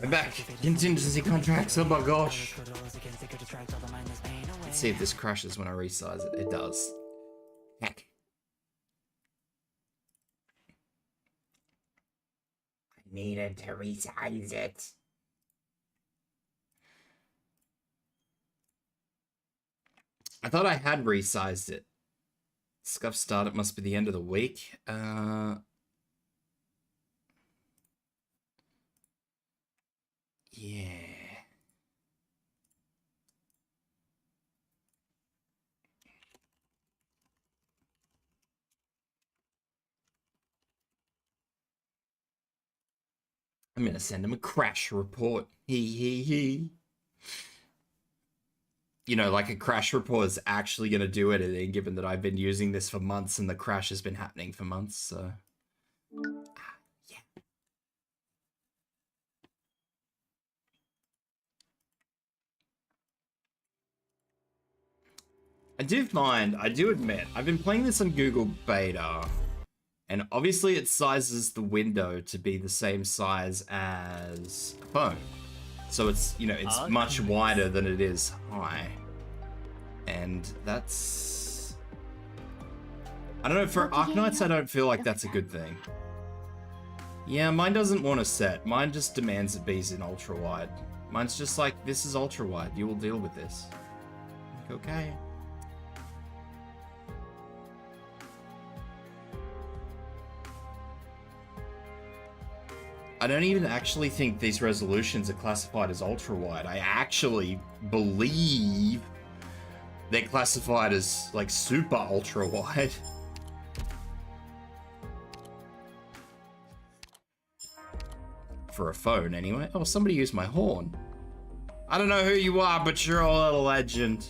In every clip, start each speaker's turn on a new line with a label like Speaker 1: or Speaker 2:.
Speaker 1: I'm back. Contingency contracts. Oh my gosh. Let's see if this crashes when I resize it. It does. Heck. I needed to resize it. I thought I had resized it. Scuff start, it must be the end of the week. Yeah. I'm gonna send him a crash report. He. You know, like a crash report is actually gonna do editing, given that I've been using this for months and the crash has been happening for months, so. Yeah. I do admit, I've been playing this on Google Beta, and obviously it sizes the window to be the same size as a phone. So it's, you know, it's much wider than it is high. And that's... I don't know, for Arknights I don't feel like that's a good thing. Yeah, mine doesn't want to set. Mine just demands it be in ultra wide. Mine's just like, this is ultra wide, you will deal with this. Like, okay. I don't even actually think these resolutions are classified as ultra wide. I actually believe they're classified as like super ultra wide. For a phone anyway. Oh, somebody used my horn. I don't know who you are, but you're a little legend.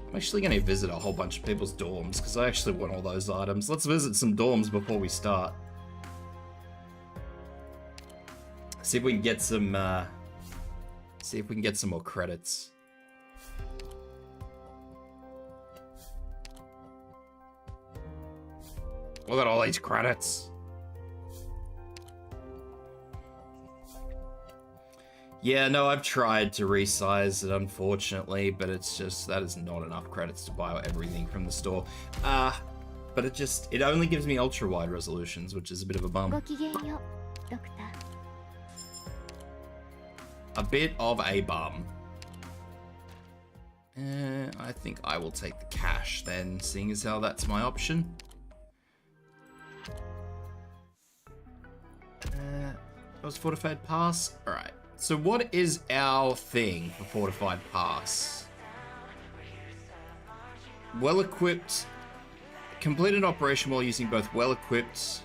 Speaker 1: I'm actually going to visit a whole bunch of people's dorms because I actually want all those items. Let's visit some dorms before we start. See if we can get some more credits. Look at all these credits. Yeah, no, I've tried to resize it, unfortunately, but it's just, that is not enough credits to buy everything from the store. But it only gives me ultra-wide resolutions, which is a bit of a bum. A bit of a bum. I think I will take the cash then, seeing as how that's my option. That was Fortified Pass? Alright. So what is our thing for Fortified Pass? Well-equipped. Complete an operation while using both well-equipped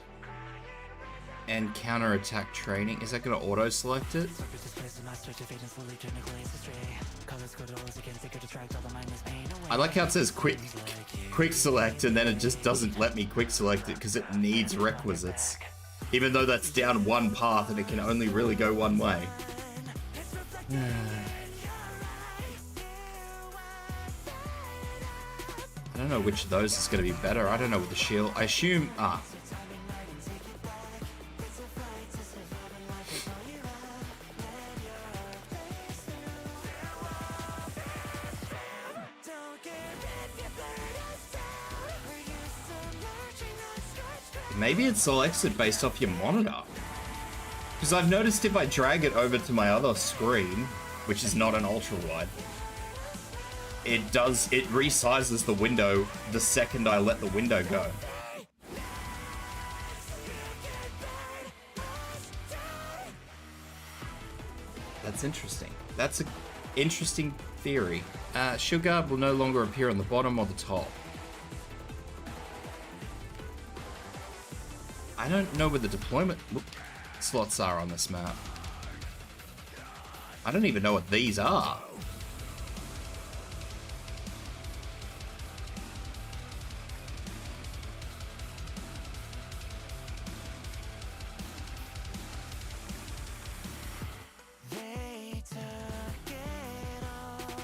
Speaker 1: and counter-attack training. Is that going to auto-select it? I like how it says quick select and then it just doesn't let me quick select it because it needs requisites. Even though that's down one path and it can only really go one way. I don't know which of those is going to be better. I don't know with the shield. I assume... Maybe it selects it based off your monitor. Because I've noticed if I drag it over to my other screen, which is not an ultra wide, it resizes the window the second I let the window go. That's interesting. That's an interesting theory. Shield guard will no longer appear on the bottom or the top. I don't know where the deployment slots are on this map. I don't even know what these are.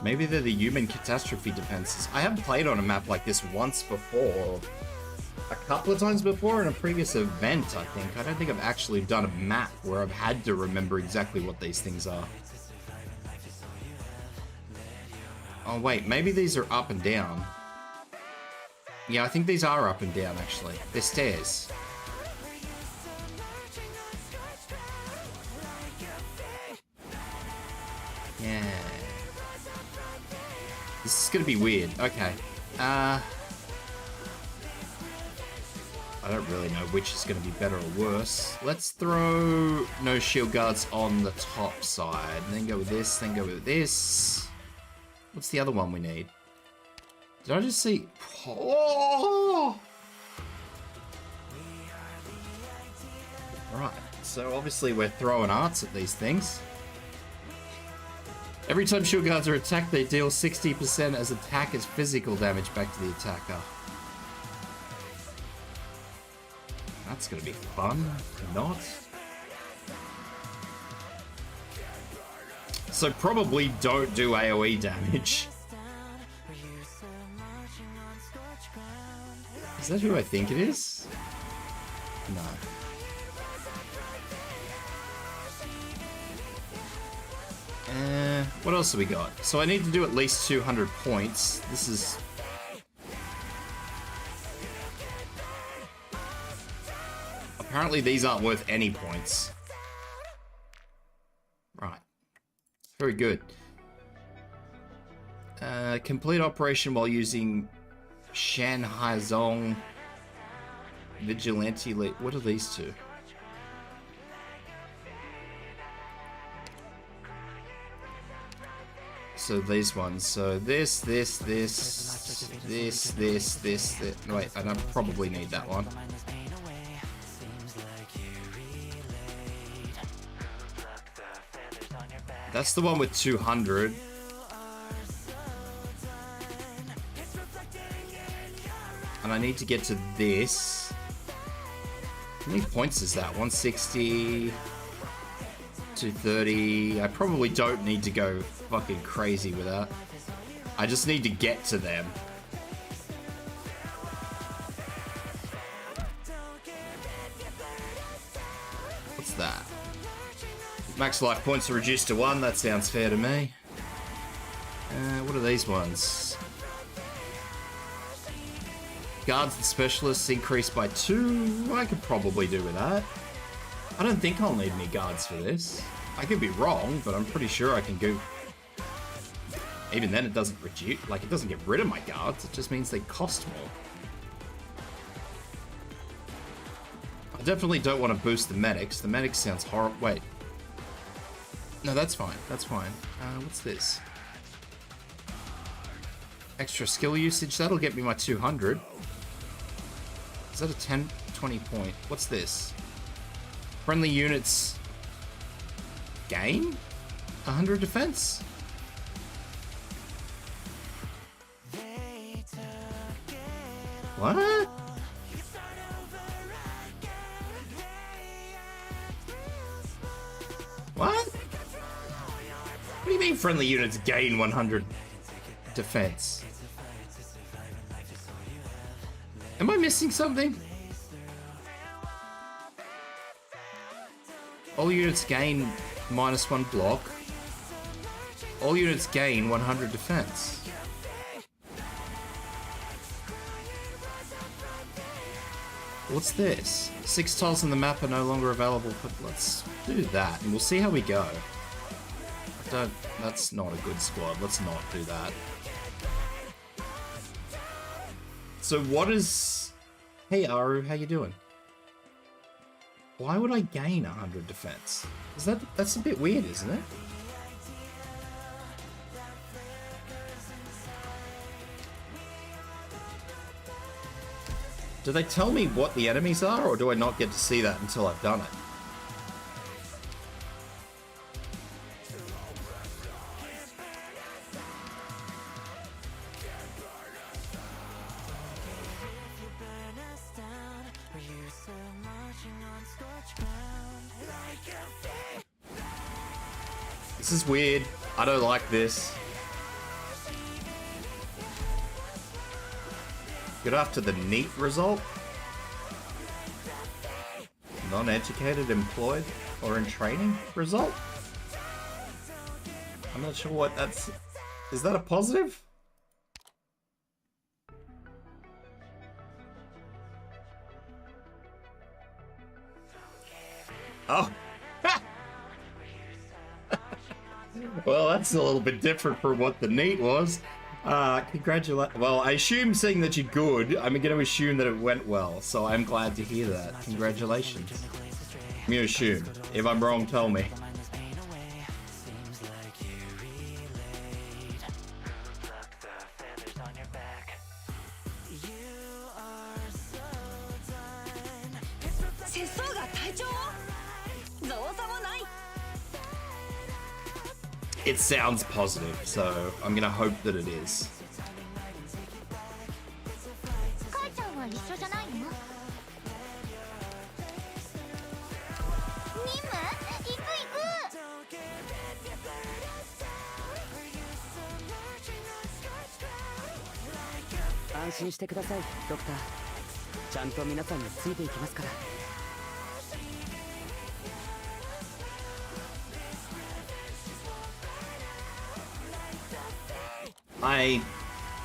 Speaker 1: Maybe they're the human catastrophe defenses. I have played on a map like this once before. A couple of times before in a previous event, I think. I don't think I've actually done a map where I've had to remember exactly what these things are. Oh wait, maybe these are up and down. Yeah, I think these are up and down actually. They're stairs. Yeah. This is gonna be weird. Okay. I don't really know which is going to be better or worse. Let's throw no shield guards on the top side. And then go with this, then go with this. What's the other one we need? Did I just see... Oh! Right, so obviously we're throwing arts at these things. Every time shield guards are attacked, they deal 60% as attack as physical damage back to the attacker. That's gonna be fun. Not. So probably don't do AoE damage. Is that who I think it is? No. What else have we got? So I need to do at least 200 points. This is... Apparently these aren't worth any points. Right. Very good. Complete operation while using Shanghai Zong Vigilante. What are these two? So these ones. So this. Wait, I don't probably need that one. That's the one with 200. And I need to get to this. How many points is that? 160, 230. I probably don't need to go fucking crazy with that. I just need to get to them. What's that? Max life points are reduced to 1. That sounds fair to me. What are these ones? Guards and specialists increased by 2. I could probably do with that. I don't think I'll need any guards for this. I could be wrong, but I'm pretty sure I can go... Even then it doesn't reduce... Like, it doesn't get rid of my guards. It just means they cost more. I definitely don't want to boost the medics. The medics sounds horrible. Wait. No, that's fine. That's fine. What's this? Extra skill usage. That'll get me my 200. Is that a 10, 20 point? What's this? Friendly units gain 100 defense? What? What? What do you mean friendly units gain 100 defense? Am I missing something? All units gain -1 block. All units gain 100 defense. What's this? 6 tiles on the map are no longer available, but let's do that and we'll see how we go. That's not a good squad. Let's not do that. So what is... Hey Aru, how you doing? Why would I gain 100 defense? That's a bit weird, isn't it? Do they tell me what the enemies are, or do I not get to see that until I've done it? This is weird. I don't like this. Good after the NEAT result. Non-educated, employed, or in training result. I'm not sure what that's... Is that a positive? Oh. Well, that's a little bit different from what the NEAT was. Congratulations. Well, I assume saying that you're good, I'm going to assume that it went well, so I'm glad to hear that. Congratulations. I'm going to assume. If I'm wrong, tell me. It sounds positive, so I'm gonna hope that it is.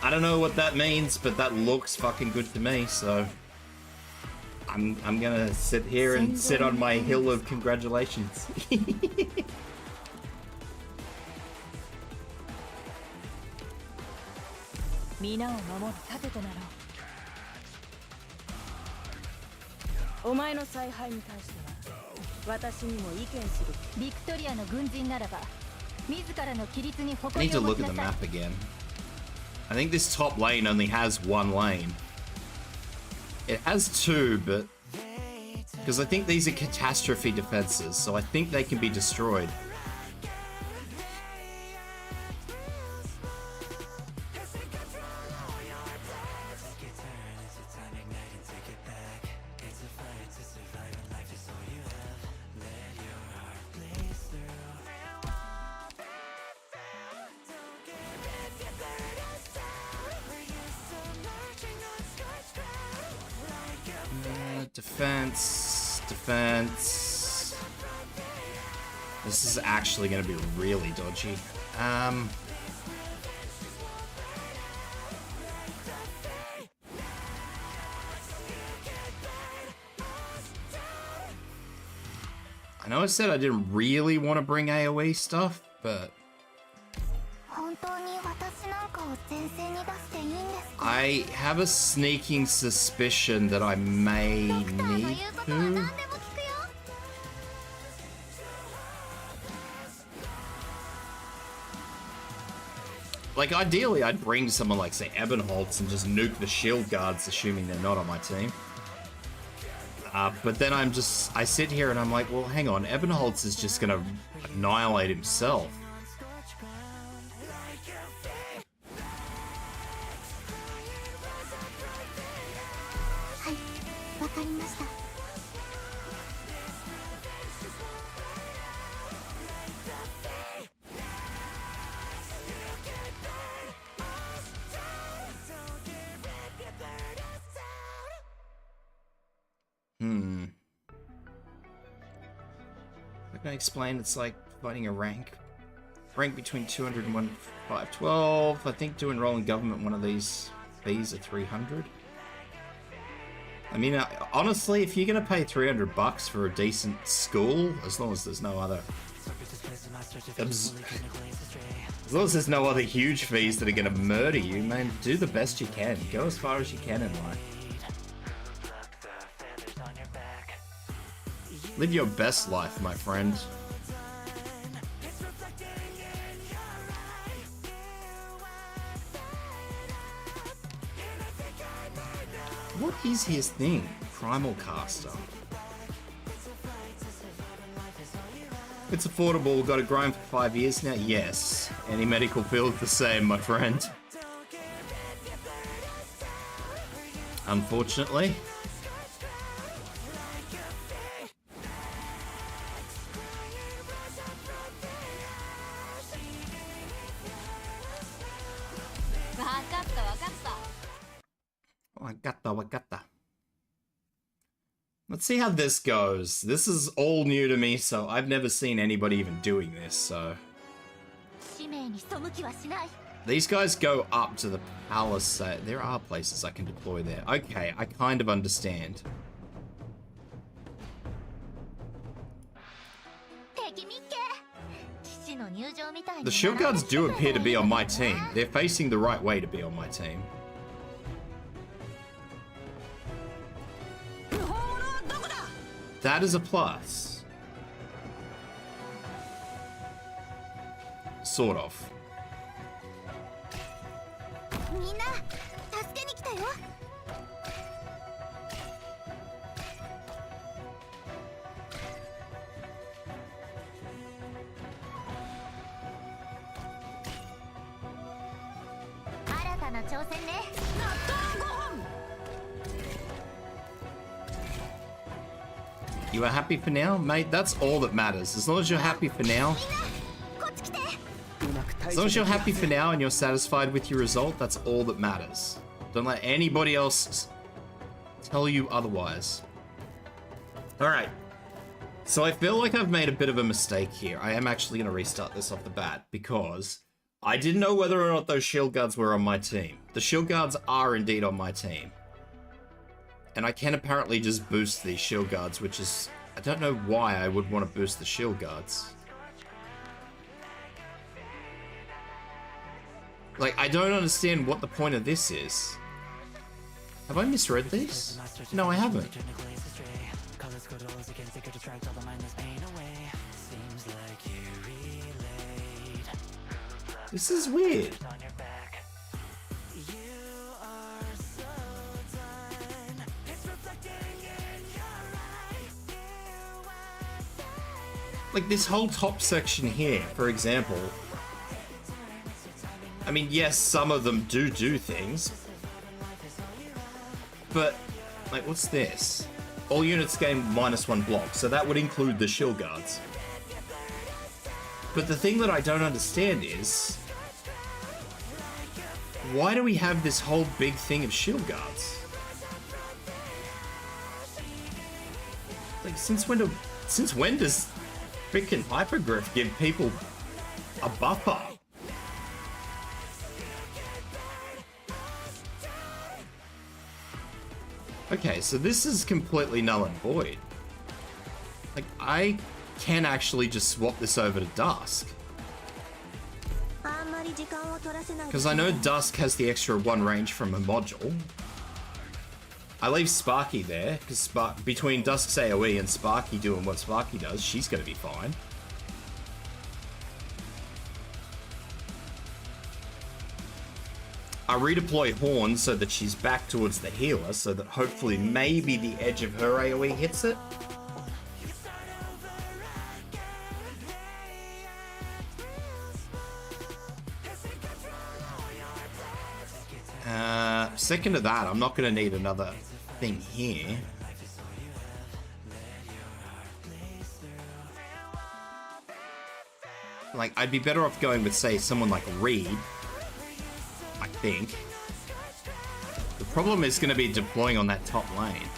Speaker 1: I don't know what that means, but that looks fucking good to me, so I'm gonna sit here and sit on my hill of congratulations. I need to look at the map again. I think this top lane only has one lane. It has two, but... Because I think these are catastrophe defenses, so I think they can be destroyed. Defense. This is actually going to be really dodgy. I know I said I didn't really want to bring AoE stuff, but I have a sneaking suspicion that I may need to. Like, ideally, I'd bring someone like, say, Ebonholtz and just nuke the shield guards, assuming they're not on my team. But then I sit here and I'm like, well, hang on, Ebonholtz is just gonna annihilate himself. Like I explained, it's like fighting a rank between 200 and 512. I think to enroll in government, one of these fees are 300. I mean, honestly, if you're gonna pay 300 bucks for a decent school, as long as there's no other, as long as there's no other huge fees that are gonna murder you, man, do the best you can. Go as far as you can in life. Live your best life, my friend. What is his thing? Primal Caster. It's affordable, got to grind for 5 years now? Yes. Any medical field the same, my friend. Unfortunately. Wakata. Let's see how this goes. This is all new to me, so I've never seen anybody even doing this, so... These guys go up to the palisade. There are places I can deploy there. Okay, I kind of understand. The shield guards do appear to be on my team. They're facing the right way to be on my team. That is a plus. Sort of. You are happy for now? Mate, that's all that matters. As long as you're happy for now. As long as you're happy for now and you're satisfied with your result, that's all that matters. Don't let anybody else tell you otherwise. Alright. So I feel like I've made a bit of a mistake here. I am actually going to restart this off the bat because I didn't know whether or not those shield guards were on my team. The shield guards are indeed on my team. And I can apparently just boost these shield guards, which is... I don't know why I would want to boost the shield guards. Like, I don't understand what the point of this is. Have I misread these? No, I haven't. This is weird. Like this whole top section here, for example. I mean, yes, some of them do things. But, like, what's this? All units gain -1 block, so that would include the shield guards. But the thing that I don't understand is... why do we have this whole big thing of shield guards? Like, since when does freaking Hypergriff give people a buffer? Okay, so this is completely null and void. Like, I can actually just swap this over to Dusk. Because I know Dusk has the extra 1 range from a module. I leave Sparky there, because between Dusk's AoE and Sparky doing what Sparky does, she's going to be fine. I redeploy Horn so that she's back towards the healer, so that hopefully maybe the edge of her AoE hits it. Second to that, I'm not going to need another thing here. Like, I'd be better off going with, say, someone like Reed. I think. The problem is going to be deploying on that top lane.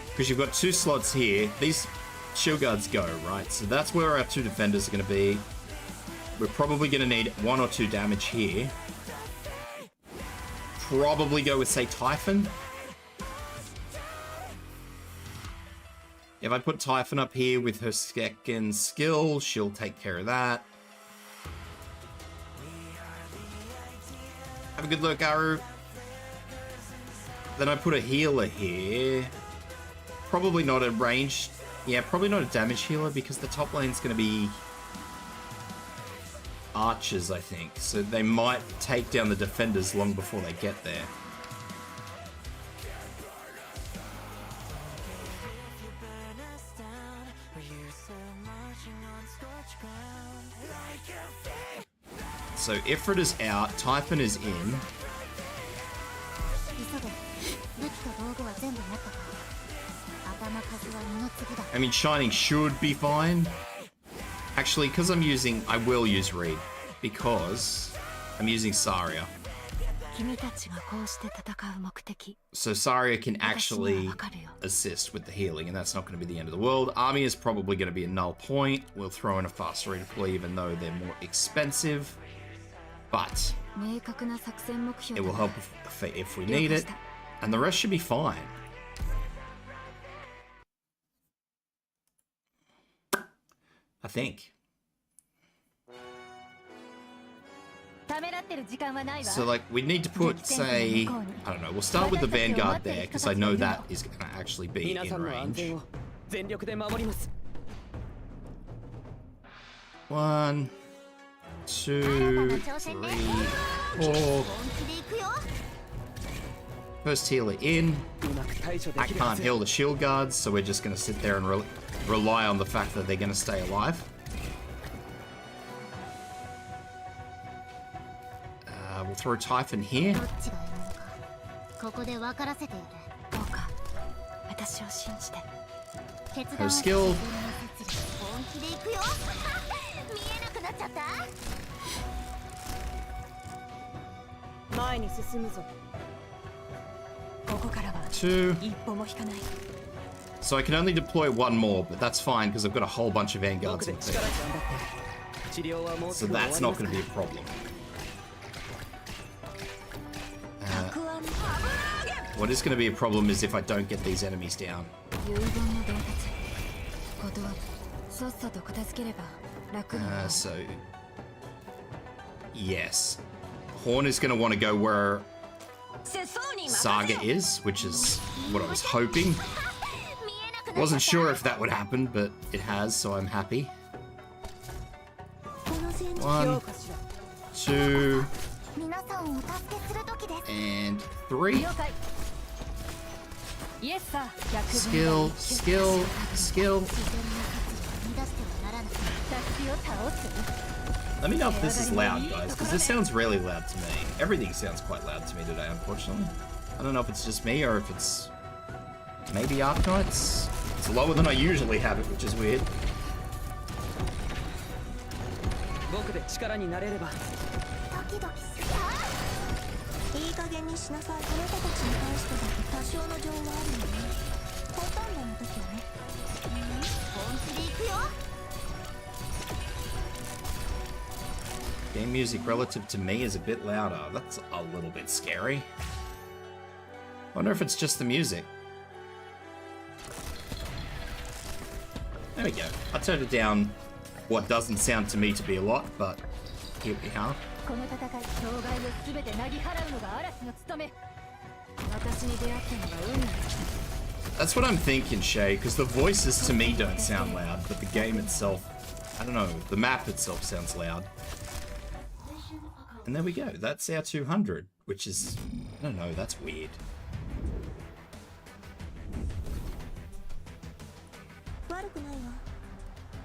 Speaker 1: Because you've got 2 slots here. These shield guards go, right? So that's where our 2 defenders are going to be. We're probably going to need 1 or 2 damage here. Probably go with, say, Typhon. If I put Typhon up here with her second skill, she'll take care of that. Have a good look, Aru. Then I put a healer here. Probably not a ranged... yeah, probably not a damage healer because the top lane's going to be... archers, I think. So they might take down the defenders long before they get there. So Ifrit is out, Typhon is in. I mean, Shining should be fine. Actually, because I will use Reed. Because I'm using Saria. So Saria can actually assist with the healing, and that's not going to be the end of the world. Army is probably going to be a null point. We'll throw in a fast redeploy even though they're more expensive. But it will help if we need it. And the rest should be fine. I think. So, like, we need to put, say, I don't know, we'll start with the Vanguard there, because I know that is going to actually be in range. 1, 2, 3, 4. First healer in. I can't heal the shield guards, so we're just going to sit there and rely on the fact that they're going to stay alive. We'll throw Typhon here. Her skill. Two. So I can only deploy one more, but that's fine because I've got a whole bunch of Vanguards in there. So that's not going to be a problem. What is going to be a problem is if I don't get these enemies down. So, yes. Horn is going to want to go where Saga is, which is what I was hoping. Wasn't sure if that would happen, but it has, so I'm happy. 1, 2, and 3. Skill, skill, skill. Let me know if this is loud, guys, because this sounds really loud to me. Everything sounds quite loud to me today, unfortunately. I don't know if it's just me or if it's maybe Arknights. It's lower than I usually have it, which is weird. Game music relative to me is a bit louder. That's a little bit scary. Wonder if it's just the music. There we go. I turned it down what doesn't sound to me to be a lot, but here we are. That's what I'm thinking, Shay, because the voices to me don't sound loud, but the game itself, I don't know, the map itself sounds loud. And there we go, that's our 200, which is, I don't know, that's weird.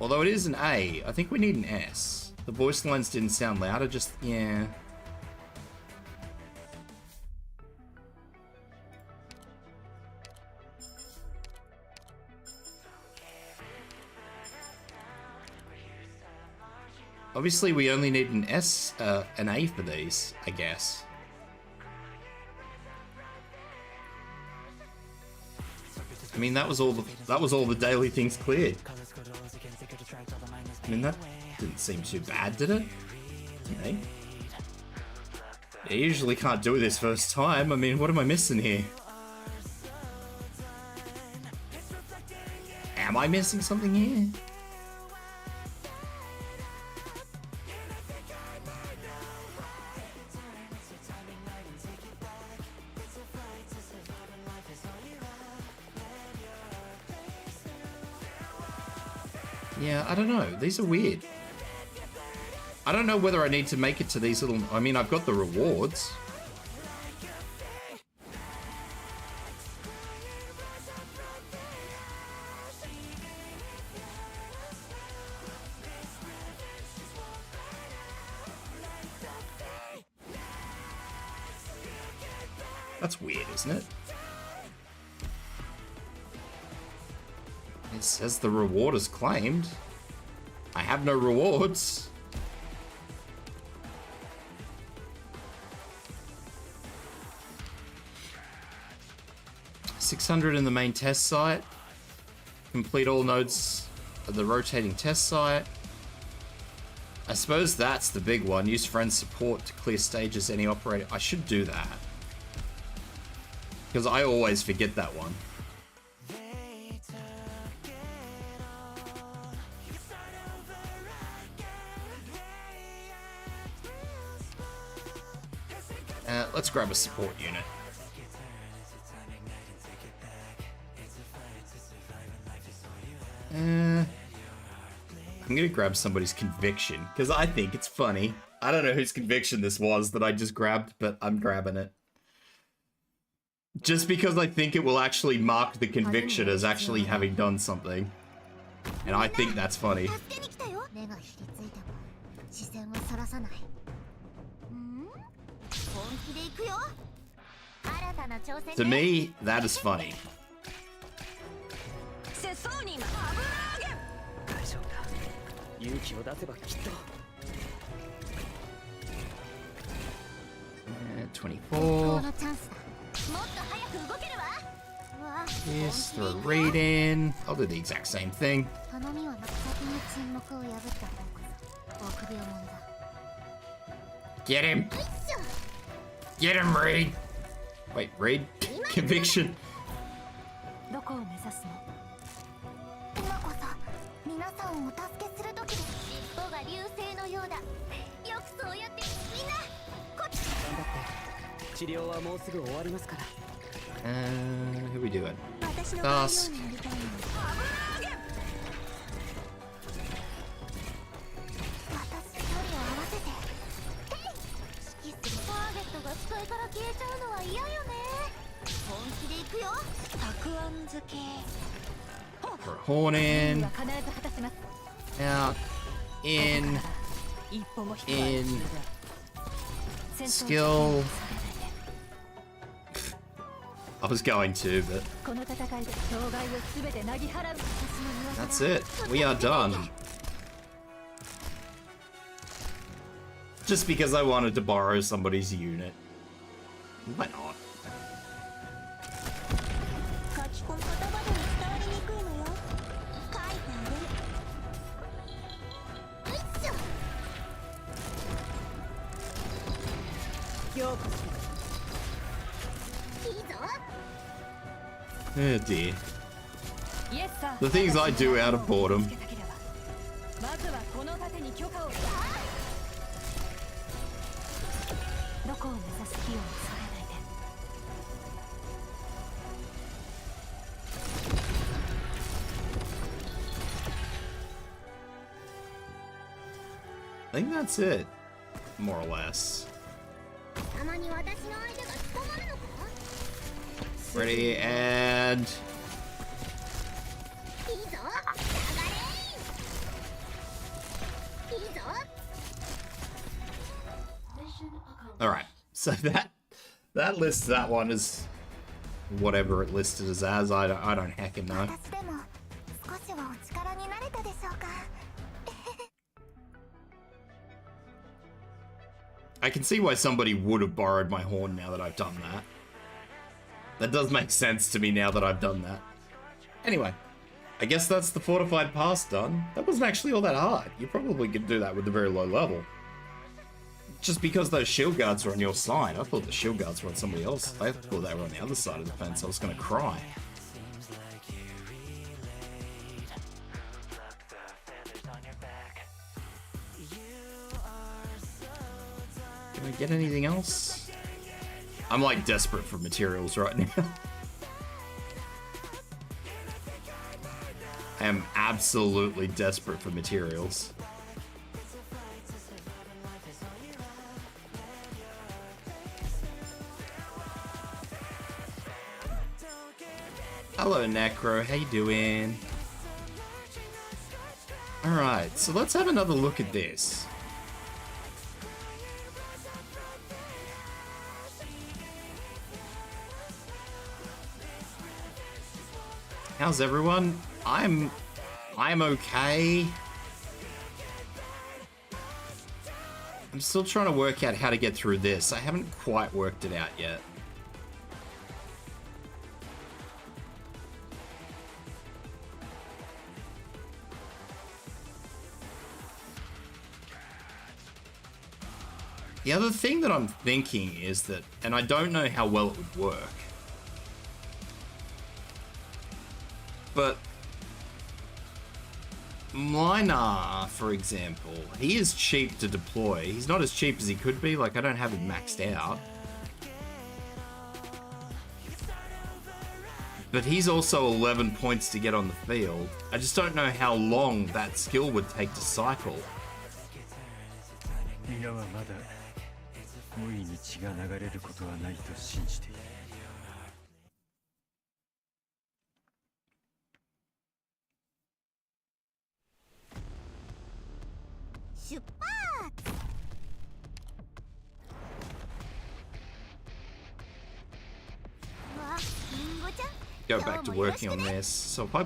Speaker 1: Although it is an A, I think we need an S. The voice lines didn't sound louder, just, yeah. Obviously, we only need an S, an A for these, I guess. I mean, that was all the daily things cleared. I mean, that didn't seem too bad, did it? Okay. I usually can't do this first time. I mean, what am I missing here? Am I missing something here? Yeah, I don't know. These are weird. I don't know whether I need to make it to these little... I mean, I've got the rewards. That's weird, isn't it? It says the reward is claimed. I have no rewards. 600 in the main test site. Complete all nodes of the rotating test site. I suppose that's the big one. Use friend support to clear stages any operator. I should do that. Because I always forget that one. Let's grab a support unit. I'm gonna grab somebody's conviction, because I think it's funny. I don't know whose conviction this was that I just grabbed, but I'm grabbing it. Just because I think it will actually mark the conviction as actually having done something. And I think that's funny. To me, that is funny. 24. Yes, throw a raid in. I'll do the exact same thing. Get him! Get him, raid! Wait, raid? Conviction. Who we doing? Dusk. Throw a horn in. Out. In. Skill. I was going to, but that's it. We are done. Just because I wanted to borrow somebody's unit. Why not? Oh dear. The things I do out of boredom. I think that's it, more or less. Ready, and... Alright, so that lists that one as whatever it listed as. I don't heckin' know. I can see why somebody would have borrowed my horn now that I've done that. That does make sense to me now that I've done that. Anyway, I guess that's the fortified pass done. That wasn't actually all that hard. You probably could do that with a very low level. Just because those shield guards are on your side. I thought the shield guards were on somebody else. I thought they were on the other side of the fence. I was gonna cry. Can I get anything else? I'm like desperate for materials right now. I am absolutely desperate for materials. Hello, Necro. How you doing? Alright, so let's have another look at this. How's everyone? I'm okay. I'm still trying to work out how to get through this. I haven't quite worked it out yet. The other thing that I'm thinking is that, and I don't know how well it would work, but Miner, for example, he is cheap to deploy. He's not as cheap as he could be. Like, I don't have him maxed out. But he's also 11 points to get on the field. I just don't know how long that skill would take to cycle. Go back to working on this. So if I...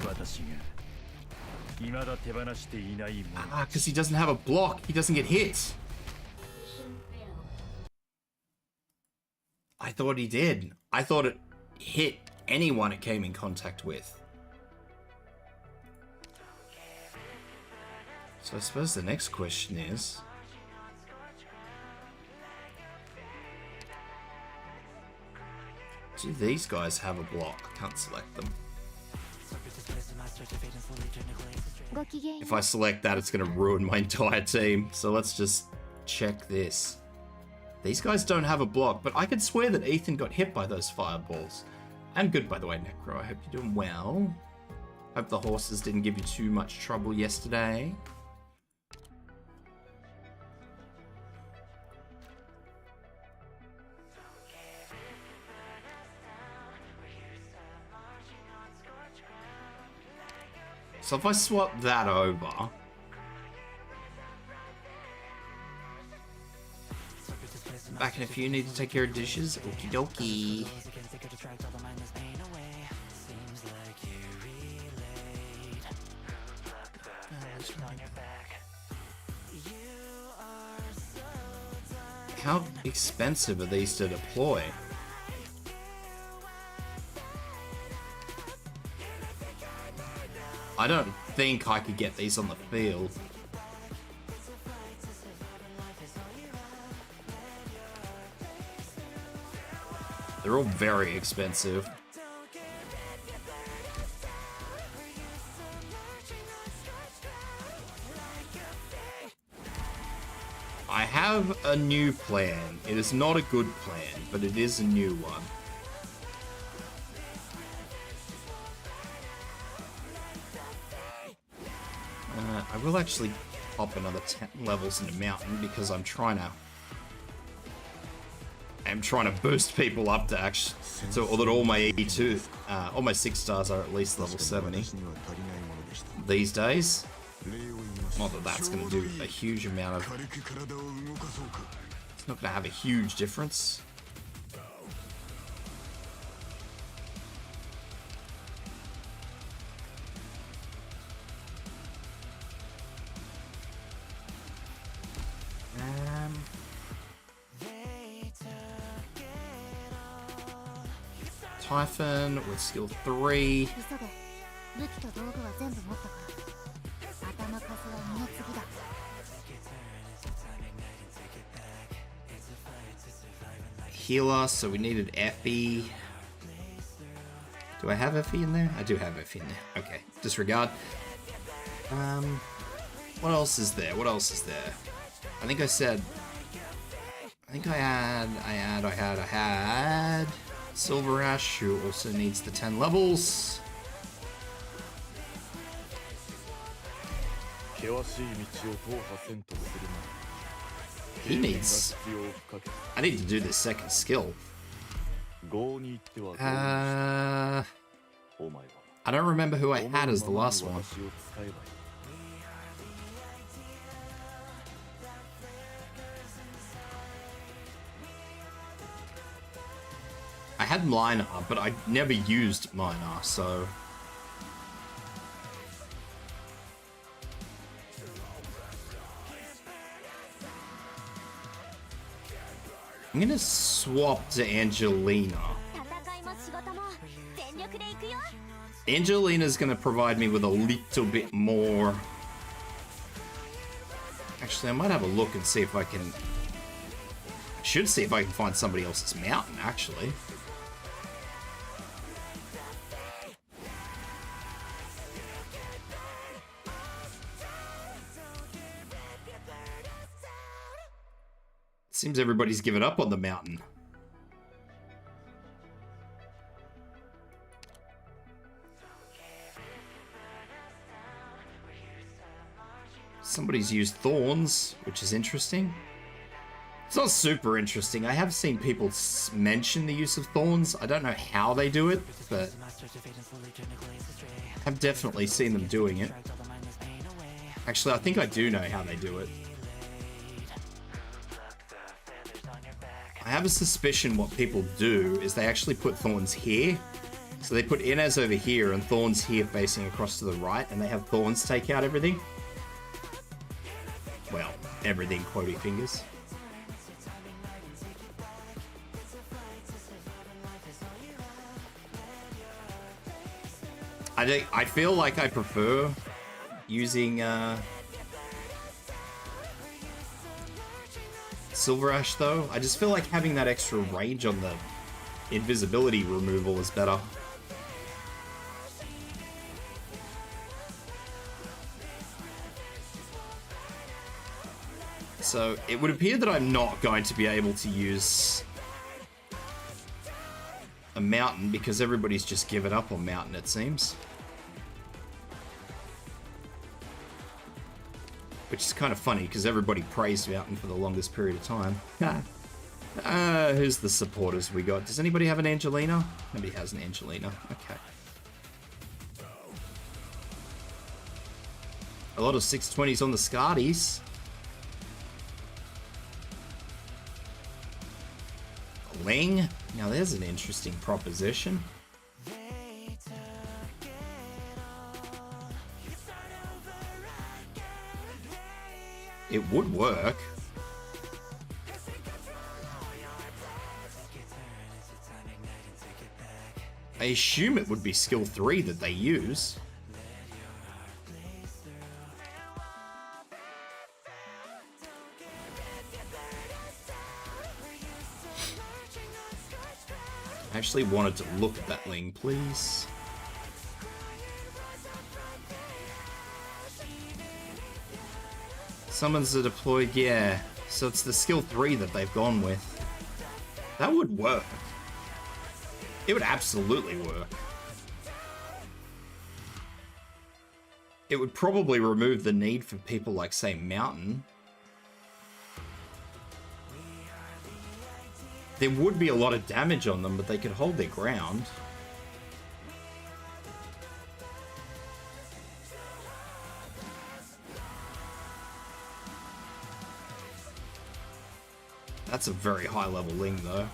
Speaker 1: because he doesn't have a block. He doesn't get hit. I thought he did. I thought it hit anyone it came in contact with. So I suppose the next question is... do these guys have a block? I can't select them. If I select that, it's going to ruin my entire team. So let's just check this. These guys don't have a block, but I could swear that Ethan got hit by those fireballs. I'm good, by the way, Necro. I hope you're doing well. Hope the horses didn't give you too much trouble yesterday. So if I swap that over... back in a few, need to take care of dishes. Okie dokie. How expensive are these to deploy? I don't think I could get these on the field. They're all very expensive. I have a new plan. It is not a good plan, but it is a new one. I will actually pop another 10 levels into Mountain because I'm trying to boost people up to actually, so that all my E2, all my 6 stars are at least level 70 these days. Not that that's going to do a huge amount of, it's not going to have a huge difference. Typhon with skill 3. Healer, so we needed Effie. Do I have Effie in there? I do have Effie in there. Okay, disregard. What else is there? What else is there? I think I said... I had... Silver Ash, who also needs the 10 levels. He needs... I need to do this second skill. I don't remember who I had as the last one. I had Miner, but I never used Miner, so... I'm gonna swap to Angelina. Angelina's gonna provide me with a little bit more... Actually, I might have a look and see if I can Should see if I can find somebody else's mountain, actually. Seems everybody's given up on the mountain. Somebody's used thorns, which is interesting. It's not super interesting. I have seen people mention the use of thorns. I don't know how they do it, but I've definitely seen them doing it. Actually, I think I do know how they do it. I have a suspicion what people do is they actually put thorns here. So they put Inez over here and thorns here facing across to the right, and they have thorns take out everything. Well, everything, quotey fingers. I feel like I prefer using Silver Ash though. I just feel like having that extra range on the invisibility removal is better. So it would appear that I'm not going to be able to use a mountain because everybody's just given up on mountain, it seems. Which is kind of funny because everybody praised mountain for the longest period of time. Who's the supporters we got? Does anybody have an Angelina? Nobody has an Angelina. Okay. A lot of 620s on the Scarties. Ling? Now there's an interesting proposition. It would work. I assume it would be skill 3 that they use. I actually wanted to look at that Ling, please. Summons are deployed, yeah. So it's the skill 3 that they've gone with. That would work. It would absolutely work. It would probably remove the need for people like, say, Mountain. There would be a lot of damage on them, but they could hold their ground. That's a very high level Ling, though.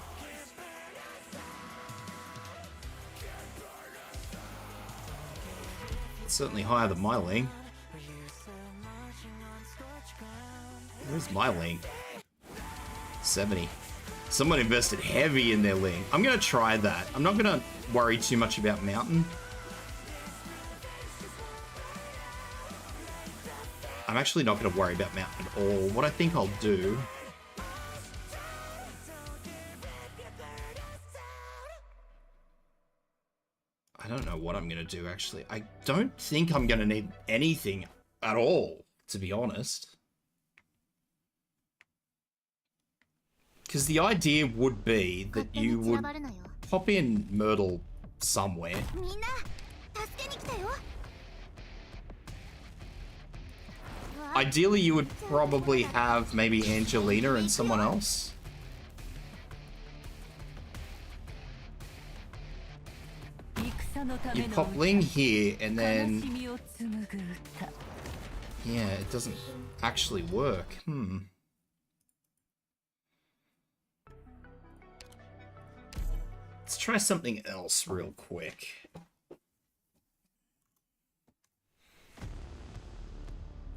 Speaker 1: It's certainly higher than my Ling. Where's my Ling? 70. Someone invested heavy in their Ling. I'm going to try that. I'm not going to worry too much about Mountain. I'm actually not going to worry about Mountain at all. What I think I'll do... I don't know what I'm going to do, actually. I don't think I'm going to need anything at all, to be honest. Because the idea would be that you would pop in Myrtle somewhere. Ideally, you would probably have maybe Angelina and someone else. You pop Ling here, and then... Yeah, it doesn't actually work. Let's try something else real quick.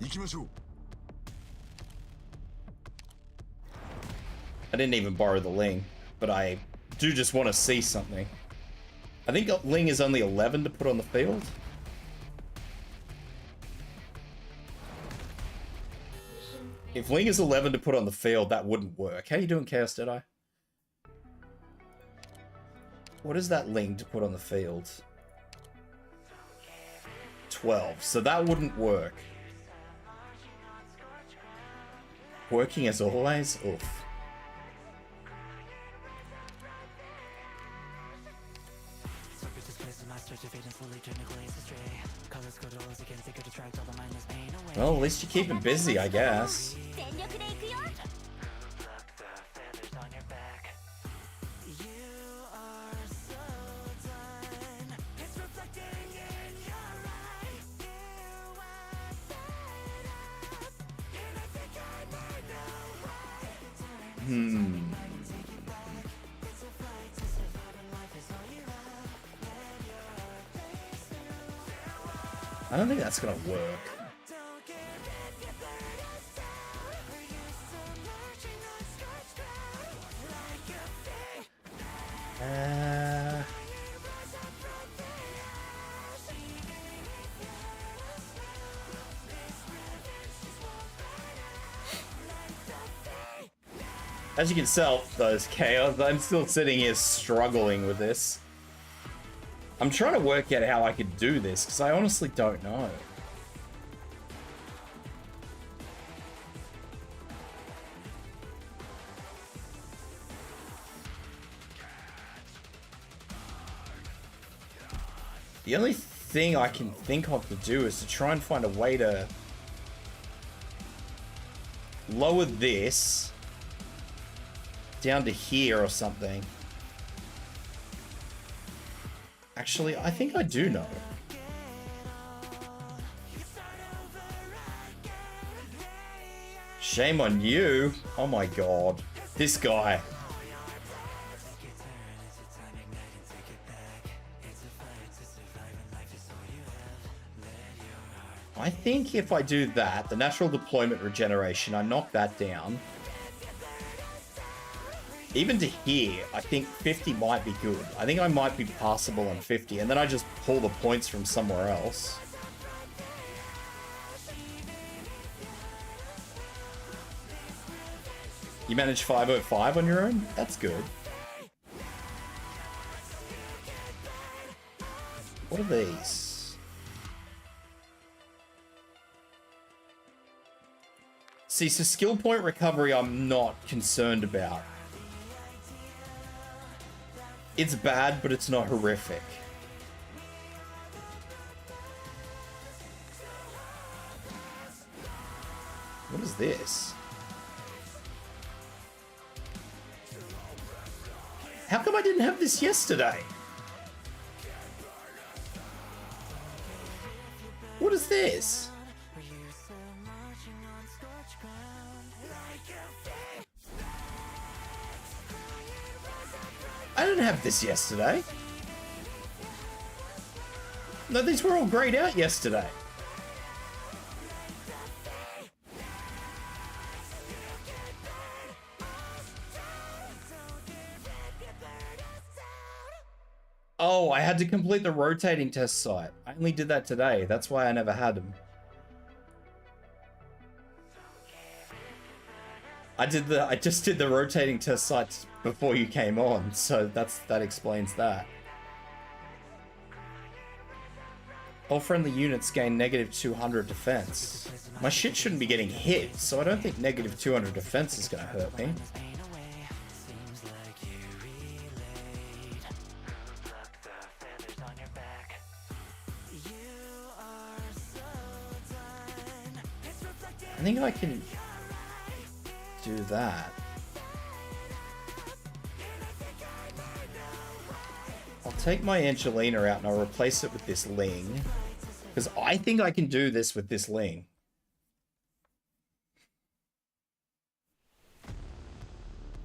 Speaker 1: I didn't even borrow the Ling, but I do just want to see something. I think Ling is only 11 to put on the field. If Ling is 11 to put on the field, that wouldn't work. How you doing, Chaos Deadeye? What is that Ling to put on the field? 12. So that wouldn't work. Working as always? Oof. Well, at least you keep him busy, I guess. I don't think that's gonna work. As you can tell, those chaos, I'm still sitting here struggling with this. I'm trying to work out how I could do this, because I honestly don't know. The only thing I can think of to do is to try and find a way to lower this down to here or something. Actually, I think I do know. Shame on you. Oh my god. This guy. I think if I do that, the natural deployment regeneration, I knock that down. Even to here, I think 50 might be good. I think I might be passable on 50, and then I just pull the points from somewhere else. You managed 505 on your own? That's good. What are these? See, so skill point recovery I'm not concerned about. It's bad, but it's not horrific. What is this? How come I didn't have this yesterday? What is this? I didn't have this yesterday. No, these were all grayed out yesterday. Oh, I had to complete the rotating test site. I only did that today. That's why I never had them. I just did the rotating test sites before you came on, so that explains that. All friendly units gain negative 200 defense. My shit shouldn't be getting hit, so I don't think negative 200 defense is gonna hurt me. I think I can do that. I'll take my Angelina out and I'll replace it with this Ling. Because I think I can do this with this Ling.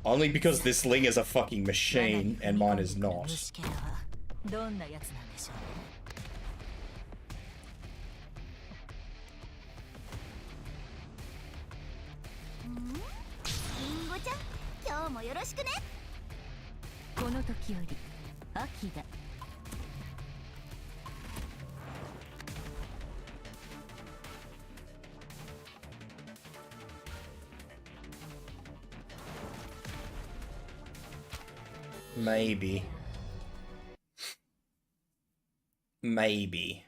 Speaker 1: Only because this Ling is a fucking machine and mine is not. Maybe. Maybe.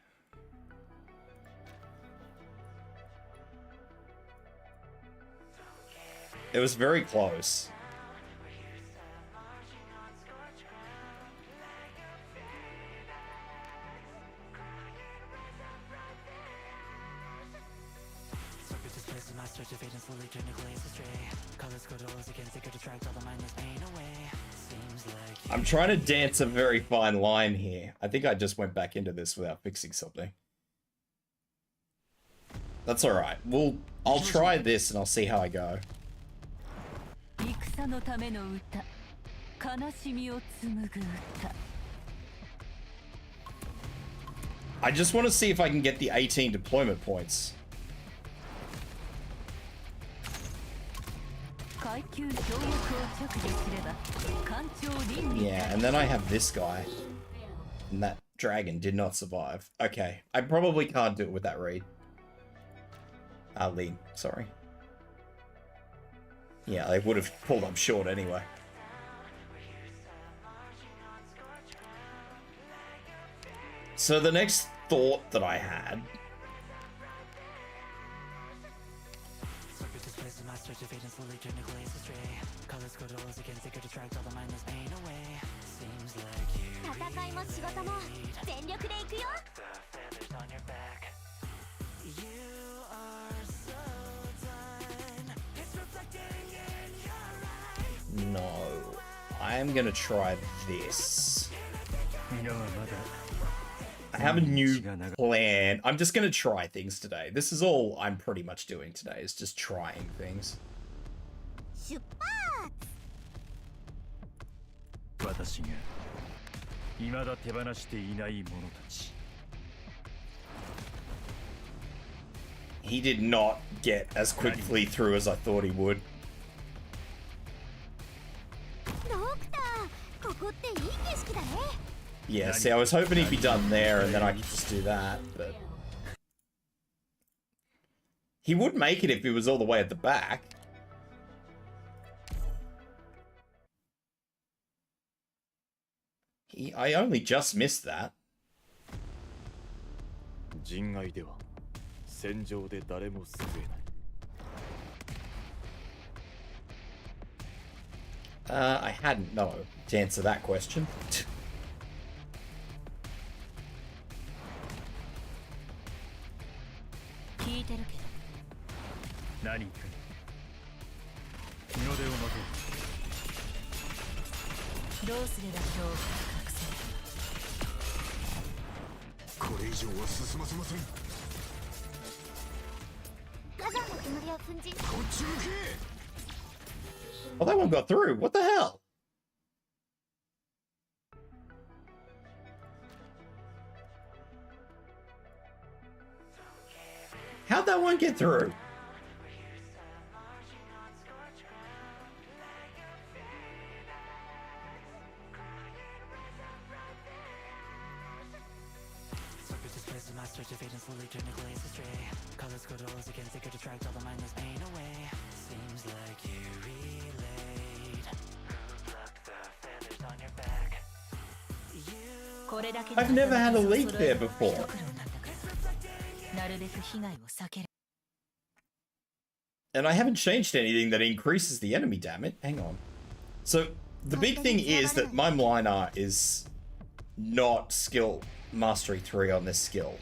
Speaker 1: It was very close. I'm trying to dance a very fine line here. I think I just went back into this without fixing something. That's alright. I'll try this and I'll see how I go. I just want to see if I can get the 18 deployment points. Yeah, and then I have this guy. And that dragon did not survive. Okay, I probably can't do it with that lead, sorry. Yeah, they would have pulled up short anyway. So the next thought that I had... No, I am gonna try this. I have a new plan. I'm just gonna try things today. This is all I'm pretty much doing today, is just trying things. He did not get as quickly through as I thought he would. Yeah, see, I was hoping he'd be done there and then I could just do that, but... He would make it if he was all the way at the back. I only just missed that. I hadn't, no, to answer that question. Oh, that one got through. What the hell? How'd that one get through? I've never had a leak there before. And I haven't changed anything that increases the enemy damage. Hang on. So the big thing is that my liner is not skill mastery 3 on this skill.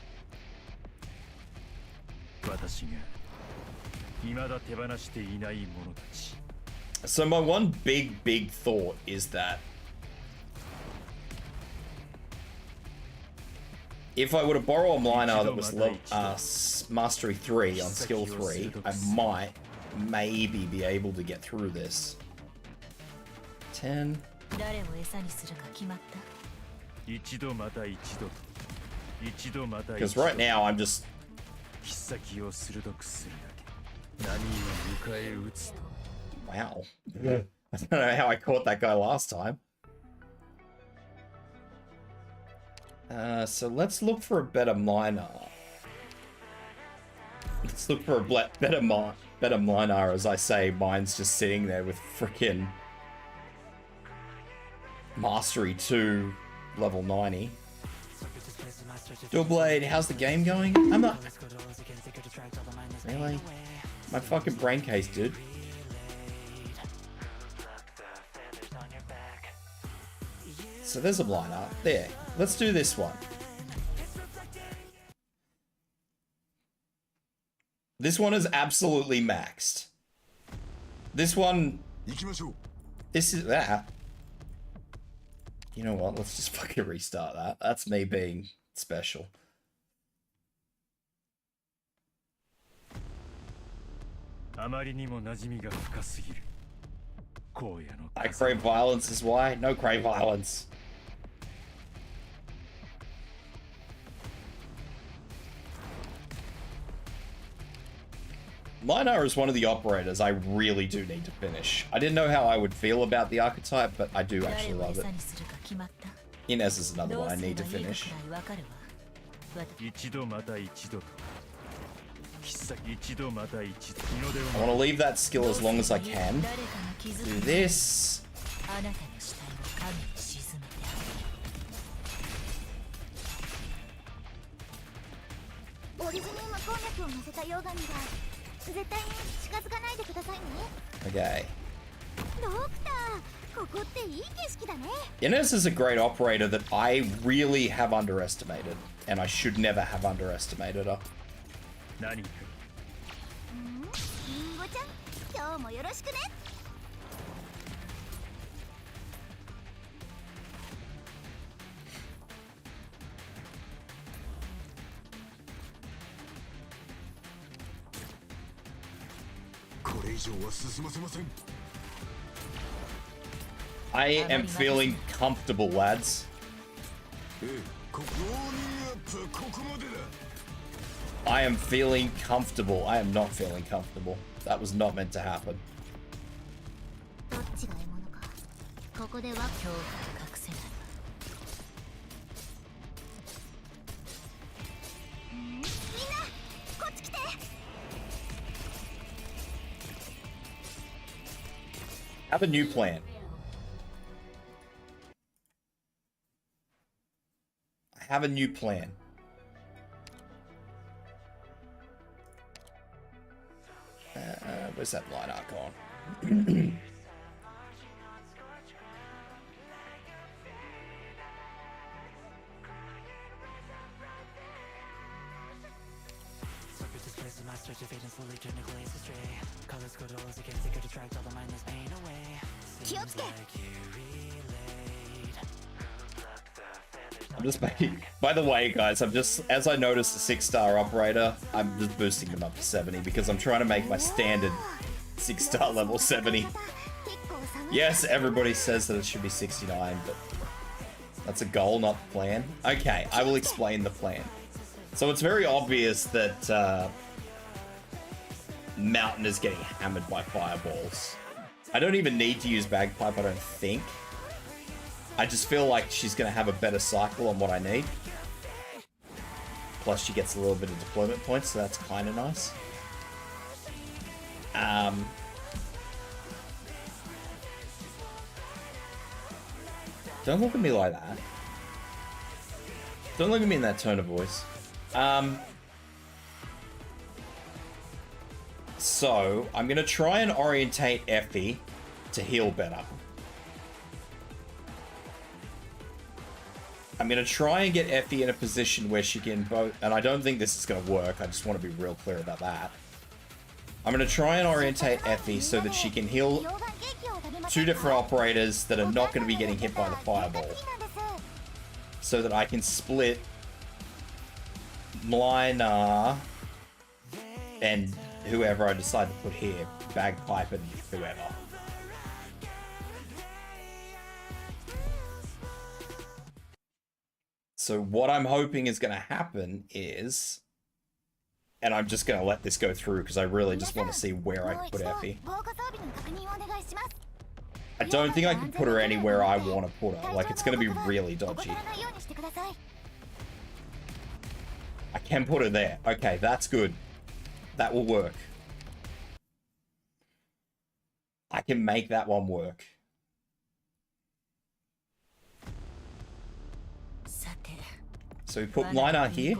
Speaker 1: So my one big thought is that if I were to borrow a liner that was mastery 3 on skill 3, I might maybe be able to get through this. 10. Because right now I'm just... Wow. I don't know how I caught that guy last time. So let's look for a better miner. Let's look for a better miner. As I say, mine's just sitting there with frickin'
Speaker 2: Mastery 2, level 90. Dual Blade, how's the game going? I'm not... Really? My fucking brain case, dude. So there's a lineup. There. Let's do this one. This one is absolutely maxed. This one... This is that. You know what? Let's just fucking restart that. That's me being special. I crave violence is why? No crave violence. Linar is one of the operators I really do need to finish. I didn't know how I would feel about the archetype, but I do actually love it. Inez is another one I need to finish. I want to leave that skill as long as I can. Do this. Okay. Inez is a great operator that I really have underestimated, and I should never have underestimated her. I am feeling comfortable, lads. I am feeling comfortable. I am not feeling comfortable. That was not meant to happen. Have a new plan. I have a new plan. Where's that line art gone? I'm just making, by the way, guys, I'm just, as I noticed the 6-star operator, I'm just boosting them up to 70 because I'm trying to make my standard 6-star level 70. Yes, everybody says that it should be 69, but that's a goal, not the plan. Okay, I will explain the plan. So it's very obvious that Mountain is getting hammered by fireballs. I don't even need to use Bagpipe, I don't think. I just feel like she's going to have a better cycle on what I need. Plus she gets a little bit of deployment points, so that's kind of nice. Don't look at me like that. Don't look at me in that tone of voice. So, I'm going to try and orientate Effie to heal better. I'm going to try and get Effie in a position where she can both... And I don't think this is going to work. I just want to be real clear about that. I'm going to try and orientate Effie so that she can heal 2 different operators that are not going to be getting hit by the fireball. So that I can split Mlynarr and whoever I decide to put here. Bagpipe and whoever. So what I'm hoping is going to happen is, and I'm just going to let this go through because I really just want to see where I can put Effie. I don't think I can put her anywhere I want to put her. Like, it's going to be really dodgy. I can put her there. Okay, that's good. That will work. I can make that one work. So we put Linar here.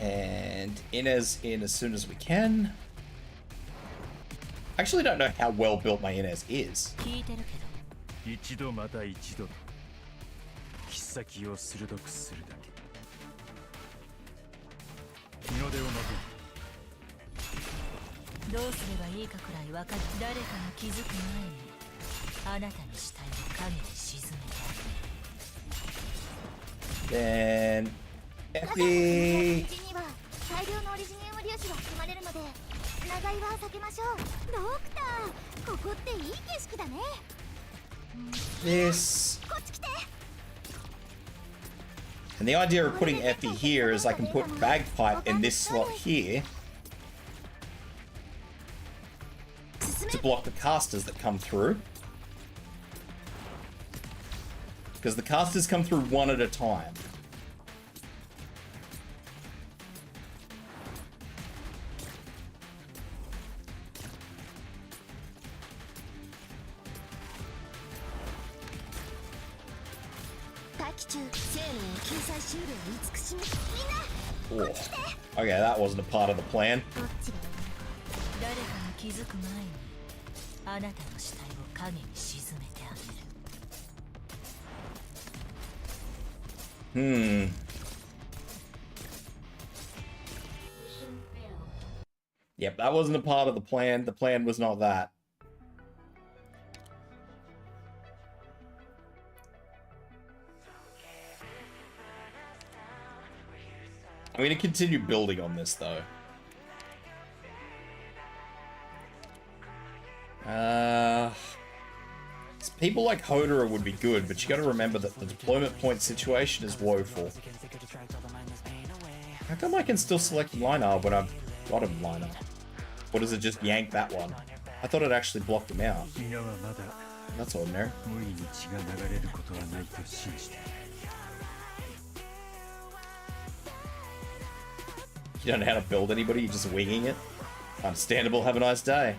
Speaker 2: And Inez in as soon as we can. I actually don't know how well built my Inez is. Then Effie. This. And the idea of putting Effie here is I can put Bagpipe in this slot here to block the casters that come through. Because the casters come through one at a time. Oh. Okay, that wasn't a part of the plan. Yep, that wasn't a part of the plan. The plan was not that. I'm going to continue building on this, though. People like Hodera would be good, but you got to remember that the deployment point situation is woeful. How come I can still select Linar when I've got him Linar? Or does it just yank that one? I thought it actually blocked him out. That's ordinary. You don't know how to build anybody, you're just winging it. Understandable, have a nice day.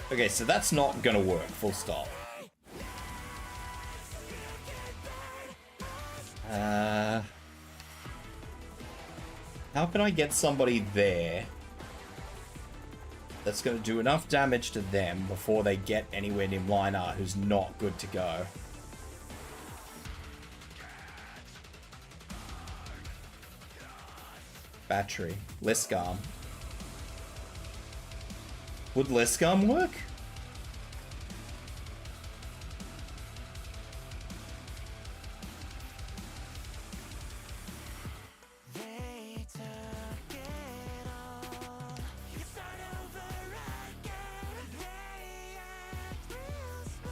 Speaker 2: Okay, so that's not gonna work, full stop. How can I get somebody there that's gonna do enough damage to them before they get anywhere near Linar who's not good to go? Battery. Liskarm. Would Liskarm work?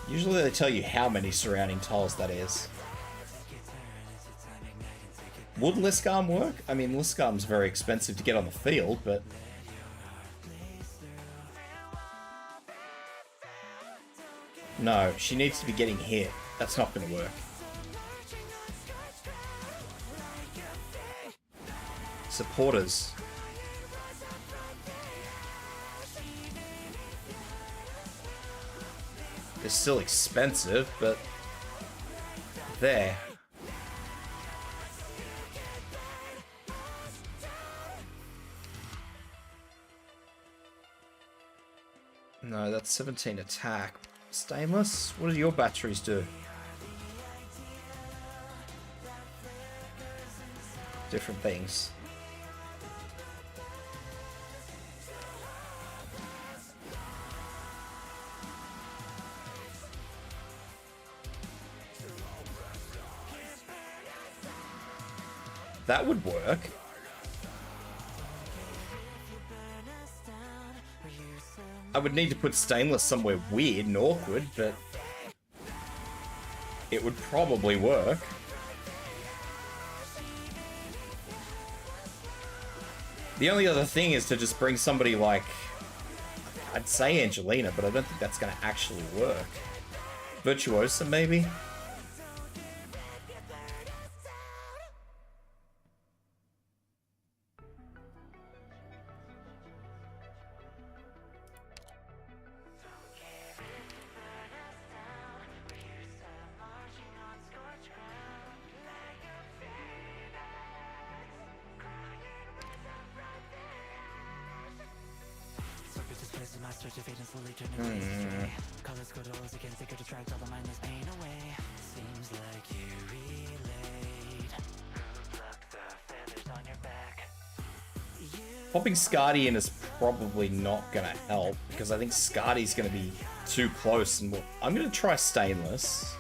Speaker 2: Usually they tell you how many surrounding tiles that is. Would Liskarm work? I mean, Liskarm's very expensive to get on the field, but... No, she needs to be getting hit. That's not going to work. Supporters. They're still expensive, but... There. No, that's 17 attack. Stainless? What do your batteries do? Different things. That would work. I would need to put Stainless somewhere weird and awkward, but it would probably work. The only other thing is to just bring somebody like, I'd say Angelina, but I don't think that's going to actually work. Virtuosa, maybe? Popping Skadi in is probably not going to help, because I think Skadi's going to be too close, and I'm going to try Stainless.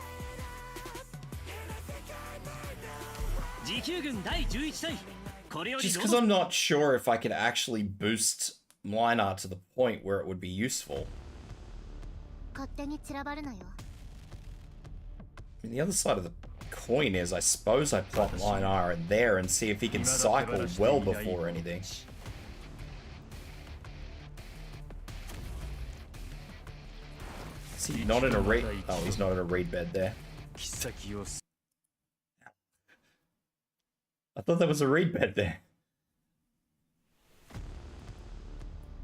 Speaker 2: Just because I'm not sure if I can actually boost line art to the point where it would be useful. I mean, the other side of the coin is, I suppose I plot line art there and see if he can cycle well before anything. Is he not in a read? Oh, he's not in a read bed there. I thought there was a read bed there.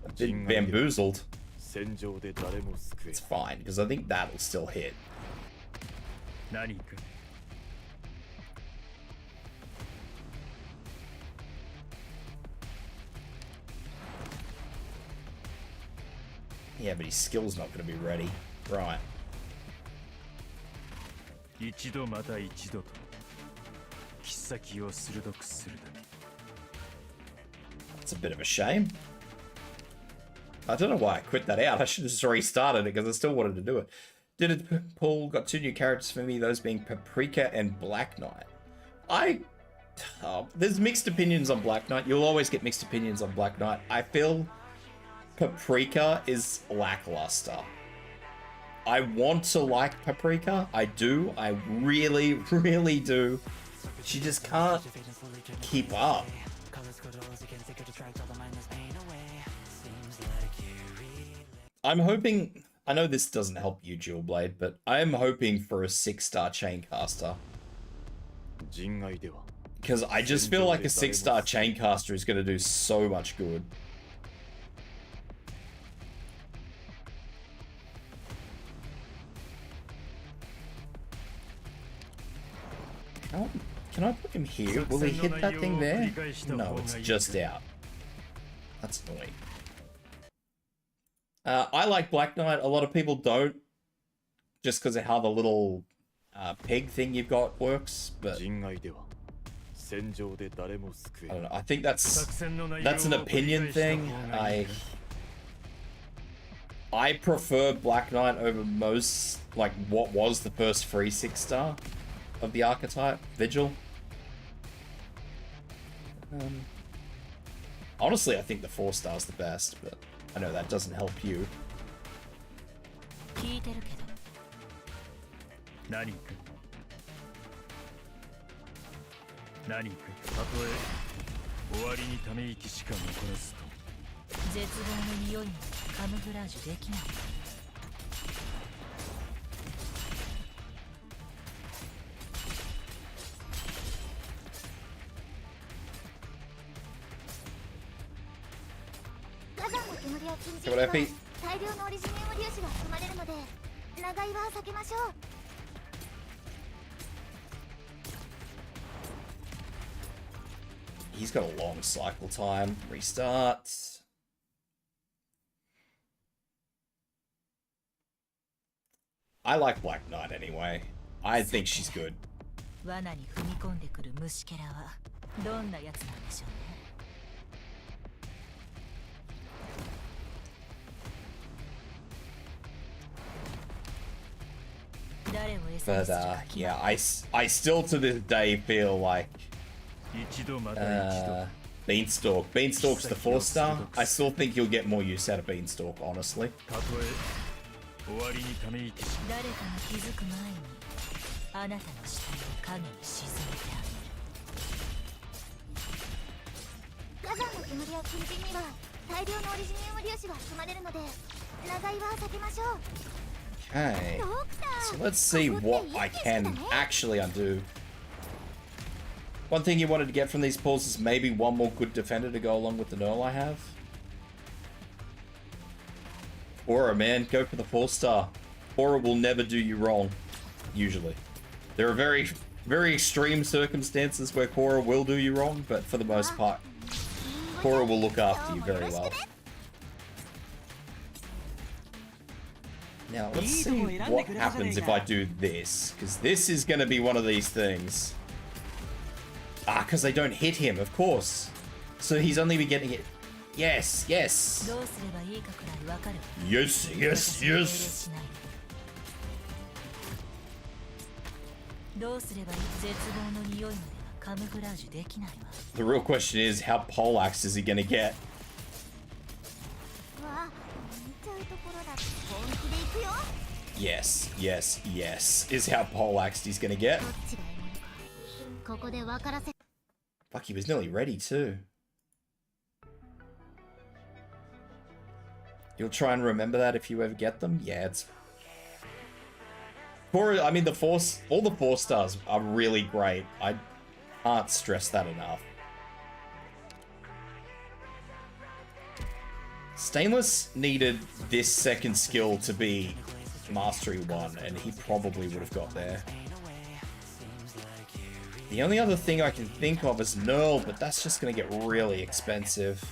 Speaker 2: I've been bamboozled. It's fine, because I think that'll still hit. Yeah, but his skill's not going to be ready. Right. That's a bit of a shame. I don't know why I quit that out. I should have just restarted it because I still wanted to do it. Did it pull? Got two new characters for me, those being Paprika and Black Knight. There's mixed opinions on Black Knight. You'll always get mixed opinions on Black Knight. I feel Paprika is lackluster. I want to like Paprika. I do. I really, really do. She just can't keep up. I'm hoping... I know this doesn't help you, Jewel Blade, but I am hoping for a 6-star Chaincaster. Because I just feel like a 6-star Chaincaster is going to do so much good. Oh, can I put him here? Will he hit that thing there? No, it's just out. That's annoying. I like Black Knight. A lot of people don't, just because of how the little peg thing you've got works. But I don't know. I think that's an opinion thing. I prefer Black Knight over most, like, what was the first free 6-star of the archetype, Vigil. Honestly, I think the 4-star's the best, but I know that doesn't help you. What up, Pete? He's got a long cycle time. Restart. I like Black Knight anyway. I think she's good. But yeah, I still to this day feel like Beanstalk. Beanstalk's the 4-star. I still think you'll get more use out of Beanstalk, honestly. Okay. So let's see what I can actually undo. One thing you wanted to get from these pulls is maybe one more good defender to go along with the Null I have. Aura, man, go for the 4-star. Aura will never do you wrong, usually. There are very, very extreme circumstances where Korra will do you wrong, but for the most part, Korra will look after you very well. Now, let's see what happens if I do this, because this is going to be one of these things. Ah, because they don't hit him, of course. So he's only been getting it. Yes, yes. Yes, yes, yes. The real question is, how poleaxed is he going to get? Yes, yes, yes, is how poleaxed he's going to get. Fuck, he was nearly ready too. You'll try and remember that if you ever get them? Yeah, it's... I mean, all the 4-stars are really great. I can't stress that enough. Stainless needed this second skill to be Mastery 1, and he probably would have got there. The only other thing I can think of is Null, but that's just going to get really expensive.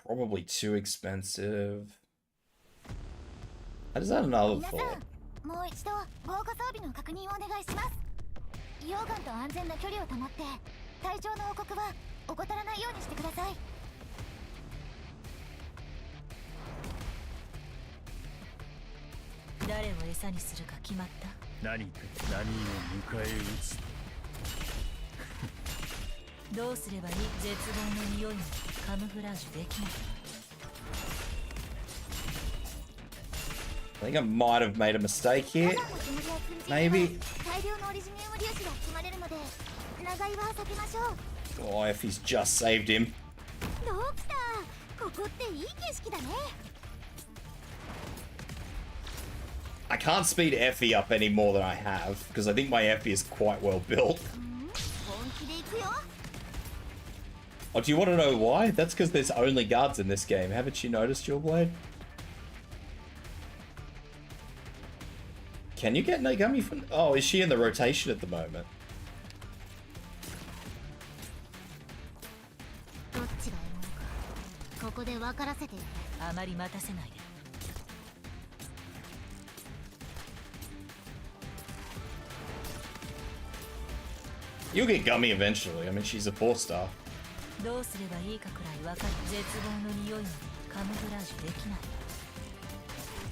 Speaker 2: Probably too expensive. I just had another thought. I think I might have made a mistake here. Maybe. Oh, if he's just saved him. I can't speed Effie up any more than I have, because I think my Effie is quite well built. Oh, do you want to know why? That's because there's only guards in this game. Haven't you noticed, Your Blade? Can you get Nagami from... Oh, is she in the rotation at the moment? You'll get Gummy eventually. I mean, she's a 4-star.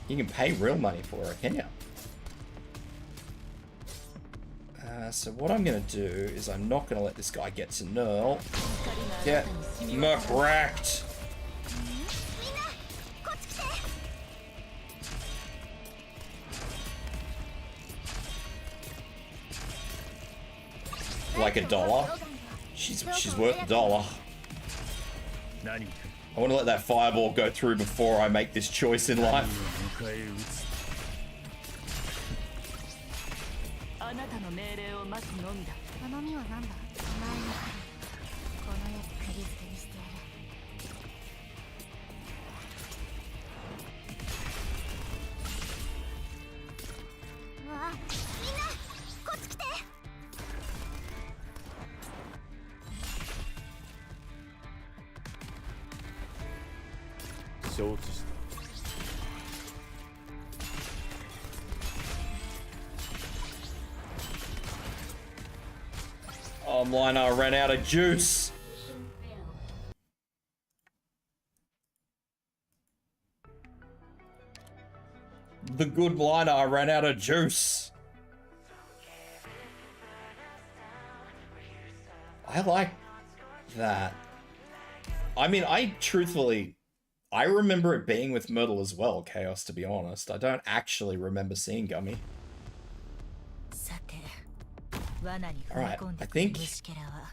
Speaker 2: You can pay real money for her, can you? So what I'm going to do is I'm not going to let this guy get to Null. Get wrecked. Like $1. She's worth $1. I want to let that fireball go through before I make this choice in life. Oh, Lina ran out of juice. The good Lina ran out of juice. I like that. I mean, I truthfully, I remember it being with Myrtle as well, Chaos, to be honest. I don't actually remember seeing Gummy. Alright, I think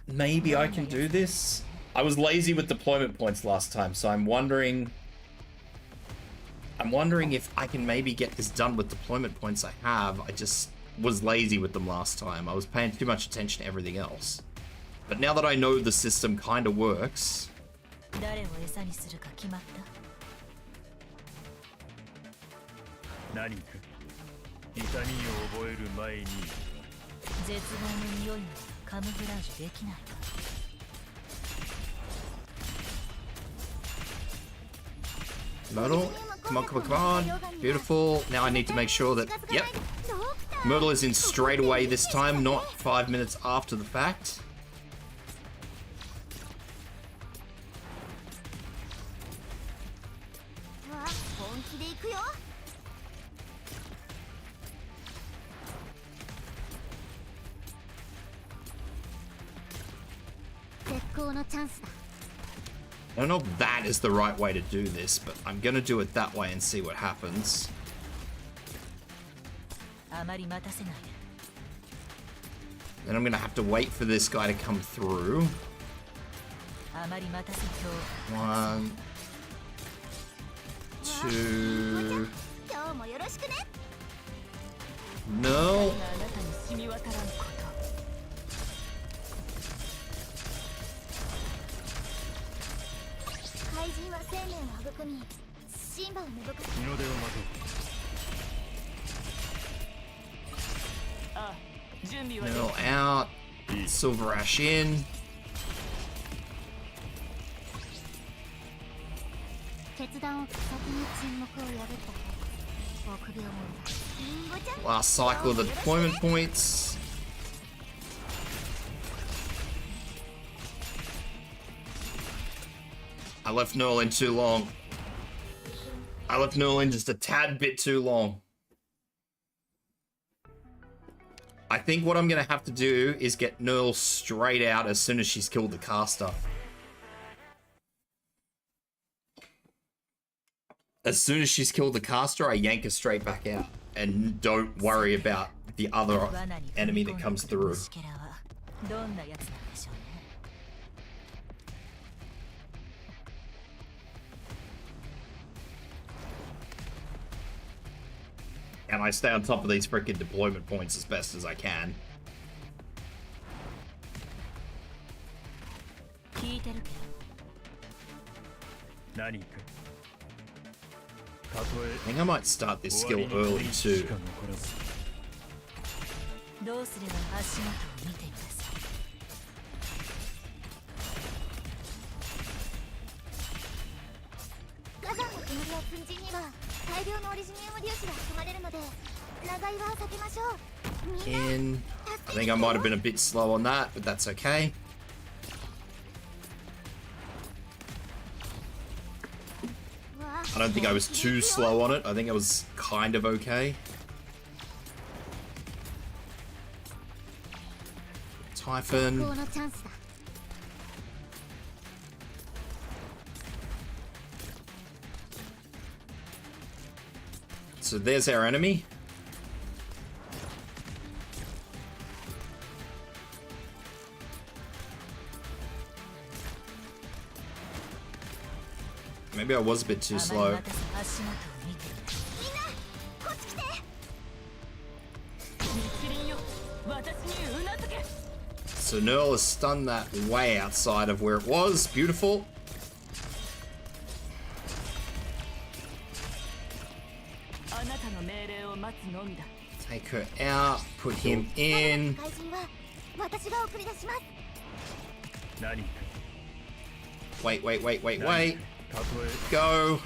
Speaker 2: maybe I can do this. I was lazy with deployment points last time, so I'm wondering if I can maybe get this done with deployment points I have. I just was lazy with them last time. I was paying too much attention to everything else. But now that I know the system kind of works... Myrtle, come on, come on, come on. Beautiful. Now I need to make sure that, yep, Myrtle is in straight away this time, not 5 minutes after the fact. I don't know if that is the right way to do this, but I'm gonna do it that way and see what happens. Then I'm gonna have to wait for this guy to come through. 1, 2. No. Middle out. Silver Ash in. Last cycle of the deployment points. I left Nerl in too long. I left Nerl in just a tad bit too long. I think what I'm going to have to do is get Nerl straight out as soon as she's killed the caster. As soon as she's killed the caster, I yank her straight back out. And don't worry about the other enemy that comes through. And I stay on top of these freaking deployment points as best as I can. I think I might start this skill early too. In. I think I might have been a bit slow on that, but that's okay. I don't think I was too slow on it. I think I was kind of okay. Typhon. So there's our enemy. Maybe I was a bit too slow. So Nerl has stunned that way outside of where it was. Beautiful. Take her out, put him in. Wait. Go.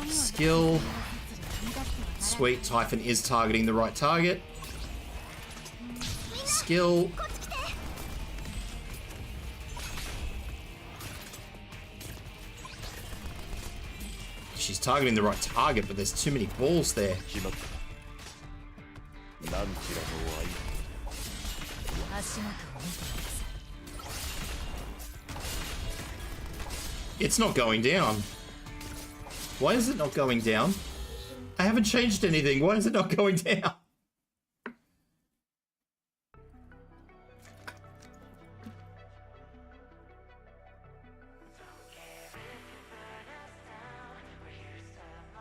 Speaker 2: Skill. Sweet, Typhon is targeting the right target. Skill. She's targeting the right target, but there's too many balls there.
Speaker 1: It's not going down. Why is it not going down? I haven't changed anything. Why is it not going down?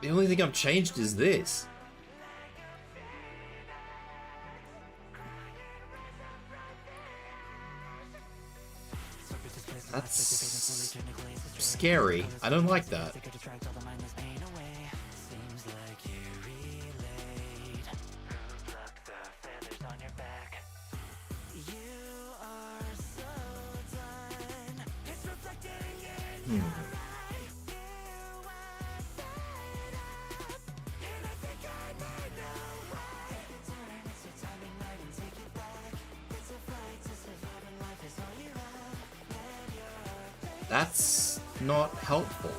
Speaker 1: The only thing I've changed is this. That's scary. I don't like that. That's not helpful.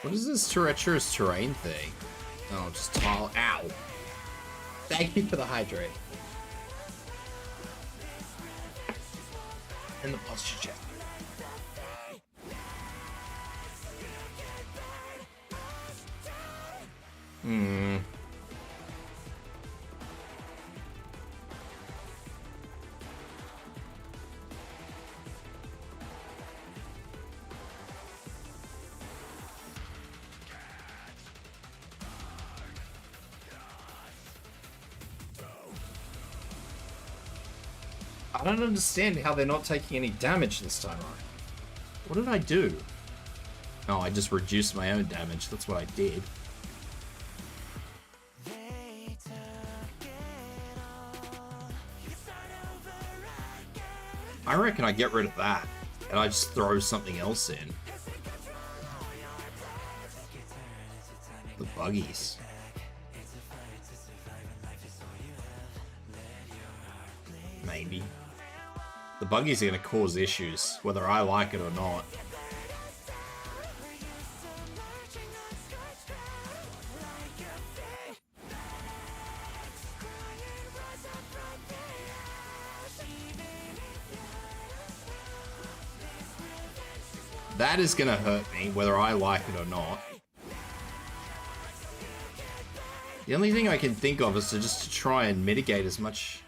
Speaker 1: What is this treacherous terrain thing? Oh, just tall. Ow. Thank you for the hydrate. And the posture check. I don't understand how they're not taking any damage this time. What did I do? Oh, I just reduced my own damage. That's what I did. I reckon I get rid of that and I just throw something else in. The buggies. Maybe. The buggies are going to cause issues, whether I like it or not. That is going to hurt me, whether I like it or not. The only thing I can think of is to try and mitigate as much.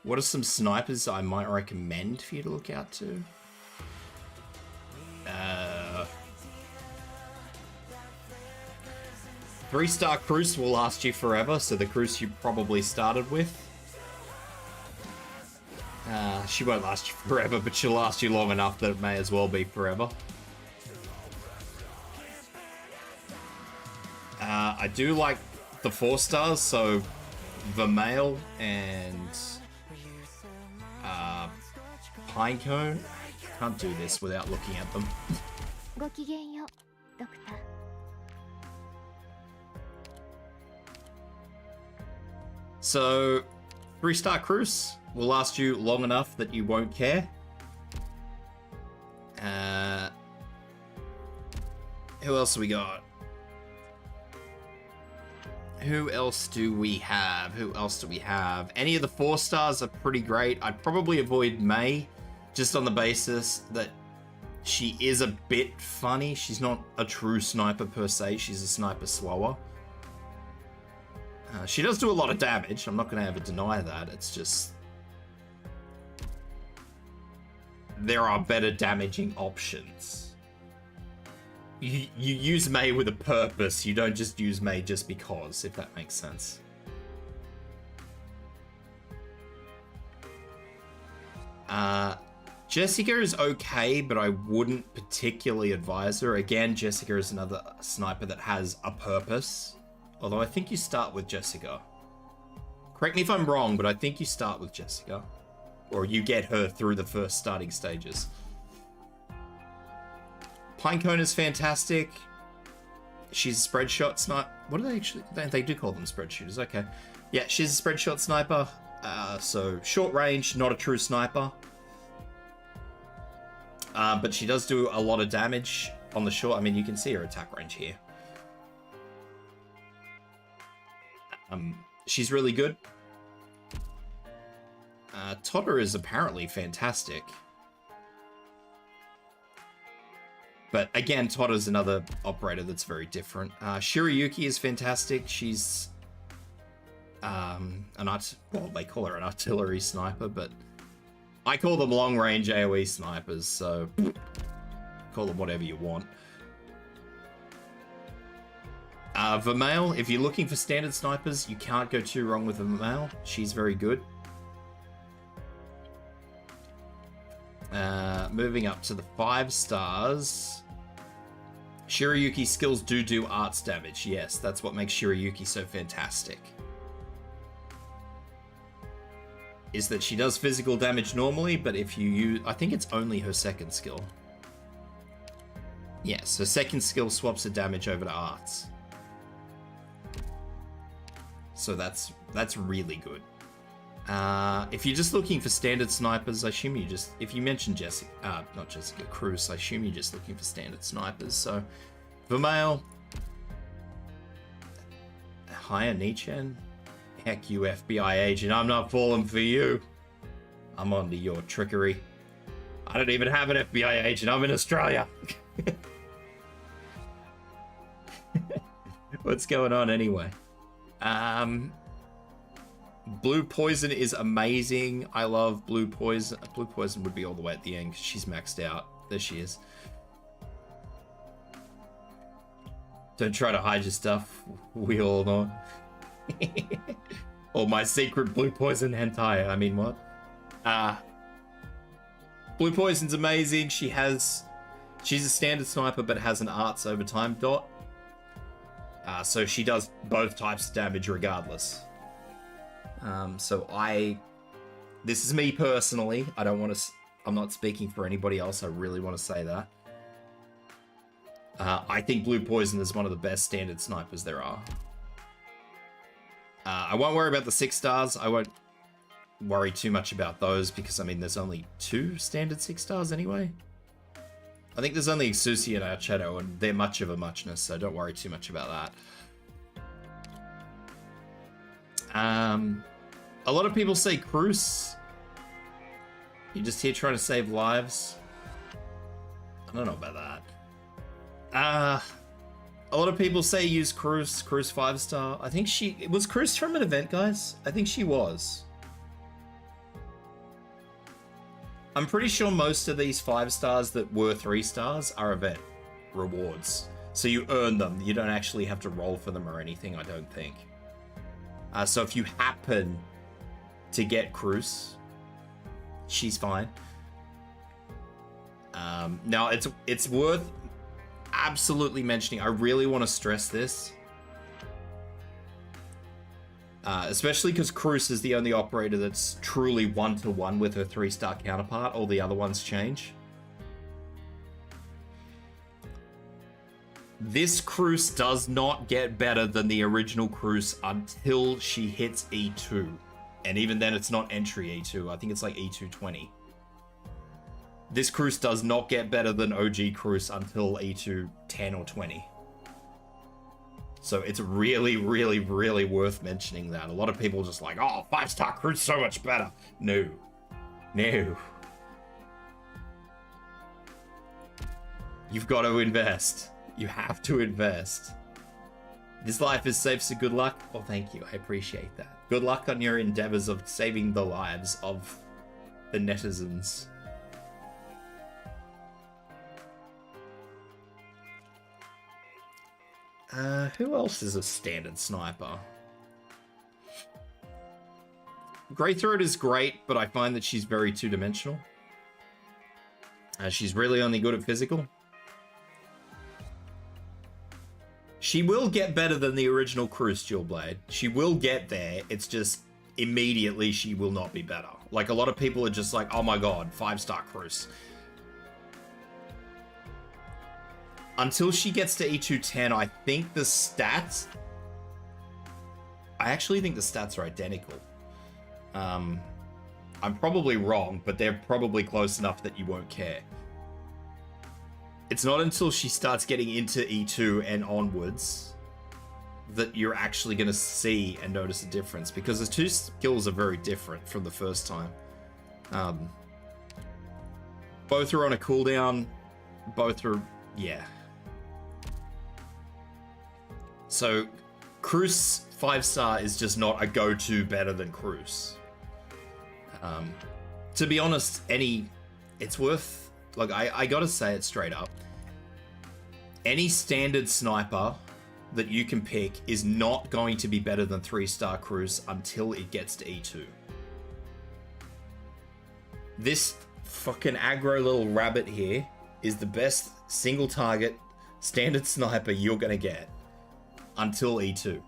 Speaker 1: What are some snipers I might recommend for you to look out to? 3-star Cruise will last you forever, so the Cruise you probably started with. She won't last you forever, but she'll last you long enough that it may as well be forever. I do like the 4 stars, so Vermeil and Pinecone. Can't do this without looking at them. So, 3-star Cruise will last you long enough that you won't care. Who else we got? Who else do we have? Who else do we have? Any of the 4 stars are pretty great. I'd probably avoid May, just on the basis that she is a bit funny. She's not a true sniper per se. She's a sniper slower. She does do a lot of damage. I'm not going to ever deny that. It's just there are better damaging options. You use May with a purpose. You don't just use May just because, if that makes sense. Jessica is okay, but I wouldn't particularly advise her. Again, Jessica is another sniper that has a purpose. Although I think you start with Jessica. Correct me if I'm wrong, but I think you start with Jessica. Or you get her through the first starting stages. Pinecone is fantastic. She's a spread shot sniper. What do they actually... They do call them spread shooters, okay. Yeah, she's a spread shot sniper. So short range, not a true sniper. But she does do a lot of damage on the short. I mean, you can see her attack range here. she's really good. Totter is apparently fantastic. But again, Totter's another operator that's very different. Shirayuki is fantastic. She's well, they call her an artillery sniper, but I call them long-range AoE snipers, so call them whatever you want. Vermeil, if you're looking for standard snipers, you can't go too wrong with Vermeil. She's very good. Moving up to the 5 stars. Shirayuki skills do arts damage. Yes, that's what makes Shirayuki so fantastic. Is that she does physical damage normally, but if you use... I think it's only her second skill. Yes, her second skill swaps her damage over to arts. So that's really good. If you're just looking for standard snipers, I assume you just... If you mention not Jessica Cruz, I assume you're just looking for standard snipers. So, Vermeil. Higher Nichen. Heck, you FBI agent, I'm not falling for you. I'm onto your trickery. I don't even have an FBI agent, I'm in Australia. What's going on anyway? Blue Poison is amazing. I love Blue Poison. Blue Poison would be all the way at the end because she's maxed out. There she is. Don't try to hide your stuff. We all know. Or my secret Blue Poison hentai. I mean, what? Blue Poison's amazing. She's a standard sniper, but has an arts overtime dot. So she does both types of damage regardless. This is me personally. I'm not speaking for anybody else. I really want to say that. I think Blue Poison is one of the best standard snipers there are. I won't worry about the 6 stars. I won't worry too much about those because, I mean, there's only 2 standard 6 stars anyway. I think there's only Susie and Archetto, and they're much of a muchness, so don't worry too much about that. A lot of people say Cruz. You're just here trying to save lives. I don't know about that. A lot of people say use Cruz 5-star. I think was Cruz from an event, guys? I think she was. I'm pretty sure most of these 5 stars that were 3 stars are event rewards. So you earn them. You don't actually have to roll for them or anything, I don't think. So if you happen to get Cruz, she's fine. Now it's worth absolutely mentioning. I really want to stress this, especially because Cruz is the only operator that's truly 1-to-1 with her 3-star counterpart. All the other ones change. This Cruz does not get better than the original Cruz until she hits E2. And even then, it's not entry E2. I think it's like E220. This Cruz does not get better than OG Cruz until E2 10 or 20. So it's really, really, really worth mentioning that. A lot of people just like, oh, 5-star Cruz so much better. No. No. You've got to invest. You have to invest. This life is safe, so good luck. Oh, thank you. I appreciate that. Good luck on your endeavors of saving the lives of the netizens. Who else is a standard sniper? Greythroat is great, but I find that she's very two-dimensional. She's really only good at physical. She will get better than the original Cruz Dual Blade. She will get there. It's just immediately she will not be better. Like, a lot of people are just like, oh my god, 5-star Cruz. Until she gets to E210, I think the stats... I actually think the stats are identical. I'm probably wrong, but they're probably close enough that you won't care. It's not until she starts getting into E2 and onwards that you're actually going to see and notice a difference, because the two skills are very different from the first time. Both are on a cooldown. Both are, yeah. So, Cruz 5-star is just not a go-to better than Cruz. To be honest, it's worth, like, I gotta say it straight up. Any standard sniper that you can pick is not going to be better than 3-star Cruz until it gets to E2. This fucking aggro little rabbit here is the best single target standard sniper you're gonna get until E2.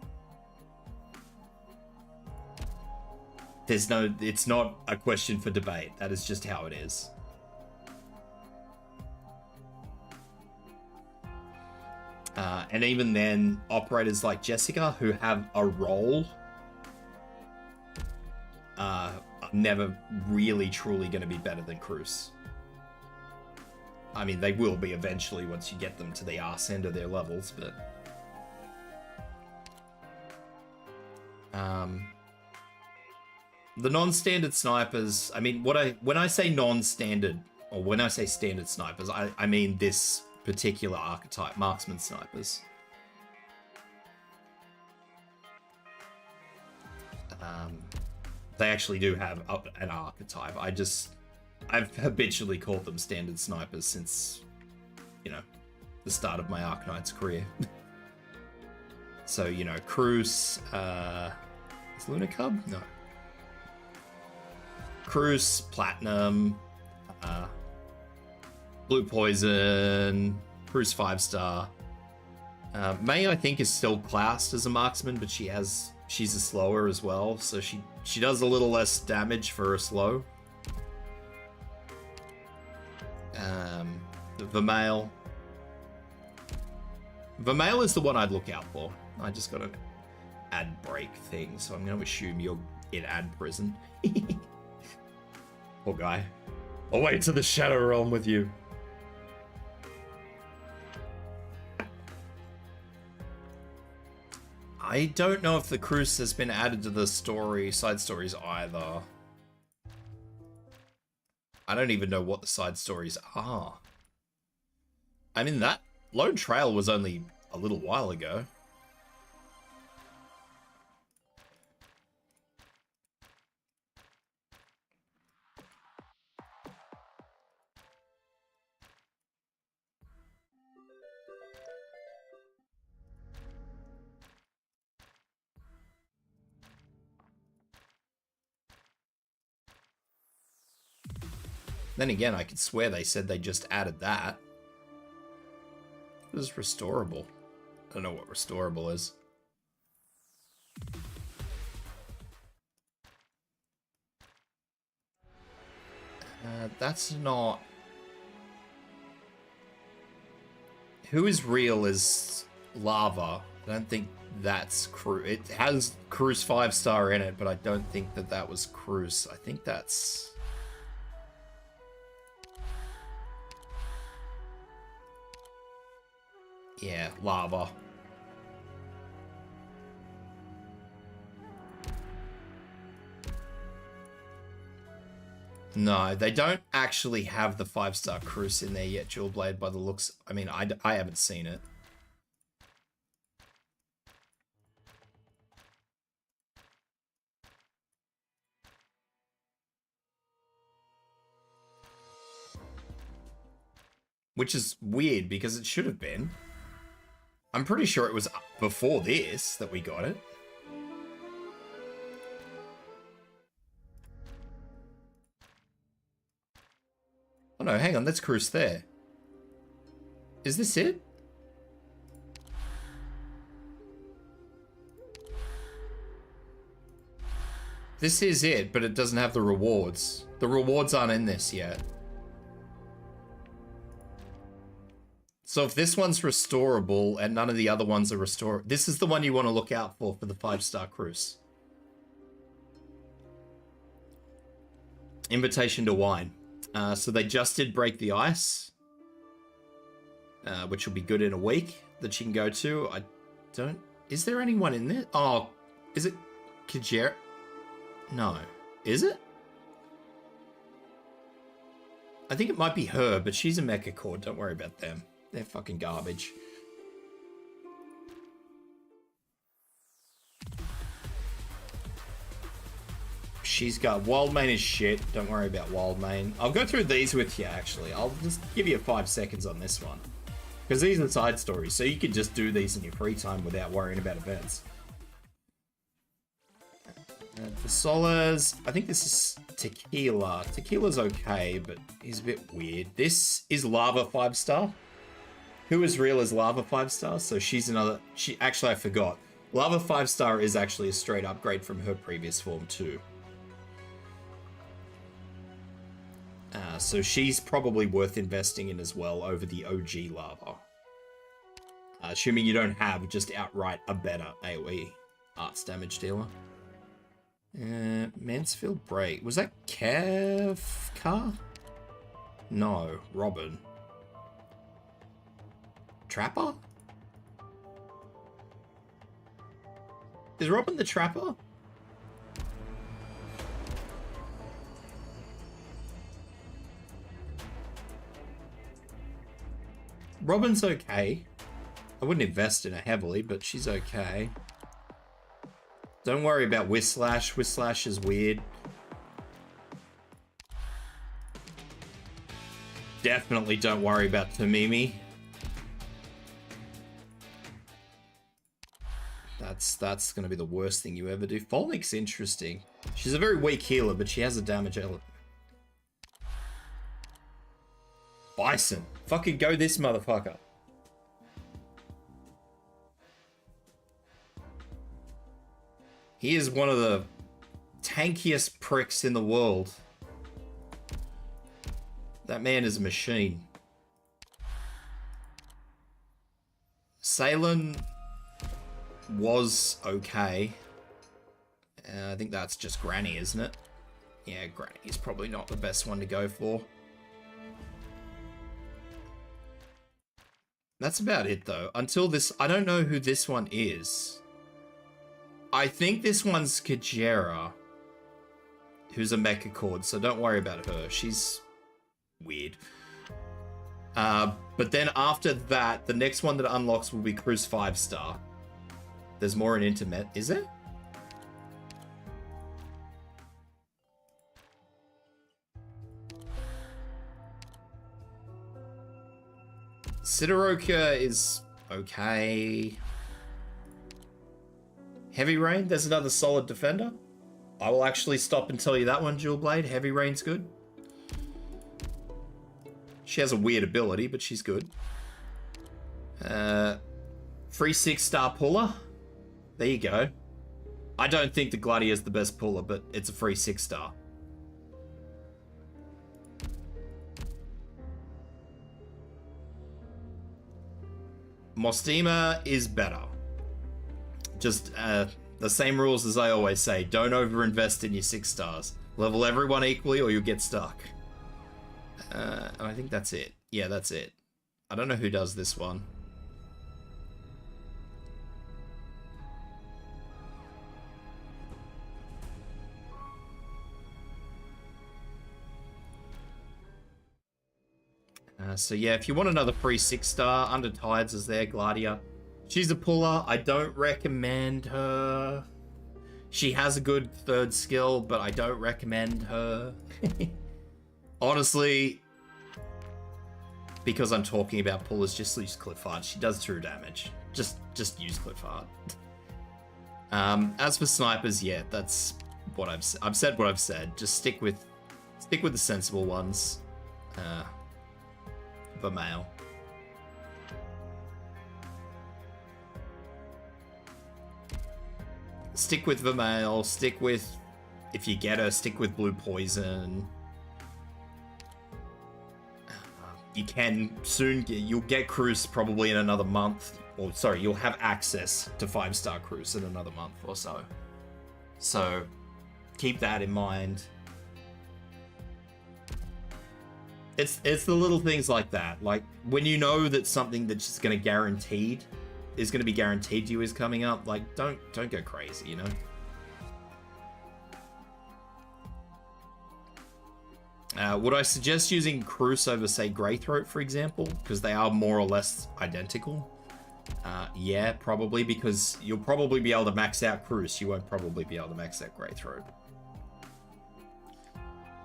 Speaker 1: It's not a question for debate. That is just how it is. And even then, operators like Jessica, who have a role, are never really truly going to be better than Cruz. I mean, they will be eventually once you get them to the arse end of their levels, but... the non-standard snipers, I mean, when I say non-standard, or when I say standard snipers, I mean this particular archetype, marksman snipers. They actually do have an archetype. I've habitually called them standard snipers since, you know, the start of my Arknights career. So, you know, Cruz, is Luna Cub? No. Cruz, Platinum, Blue Poison, Cruz 5-star. May, I think, is still classed as a marksman, but she's a slower as well, so she does a little less damage for a slow. Vermeil. Vermeil is the one I'd look out for. I just got an ad break thing, so I'm going to assume you're in ad prison. Poor guy. I'll wait to the Shadow Realm with you. I don't know if the Cruz has been added to the side stories either. I don't even know what the side stories are. I mean, that Lone Trail was only a little while ago. Then again, I could swear they said they just added that. What is restorable? I don't know what restorable is. That's not... Who is real is Lava. I don't think that's Cruz. It has Cruz 5-star in it, but I don't think that was Cruz. I think that's... Yeah, Lava. No, they don't actually have the 5-star Cruz in there yet, Jewel Blade, by the looks. I mean, I haven't seen it. Which is weird, because it should have been. I'm pretty sure it was before this that we got it. Oh no, hang on, that's Cruz there. Is this it? This is it, but it doesn't have the rewards. The rewards aren't in this yet. So if this one's restorable and none of the other ones are restorable, this is the one you want to look out for the 5-star Cruz. Invitation to Wine. So they just did Break the Ice, which will be good in a week that you can go to. I don't Is there anyone in there? Oh, is it Kajera? No. Is it? I think it might be her, but she's a mecha cord. Don't worry about them. They're fucking garbage. She's got Wildmane is shit. Don't worry about Wildmane. I'll go through these with you, actually. I'll just give you 5 seconds on this one. Because these are side stories, so you can just do these in your free time without worrying about events. For Solas, I think this is Tequila. Tequila's okay, but he's a bit weird. This is Lava 5-star. Who is real as Lava 5-star? So she's another... Actually, I forgot. Lava 5-star is actually a straight upgrade from her previous form too. So she's probably worth investing in as well over the OG Lava. Assuming you don't have just outright a better AoE arts damage dealer. Mansfield Break. Was that Kevka? No, Robin. Trapper? Is Robin the Trapper? Robin's okay. I wouldn't invest in her heavily, but she's okay. Don't worry about Whislash. Whislash is weird. Definitely don't worry about Tamimi. That's going to be the worst thing you ever do. Folnick's interesting. She's a very weak healer, but she has a damage element. Bison. Fucking go this motherfucker. He is one of the tankiest pricks in the world. That man is a machine. Salen was okay. I think that's just Granny, isn't it? Yeah, Granny is probably not the best one to go for. That's about it, though. Until this... I don't know who this one is. I think this one's Kajera, who's a mecha cord, so don't worry about her. She's weird. But then after that, the next one that unlocks will be Cruz 5-star. There's more in Intimate. Is there? Sidoroka is okay. Heavy Rain, there's another solid defender. I will actually stop and tell you that one, Jewel Blade. Heavy Rain's good. She has a weird ability, but she's good. Free 6-star puller. There you go. I don't think the Gladiator's the best puller, but it's a free 6-star. Mostima is better. Just the same rules as I always say. Don't overinvest in your 6 stars. Level everyone equally or you'll get stuck. And I think that's it. Yeah, that's it. I don't know who does this one. So yeah, if you want another free 6-star, Under Tides is there, Gladia. She's a puller. I don't recommend her. She has a good 3rd skill, but I don't recommend her. Honestly, because I'm talking about pullers, just use Clifford. She does true damage. Just use Clifford. As for snipers, yeah, that's what I've said what I've said. Just stick with the sensible ones. For male. Stick with Vermeil, stick with, if you get her, stick with Blue Poison. You can soon you'll get Cruise probably in another month. Or sorry, you'll have access to 5-star Cruise in another month or so. So keep that in mind. It's the little things like that. Like when you know that something that's just gonna guaranteed is going to be guaranteed to you is coming up, like, don't go crazy, you know? Would I suggest using Cruce over, say, Greythroat, for example? Because they are more or less identical. Yeah, probably, because you'll probably be able to max out Cruce. You won't probably be able to max out Greythroat.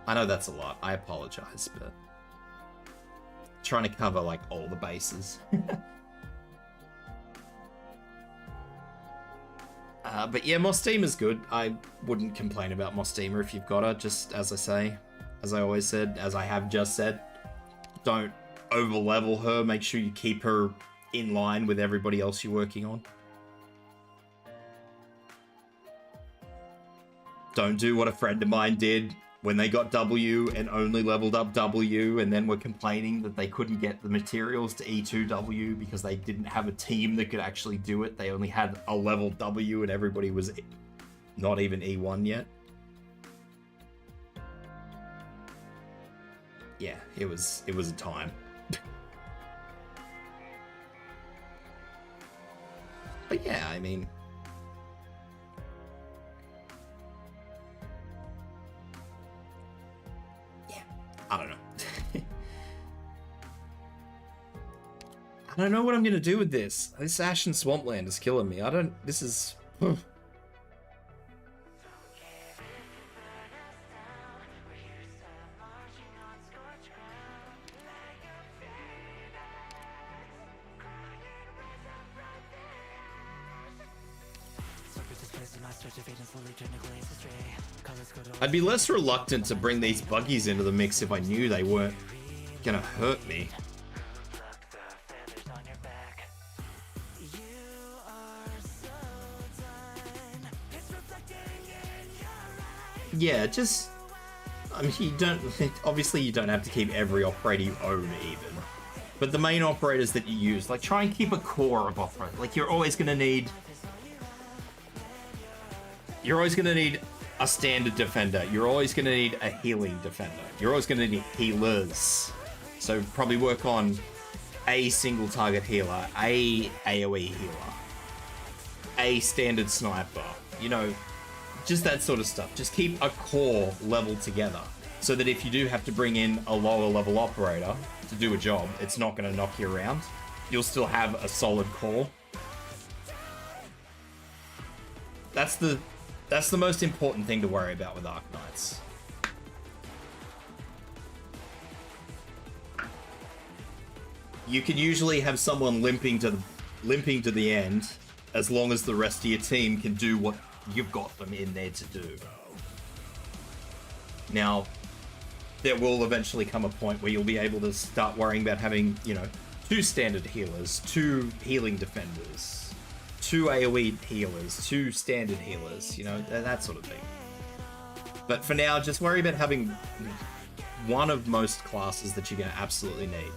Speaker 1: I know that's a lot. I apologize, but trying to cover, like, all the bases. But yeah, Mosteam is good. I wouldn't complain about Mosteamer if you've got her, just as I say. As I always said, as I have just said, don't over-level her. Make sure you keep her in line with everybody else you're working on. Don't do what a friend of mine did when they got W and only leveled up W and then were complaining that they couldn't get the materials to E2W because they didn't have a team that could actually do it. They only had a level W and everybody was not even E1 yet. Yeah, it was a time. But yeah, I mean, yeah, I don't know. I don't know what I'm gonna do with this. This Ashen Swampland is killing me. This is... I'd be less reluctant to bring these buggies into the mix if I knew they weren't gonna hurt me. Yeah, just... I mean, you don't... Obviously, you don't have to keep every operator you own even. But the main operators that you use, like, try and keep a core of operators. Like, you're always gonna need a standard defender. You're always going to need a healing defender. You're always going to need healers. So probably work on a single target healer, a AoE healer, a standard sniper. You know, just that sort of stuff. Just keep a core level together so that if you do have to bring in a lower level operator to do a job, it's not going to knock you around. You'll still have a solid core. That's the most important thing to worry about with Arknights. You can usually have someone limping to the end, as long as the rest of your team can do what you've got them in there to do. Now, there will eventually come a point where you'll be able to start worrying about having, you know, 2 standard healers, 2 healing defenders, 2 AoE healers, 2 standard healers, you know, that sort of thing. But for now, just worry about having one of most classes that you're going to absolutely need.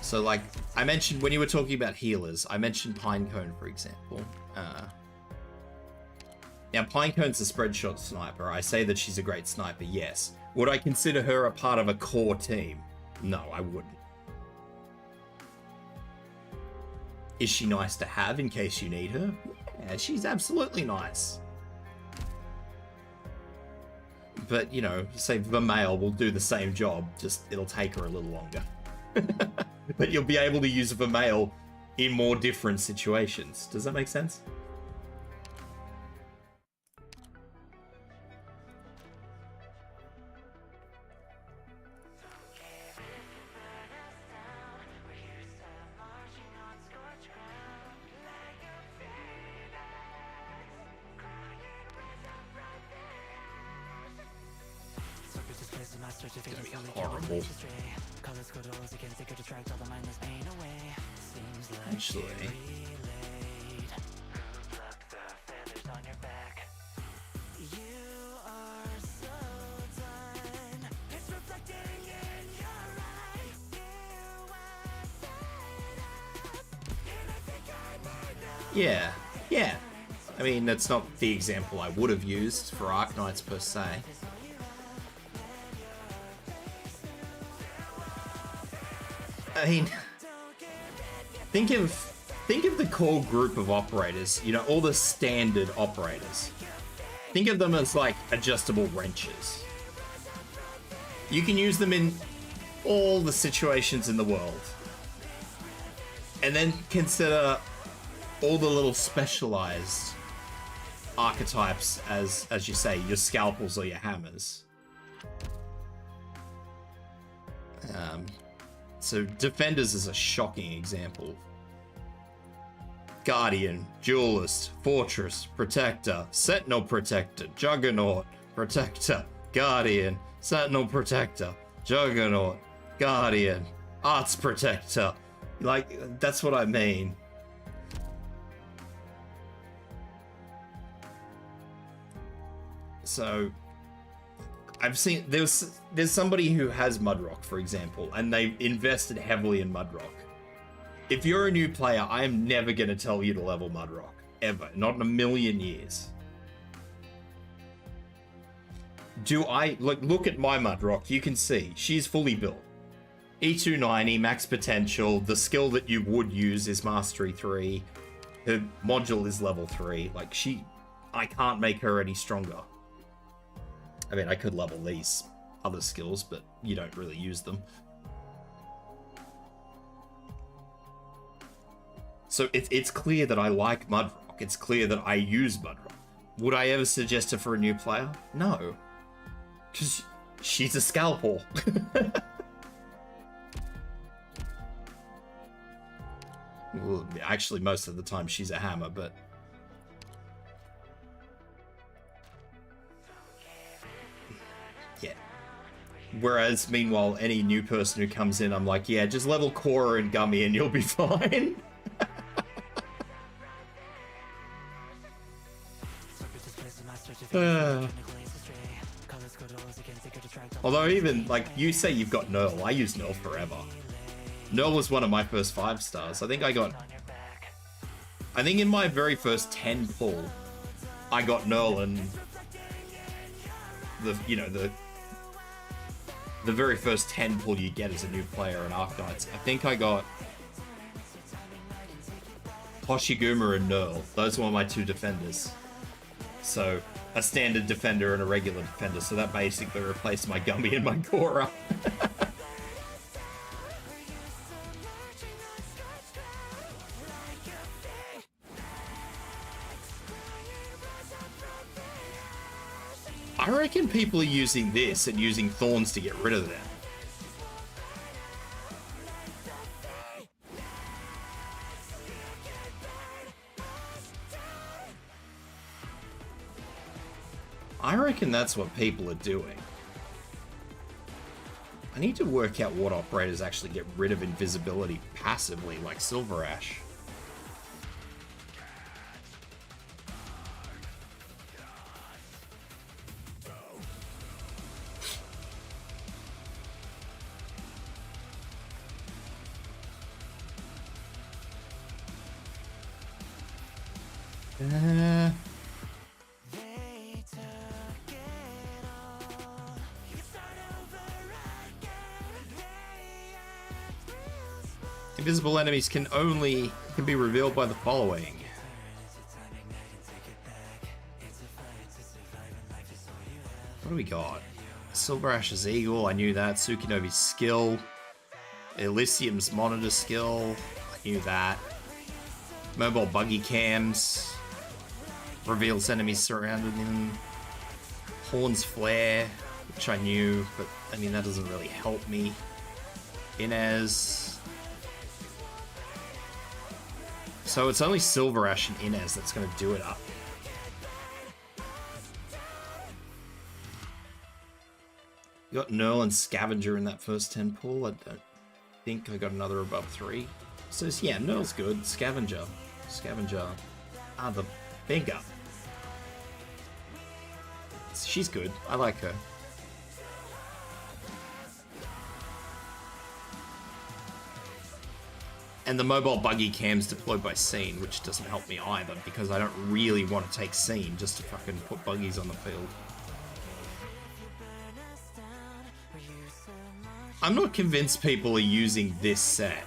Speaker 1: So, like, I mentioned, when you were talking about healers, I mentioned Pinecone, for example. Now, Pinecone's a spread shot sniper. I say that she's a great sniper, yes. Would I consider her a part of a core team? No, I wouldn't. Is she nice to have in case you need her? Yeah, she's absolutely nice. But, you know, say Vermeil will do the same job, just it'll take her a little longer. But you'll be able to use Vermeil in more different situations. Does that make sense? It's gonna be horrible. Actually, yeah. I mean, that's not the example I would have used for Arknights per se. I mean, think of the core group of operators, you know, all the standard operators. Think of them as like adjustable wrenches. You can use them in all the situations in the world. And then consider all the little specialized archetypes as you say, your scalpels or your hammers. So defenders is a shocking example. Guardian, Duelist, Fortress, Protector, Sentinel Protector, Juggernaut, Protector, Guardian, Sentinel Protector, Juggernaut, Guardian, Arts Protector. Like, that's what I mean. So, I've seen, there's somebody who has Mudrock, for example, and they've invested heavily in Mudrock. If you're a new player, I am never going to tell you to level Mudrock. Ever. Not in a million years. Look at my Mudrock, you can see, she's fully built. E290, max potential, the skill that you would use is Mastery 3, her module is level 3, like I can't make her any stronger. I mean, I could level these other skills, but you don't really use them. So it's clear that I like Mudrock. It's clear that I use Mudrock. Would I ever suggest her for a new player? No. Because she's a scalpel. Well, actually, most of the time she's a hammer, but... yeah. Whereas, meanwhile, any new person who comes in, I'm like, yeah, just level Cora and Gummy and you'll be fine. Although even, like, you say you've got Nerl, I use Nerl forever. Nerl was one of my first 5 stars. I think in my very first 10 pull, I got Nerl and the very first 10 pull you get as a new player in Arknights. I think I got Hoshiguma and Nerl. Those were my 2 defenders. So, a standard defender and a regular defender. So that basically replaced my Gummy and my Cora. I reckon people are using this and using Thorns to get rid of them. I reckon that's what people are doing. I need to work out what operators actually get rid of invisibility passively, like Silver Ash. Invisible enemies can be revealed by the following. What do we got? Silver Ash's Eagle, I knew that. Tsukinovi's skill. Elysium's monitor skill, I knew that. Mobile buggy cams. Reveals enemies surrounding him. Horn's flare, which I knew, but I mean that doesn't really help me. Inez. So it's only Silver Ash and Inez that's going to do it up. You got Nerl and Scavenger in that first 10 pull. I don't think I got another above 3. So yeah, Nerl's good. Scavenger. The bigger. She's good. I like her. And the mobile buggy cam's deployed by Scene, which doesn't help me either, because I don't really want to take Scene just to fucking put buggies on the field. I'm not convinced people are using this set.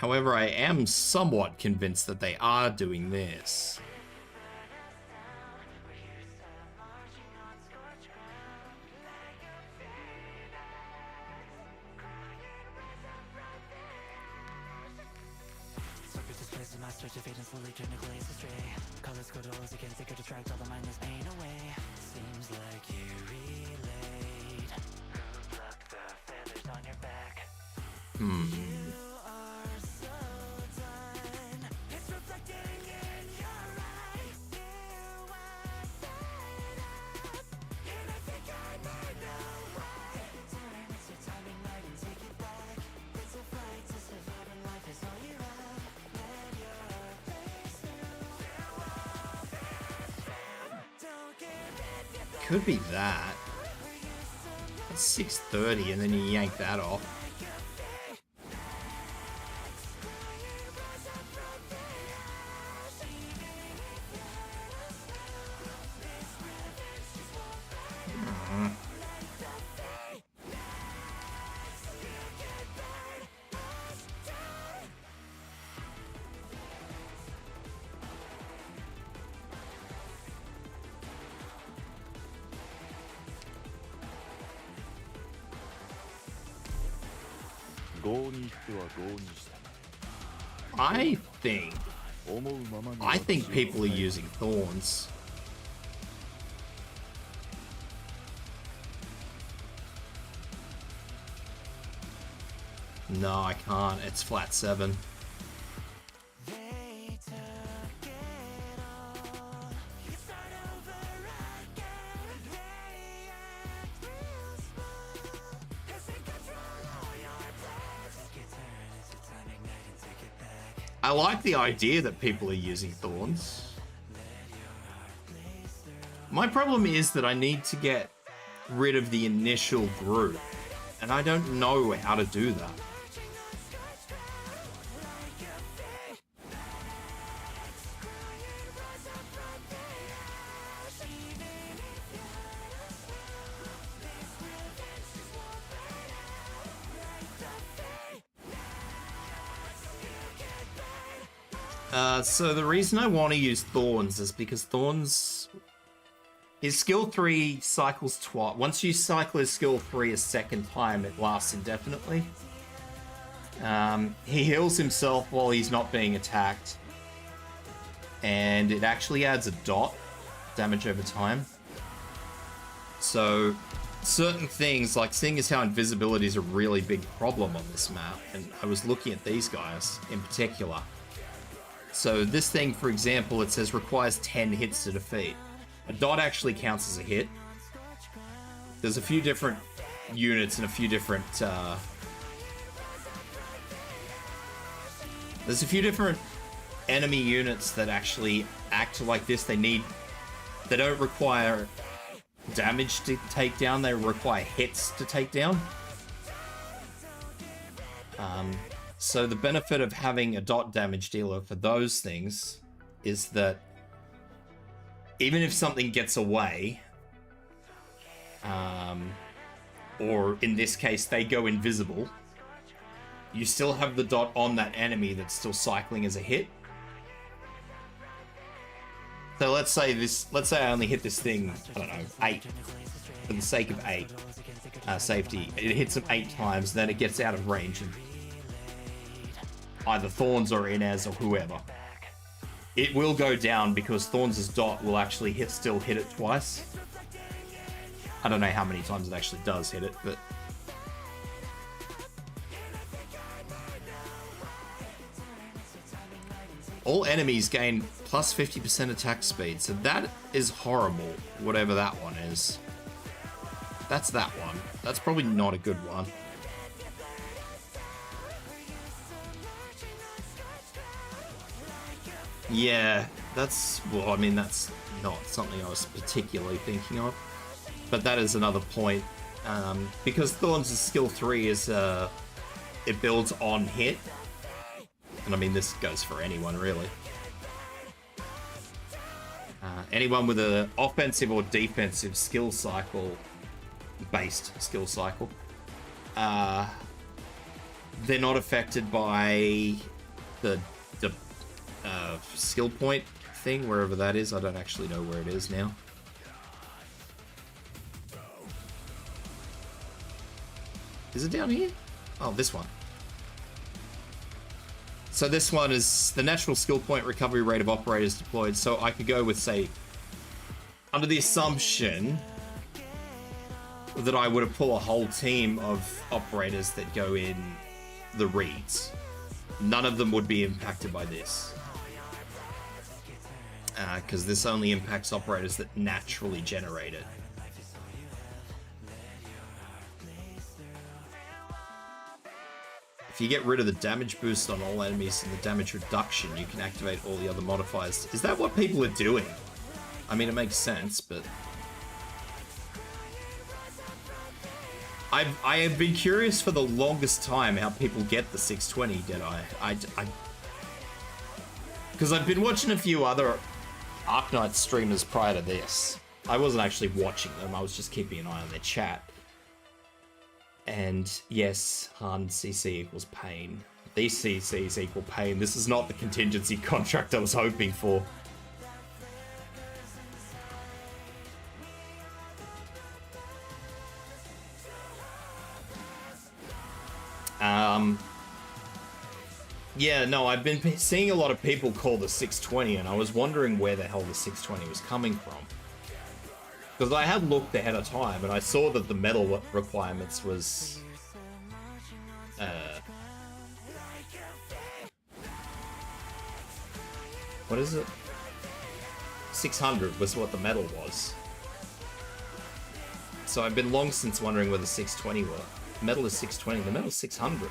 Speaker 1: However, I am somewhat convinced that they are doing this. Could be that. It's 6:30 and then you yank that off. I think people are using thorns. No, I can't. It's flat 7. I like the idea that people are using thorns. My problem is that I need to get rid of the initial group, and I don't know how to do that. So the reason I want to use Thorns is because Thorns... His skill 3 cycles twice. Once you cycle his skill 3 a second time, it lasts indefinitely. He heals himself while he's not being attacked. And it actually adds a dot damage over time. So certain things, like seeing as how invisibility is a really big problem on this map, and I was looking at these guys in particular. So this thing, for example, it says requires 10 hits to defeat. A dot actually counts as a hit. There's a few different units and a few different... There's a few different enemy units that actually act like this. They don't require damage to take down, they require hits to take down. So the benefit of having a dot damage dealer for those things is that even if something gets away, or in this case they go invisible, you still have the dot on that enemy that's still cycling as a hit. So let's say I only hit this thing, I don't know, 8, for the sake of 8 safety. It hits him 8 times, then it gets out of range and either Thorns or Inez or whoever. It will go down because Thorns' dot will actually still hit it twice. I don't know how many times it actually does hit it, but... All enemies gain plus 50% attack speed, so that is horrible, whatever that one is. That's that one. That's probably not a good one. Yeah, well, I mean, that's not something I was particularly thinking of. But that is another point. Because Thorns' skill 3 is, it builds on hit. And I mean, this goes for anyone, really. Anyone with an offensive or defensive skill cycle, based skill cycle, they're not affected by the skill point thing, wherever that is. I don't actually know where it is now. Is it down here? Oh, this one. So this one is the natural skill point recovery rate of operators deployed. So I could go with, say, under the assumption that I would have pulled a whole team of operators that go in the reads. None of them would be impacted by this. Because this only impacts operators that naturally generate it. If you get rid of the damage boost on all enemies and the damage reduction, you can activate all the other modifiers. Is that what people are doing? I mean, it makes sense, but... I have been curious for the longest time how people get the 620 Deadeye. Because I've been watching a few other Arknights streamers prior to this. I wasn't actually watching them, I was just keeping an eye on their chat. And yes, Arknights CC equals pain. These CCs equal pain. This is not the contingency contract I was hoping for. Yeah, no, I've been seeing a lot of people call the 620, and I was wondering where the hell the 620 was coming from. Because I had looked ahead of time, and I saw that the medal requirements was... what is it? 600 was what the medal was. So I've been long since wondering where the 620 were. The medal is 620, the medal is 600.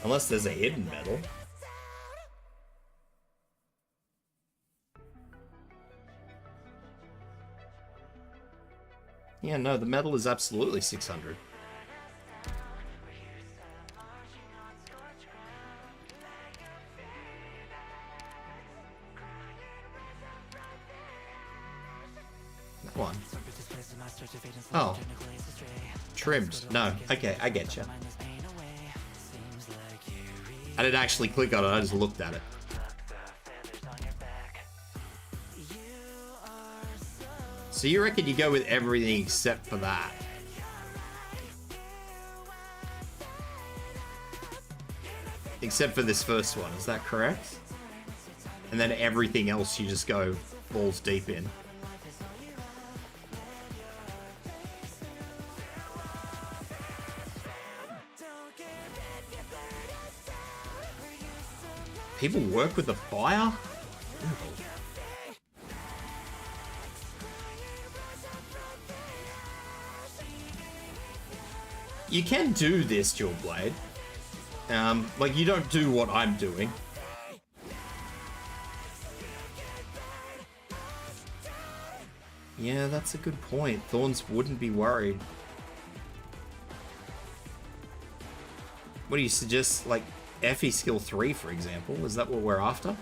Speaker 1: Unless there's a hidden medal. Yeah, no, the medal is absolutely 600. That one. Oh. Trimmed. No. Okay, I get you. I didn't actually click on it, I just looked at it. So you reckon you go with everything except for that? Except for this first one, is that correct? And then everything else you just go balls deep in. People work with the fire? You can do this, Dual Blade. Like, you don't do what I'm doing. Yeah, that's a good point. Thorns wouldn't be worried. What do you suggest, like, FE skill 3, for example? Is that what we're after?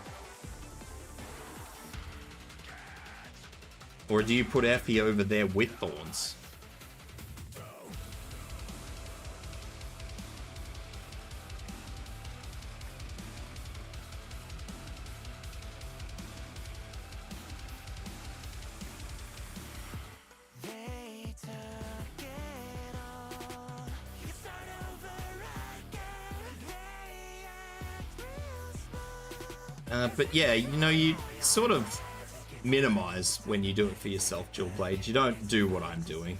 Speaker 1: Or do you put FE over there with Thorns? But yeah, you know, you sort of minimize when you do it for yourself, Dual Blade. You don't do what I'm doing.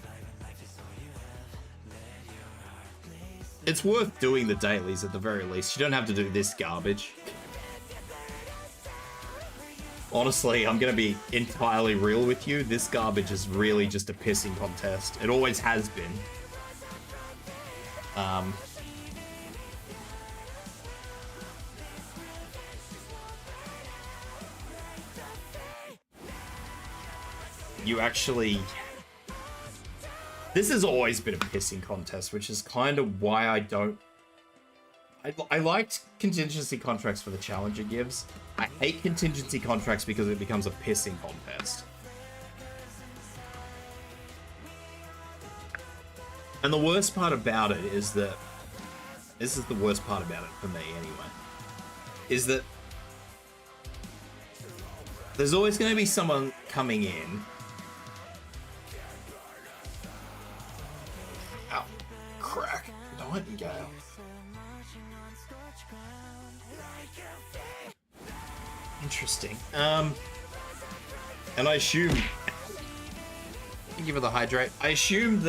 Speaker 1: It's worth doing the dailies at the very least. You don't have to do this garbage. Honestly, I'm gonna be entirely real with you. This garbage is really just a pissing contest. It always has been. You actually... This has always been a pissing contest, which is kind of why I don't... I liked contingency contracts for the challenge it gives. I hate contingency contracts because it becomes a pissing contest. And the worst part about it is that This is the worst part about it for me anyway. Is that there's always going to be someone coming in. Ow. Crack. Nightingale. Interesting. And I assume... Thank you for the hydrate. I assume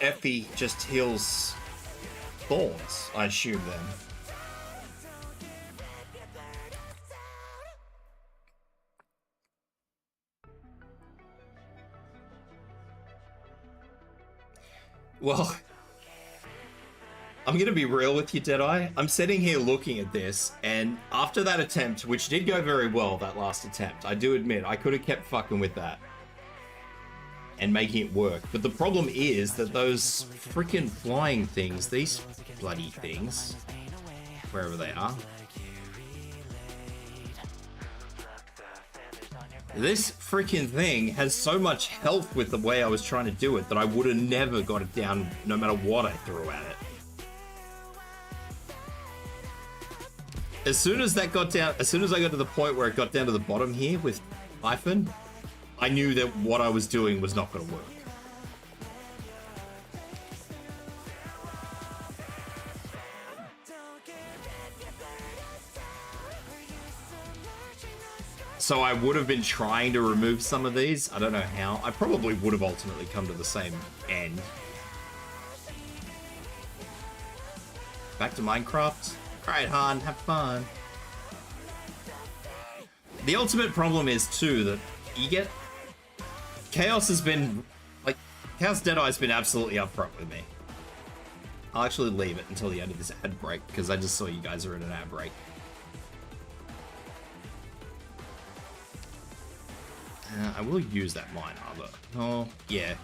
Speaker 1: Effie just heals thorns. I assume then. Well, I'm gonna be real with you, Deadeye. I'm sitting here looking at this, and after that attempt, which did go very well, that last attempt, I do admit, I could have kept fucking with that and making it work. But the problem is that those freaking flying things, these bloody things, wherever they are, this freaking thing has so much health with the way I was trying to do it that I would have never got it down no matter what I threw at it. As soon as I got to the point where it got down to the bottom here with Hyphen, I knew that what I was doing was not going to work. So I would have been trying to remove some of these. I don't know how. I probably would have ultimately come to the same end. Back to Minecraft. Alright, Han, have fun. The ultimate problem is, too, that you get... Chaos has been... Like, Chaos Deadeye's been absolutely upfront with me. I'll actually leave it until the end of this ad break, because I just saw you guys are in an ad break. I will use that miner, but... Oh, yeah.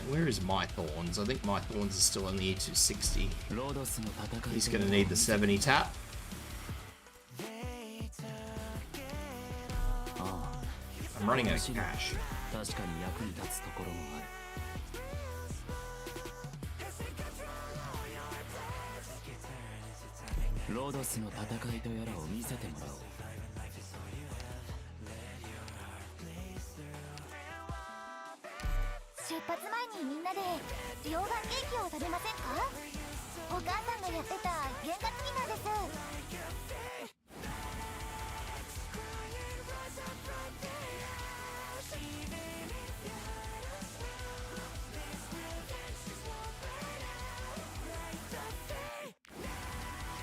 Speaker 1: Where is my thorns? I think my thorns are still in the E260. He's gonna need the 70 tap. I'm running out of cash.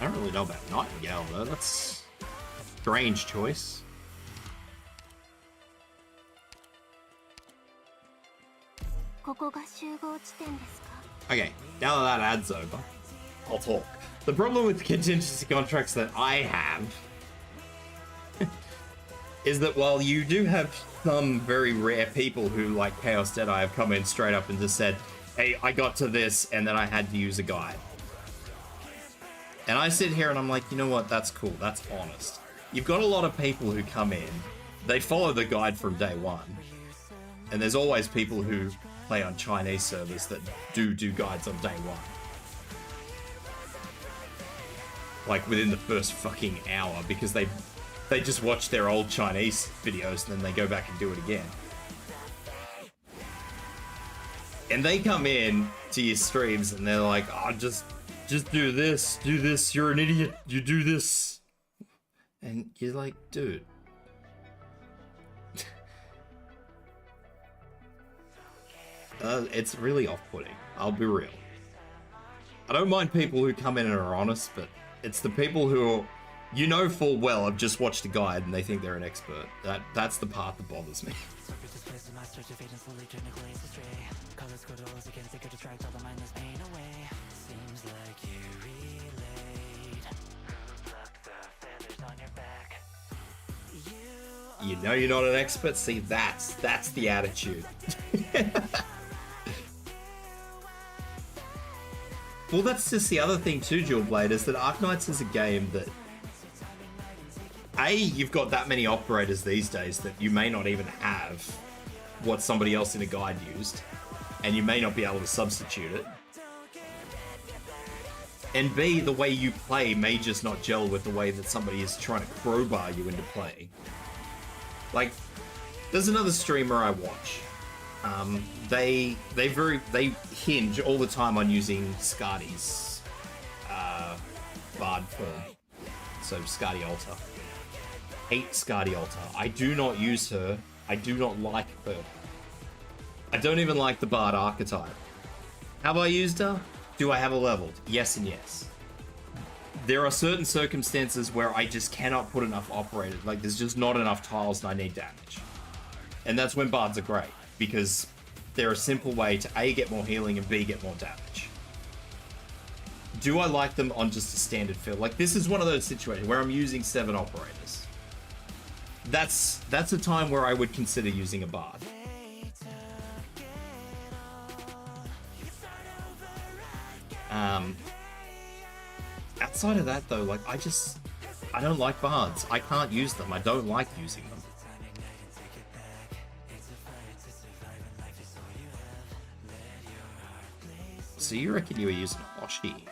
Speaker 1: I don't really know about Nightingale though, that's a strange choice. Okay, now that that ad's over, I'll talk. The problem with the contingency contracts that I have is that while you do have some very rare people who, like Chaos Deadeye, have come in straight up and just said, hey, I got to this and then I had to use a guide. And I sit here and I'm like, you know what, that's cool, that's honest. You've got a lot of people who come in, they follow the guide from day one. And there's always people who play on Chinese servers that do guides on day one. Like within the first fucking hour, because they just watch their old Chinese videos and then they go back and do it again. And they come in to your streams and they're like, oh, just do this, you're an idiot, you do this. And you're like, dude. It's really off-putting, I'll be real. I don't mind people who come in and are honest, but it's the people who, you know full well, have just watched a guide and they think they're an expert. That's the part that bothers me. You know you're not an expert? See, that's the attitude. Well, that's just the other thing too, Dual Blade, is that Arknights is a game that A, you've got that many operators these days that you may not even have what somebody else in a guide used, and you may not be able to substitute it. And B, the way you play may just not gel with the way that somebody is trying to crowbar you into play. Like, there's another streamer I watch. They hinge all the time on using Skadi's Bard form. So Skadi Alta. Hate Skadi Alta. I do not use her. I do not like her. I don't even like the Bard archetype. Have I used her? Do I have her leveled? Yes and yes. There are certain circumstances where I just cannot put enough operators. Like, there's just not enough tiles and I need damage. And that's when Bards are great, because they're a simple way to A, get more healing, and B, get more damage. Do I like them on just a standard field? Like, this is one of those situations where I'm using 7 operators. That's a time where I would consider using a Bard. Outside of that though, like, I don't like Bards. I can't use them. I don't like using them. So you reckon you were using Hoshi?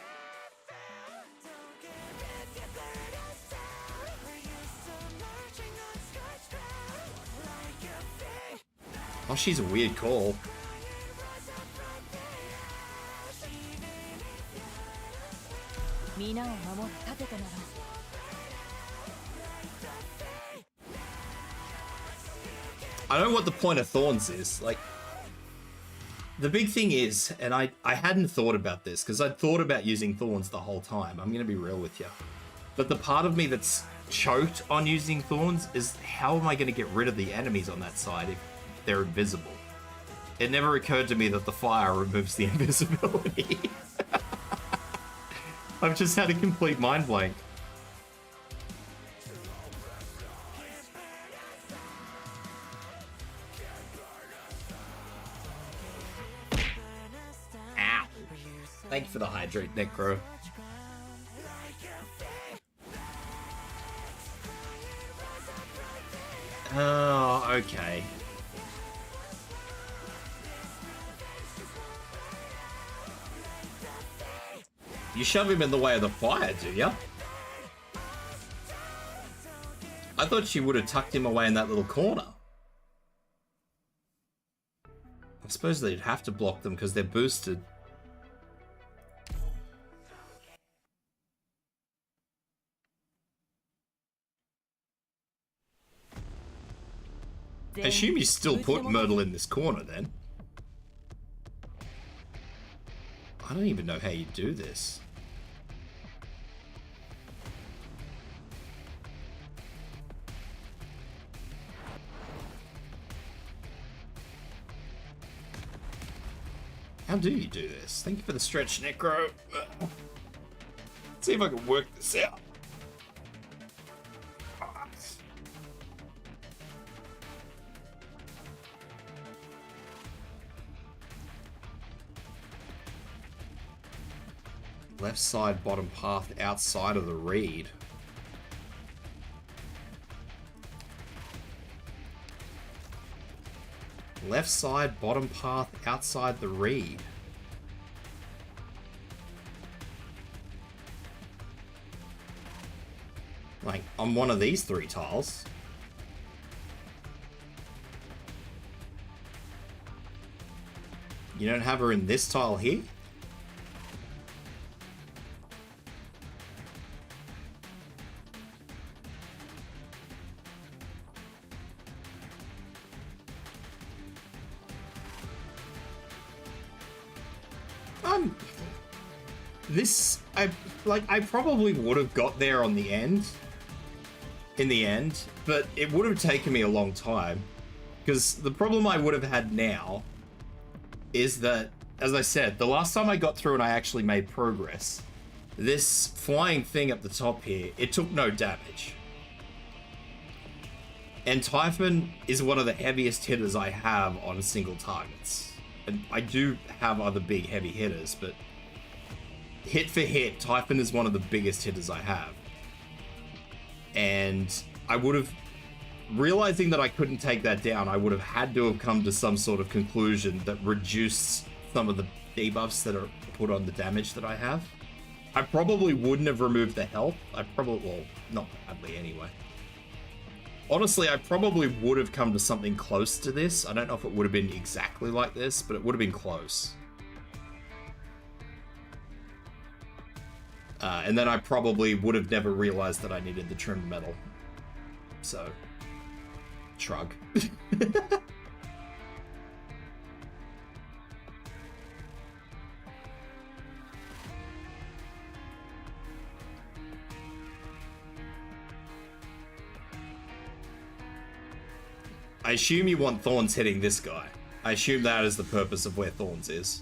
Speaker 1: Hoshi's a weird call. I don't know what the point of Thorns is. Like, the big thing is, and I hadn't thought about this, because I'd thought about using Thorns the whole time. I'm going to be real with you. But the part of me that's choked on using Thorns is, how am I going to get rid of the enemies on that side if they're invisible? It never occurred to me that the fire removes the invisibility. I've just had a complete mind blank. Ow. Thank you for the hydrate, Necro. Oh, okay. You shove him in the way of the fire, do ya? I thought she would have tucked him away in that little corner. I suppose they'd have to block them because they're boosted. I assume you still put Myrtle in this corner then. I don't even know how you do this. How do you do this? Thank you for the stretch, Necro. Let's see if I can work this out. Left side, bottom path, outside of the reed. Left side, bottom path, outside the reed. Like, on one of these 3 tiles. You don't have her in this tile here? I probably would have got there in the end, but it would have taken me a long time, because the problem I would have had now is that, as I said, the last time I got through and I actually made progress, this flying thing at the top here, it took no damage. And Typhon is one of the heaviest hitters I have on single targets. And I do have other big heavy hitters, but hit for hit, Typhon is one of the biggest hitters I have. And I would have, realizing that I couldn't take that down, I would have had to have come to some sort of conclusion that reduced some of the debuffs that are put on the damage that I have. I probably wouldn't have removed the health. I probably, well, not badly anyway. Honestly, I probably would have come to something close to this. I don't know if it would have been exactly like this, but it would have been close. And then I probably would have never realized that I needed the trimmed metal. So, shrug. I assume you want Thorns hitting this guy. I assume that is the purpose of where Thorns is.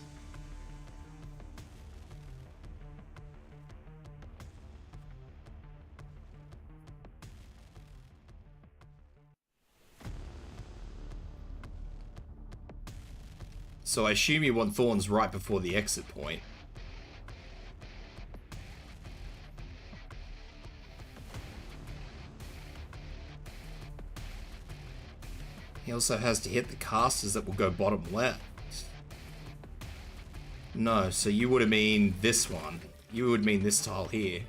Speaker 1: So I assume you want Thorns right before the exit point. He also has to hit the casters that will go bottom left. No, so you would have mean this one. You would mean this tile here.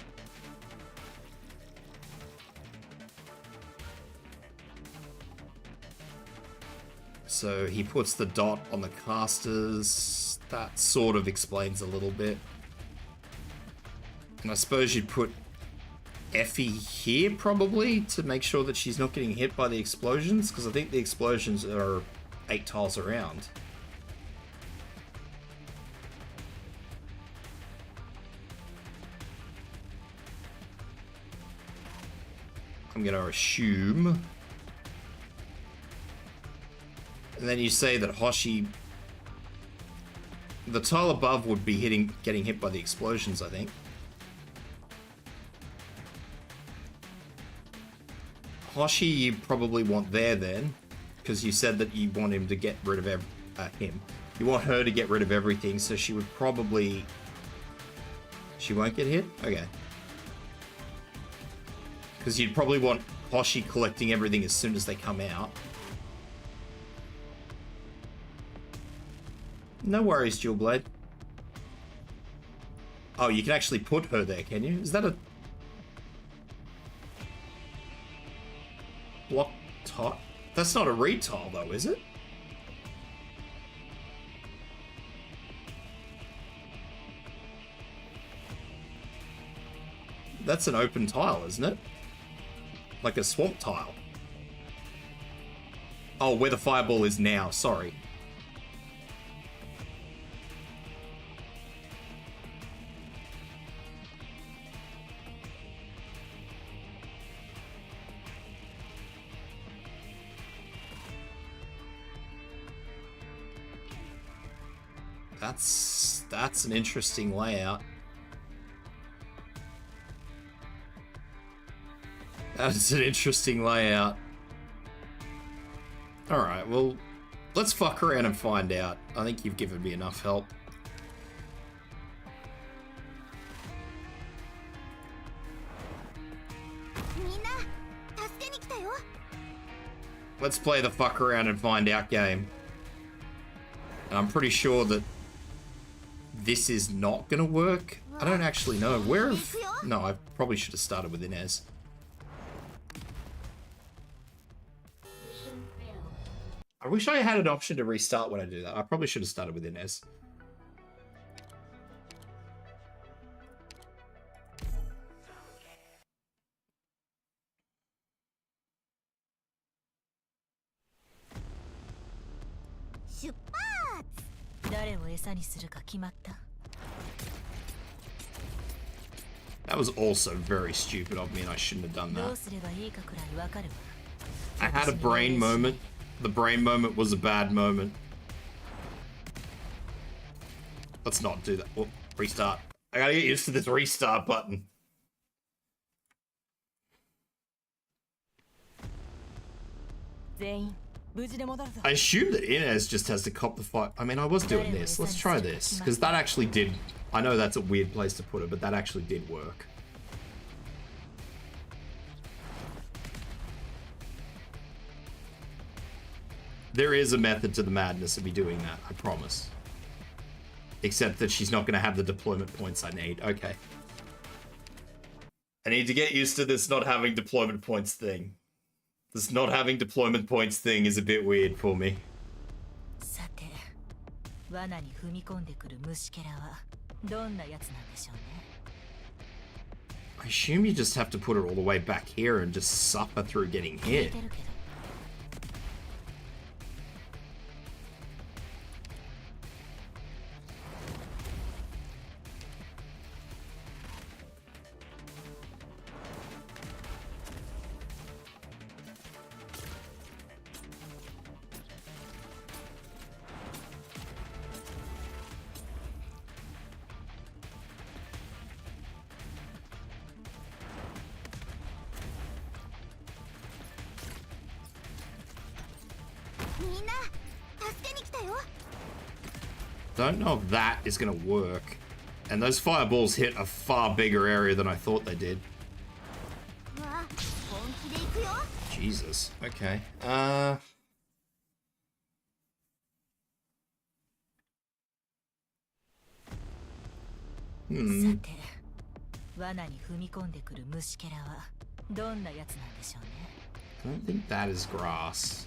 Speaker 1: So he puts the dot on the casters. That sort of explains a little bit. And I suppose you'd put Effie here probably to make sure that she's not getting hit by the explosions, because I think the explosions are 8 tiles around. I'm gonna assume. And then you say that Hoshi, the tile above would be getting hit by the explosions, I think. Hoshi you probably want there then, because you said that you want him to get rid of him. You want her to get rid of everything, so she would probably... She won't get hit? Okay. Because you'd probably want Hoshi collecting everything as soon as they come out. No worries, Jewel Blade. Oh, you can actually put her there, can you? Is that a... block tile? That's not a retile though, is it? That's an open tile, isn't it? Like a swamp tile. Oh, where the fireball is now, sorry. That's an interesting layout. That is an interesting layout. Alright, well, let's fuck around and find out. I think you've given me enough help. Let's play the fuck around and find out game. And I'm pretty sure that this is not gonna work. I don't actually know. Where have... No, I probably should have started with Inez. I wish I had an option to restart when I do that. I probably should have started with Inez. That was also very stupid of me, and I shouldn't have done that. I had a brain moment. The brain moment was a bad moment. Let's not do that. Oh, restart. I gotta get used to this restart button. I assume that Inez just has to cop the fight. I mean, I was doing this. Let's try this. Because that actually did... I know that's a weird place to put it, but that actually did work. There is a method to the madness of me doing that, I promise. Except that she's not going to have the deployment points I need. Okay. I need to get used to this not having deployment points thing. This not having deployment points thing is a bit weird for me. I assume you just have to put it all the way back here and just suffer through getting hit. Don't know if that is going to work. And those fireballs hit a far bigger area than I thought they did. Jesus. Okay. I don't think that is grass.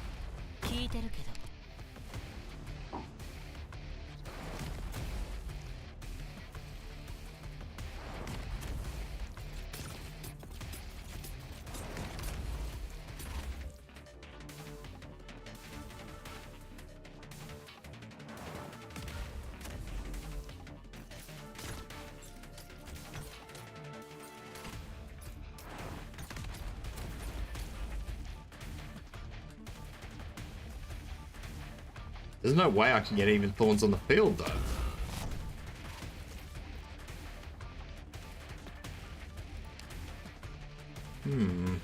Speaker 1: There's no way I can get even thorns on the field, though. Hmm.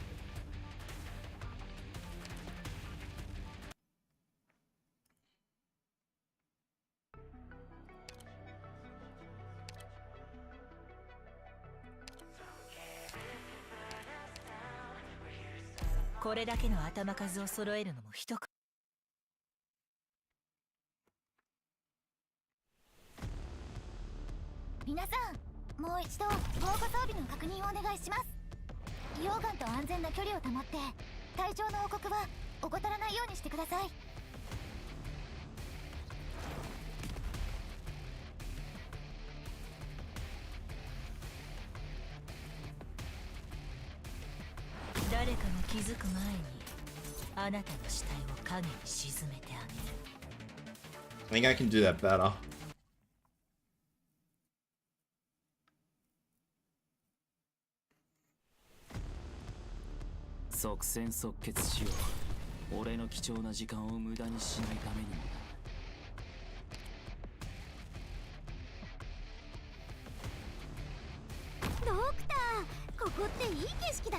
Speaker 1: I think I can do that better.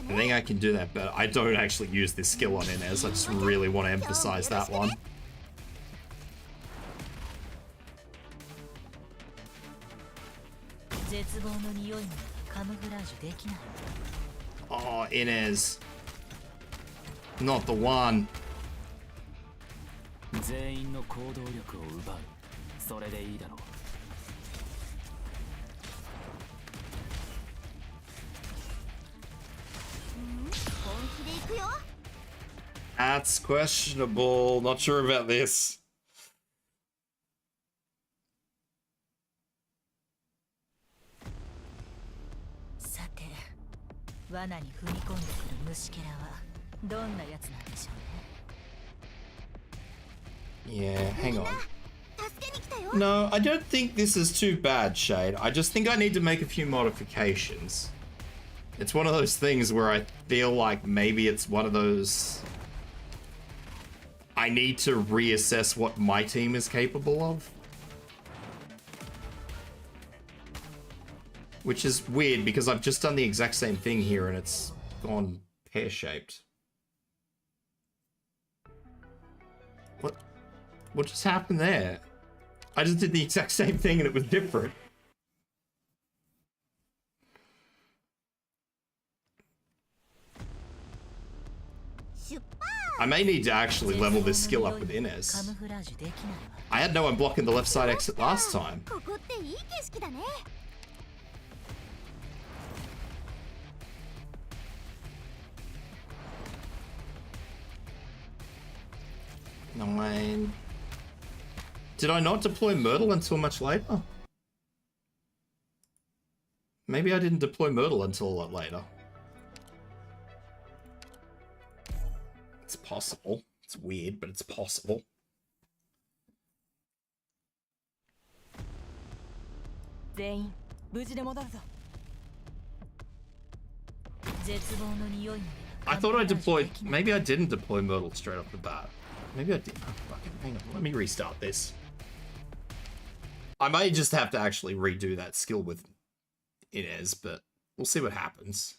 Speaker 1: I think I can do that better. I don't actually use this skill on Inez. I just really want to emphasize that one. Oh, Inez. Not the one. That's questionable. Not sure about this. Yeah, hang on. No, I don't think this is too bad, Shade. I just think I need to make a few modifications. It's one of those things where I feel like maybe it's one of those... I need to reassess what my team is capable of. Which is weird because I've just done the exact same thing here and it's gone pear-shaped. What just happened there? I just did the exact same thing and it was different. I may need to actually level this skill up with Inez. I had no one blocking the left side exit last time. Nine. Did I not deploy Myrtle until much later? Maybe I didn't deploy Myrtle until a lot later. It's possible. It's weird, but it's possible. I thought I deployed... Maybe I didn't deploy Myrtle straight off the bat. Maybe I did. Oh, fucking hang on. Let me restart this. I may just have to actually redo that skill with Inez, but we'll see what happens.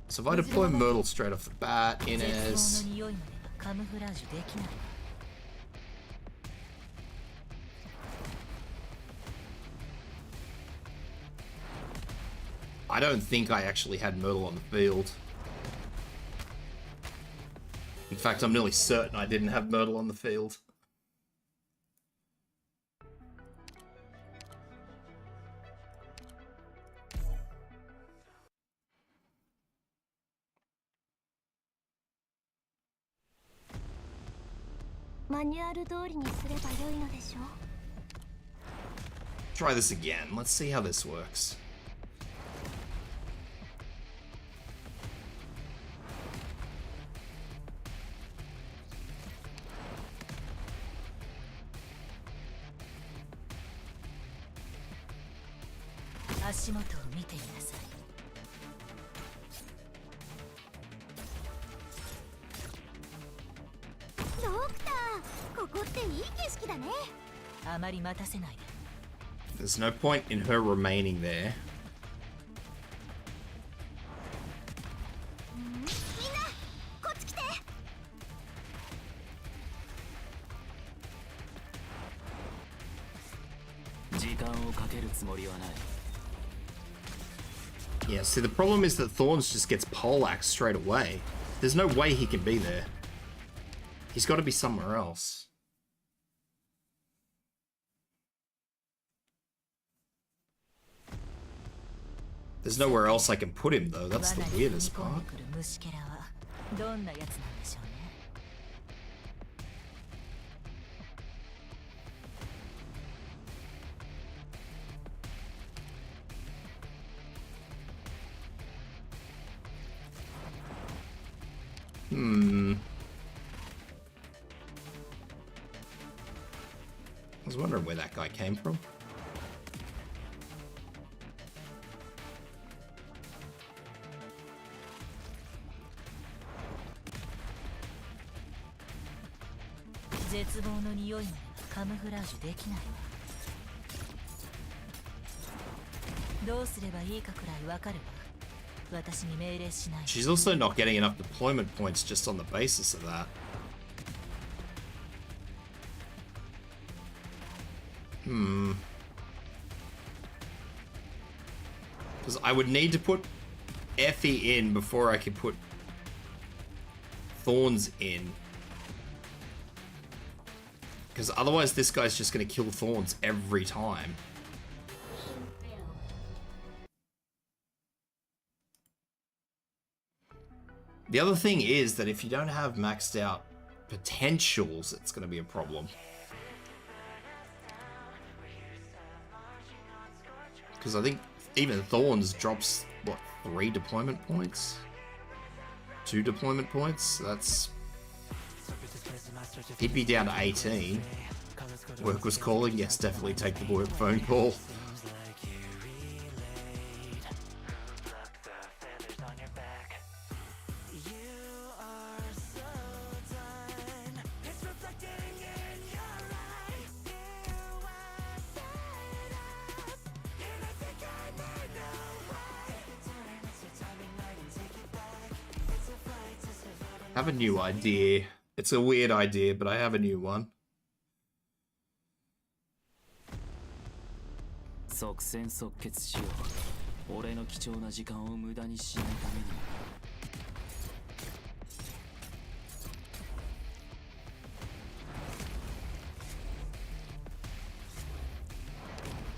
Speaker 1: So if I deploy Myrtle straight off the bat, Inez... I don't think I actually had Myrtle on the field. In fact, I'm nearly certain I didn't have Myrtle on the field. Try this again. Let's see how this works. There's no point in her remaining there. Yeah, see, the problem is that Thorns just gets poleaxed straight away. There's no way he can be there. He's got to be somewhere else. There's nowhere else I can put him, though. That's the weirdest part. I was wondering where that guy came from. She's also not getting enough deployment points just on the basis of that. Because I would need to put Effie in before I could put Thorns in. Because otherwise this guy's just going to kill Thorns every time. The other thing is that if you don't have maxed out potentials, it's going to be a problem. Because I think even Thorns drops, what, 3 deployment points? 2 deployment points? That's... He'd be down to 18. Work was calling. Yes, definitely take the work phone call. I have a new idea. It's a weird idea, but I have a new one.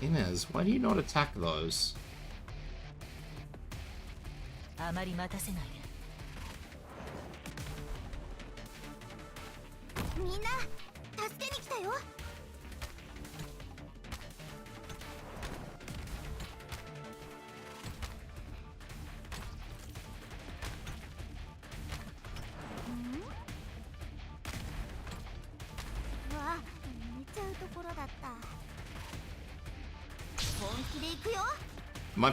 Speaker 1: Inez, why do you not attack those?
Speaker 3: あまり待たせないで。みんな、助けに来たよ。わ、寝ちゃうところだった。本気で行くよ。
Speaker 1: My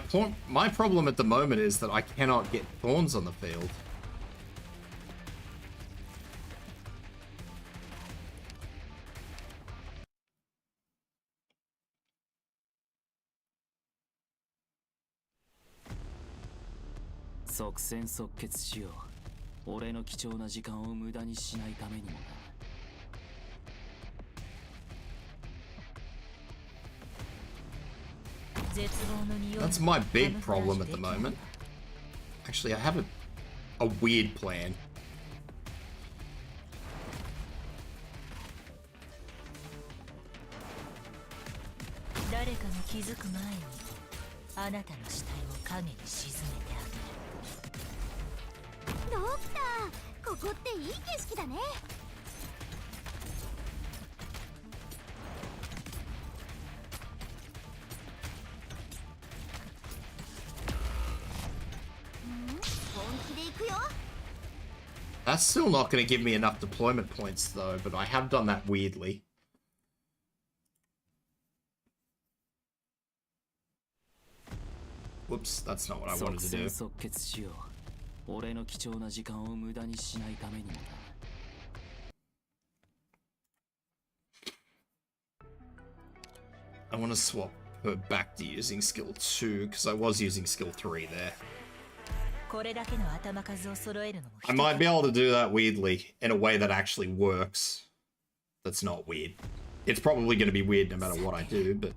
Speaker 1: problem at the moment is that I cannot get thorns on the field. That's my big problem at the moment. Actually, I have a weird plan. That's still not going to give me enough deployment points, though, but I have done that weirdly. Whoops, that's not what I wanted to do. I want to swap her back to using skill 2, because I was using skill 3 there. I might be able to do that weirdly, in a way that actually works. That's not weird. It's probably going to be weird no matter what I do, but...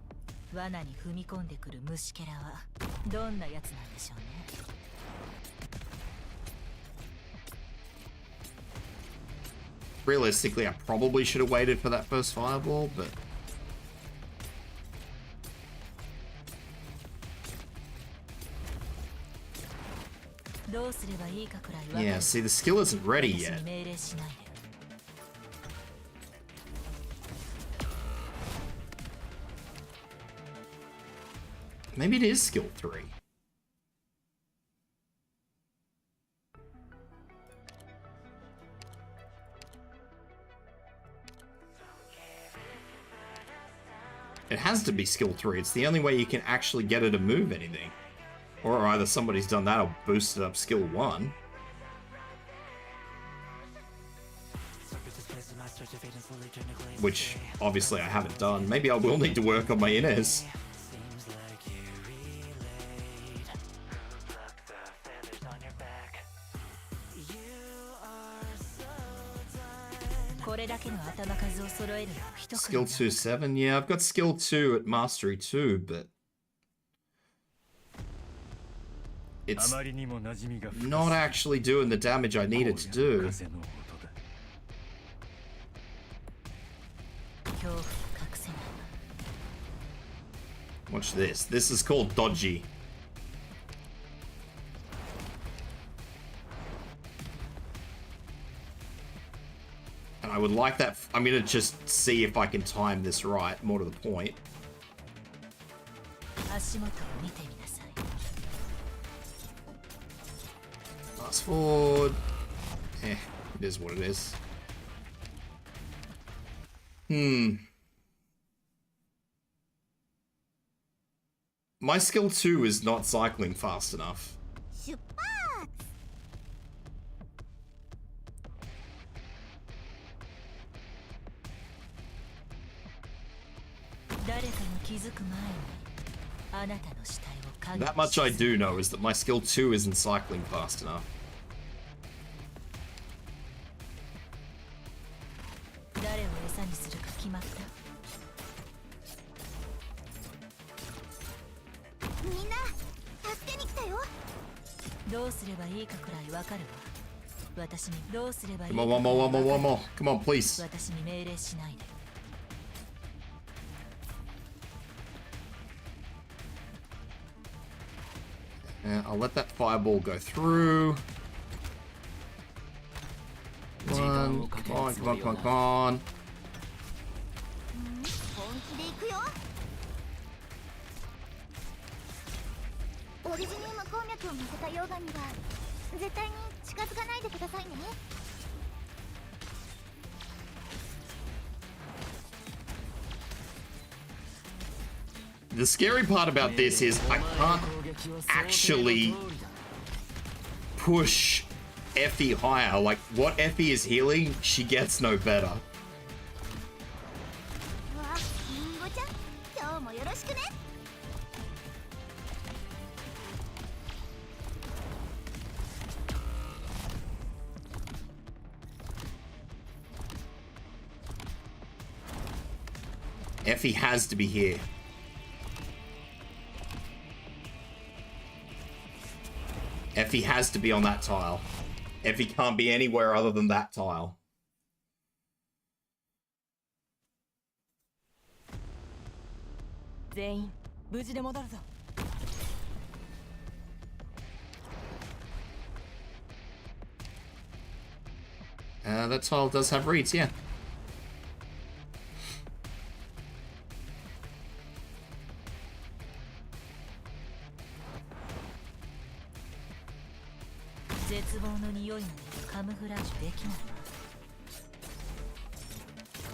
Speaker 1: Realistically, I probably should have waited for that first fireball, but... Yeah, see, the skill isn't ready yet. Maybe it is skill 3. It has to be skill 3. It's the only way you can actually get her to move anything. Or either somebody's done that or boosted up skill 1. Which, obviously, I haven't done. Maybe I will need to work on my Inez. Skill 2 7? Yeah, I've got skill 2 at Mastery 2, but... it's not actually doing the damage I need it to do. Watch this. This is called dodgy. And I would like that. I'm going to just see if I can time this right, more to the point. Fast forward. It is what it is. My skill 2 is not cycling fast enough. That much I do know, is that my skill 2 isn't cycling fast enough. Come on, one more. Come on, please. I'll let that fireball go through. Come on, come on, come on, come on, come on.
Speaker 3: 本気で行くよ。オリジニウム鉱脈を乗せた溶岩には絶対に近づかないでくださいね。
Speaker 1: The scary part about this is I can't actually push Effie higher. Like, what Effie is healing, she gets no better.
Speaker 3: わあ、リンゴちゃん、今日もよろしくね。
Speaker 1: Effie has to be here. Effie has to be on that tile. Effie can't be anywhere other than that tile. That tile does have reeds, yeah.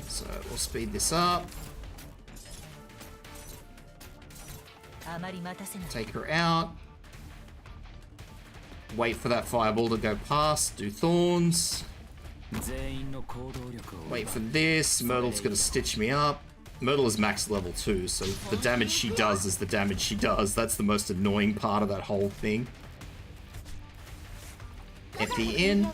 Speaker 1: So we'll speed this up. Take her out. Wait for that fireball to go past. Do thorns. Wait for this. Myrtle's gonna stitch me up. Myrtle is max level 2, so the damage she does is the damage she does. That's the most annoying part of that whole thing. Effie in.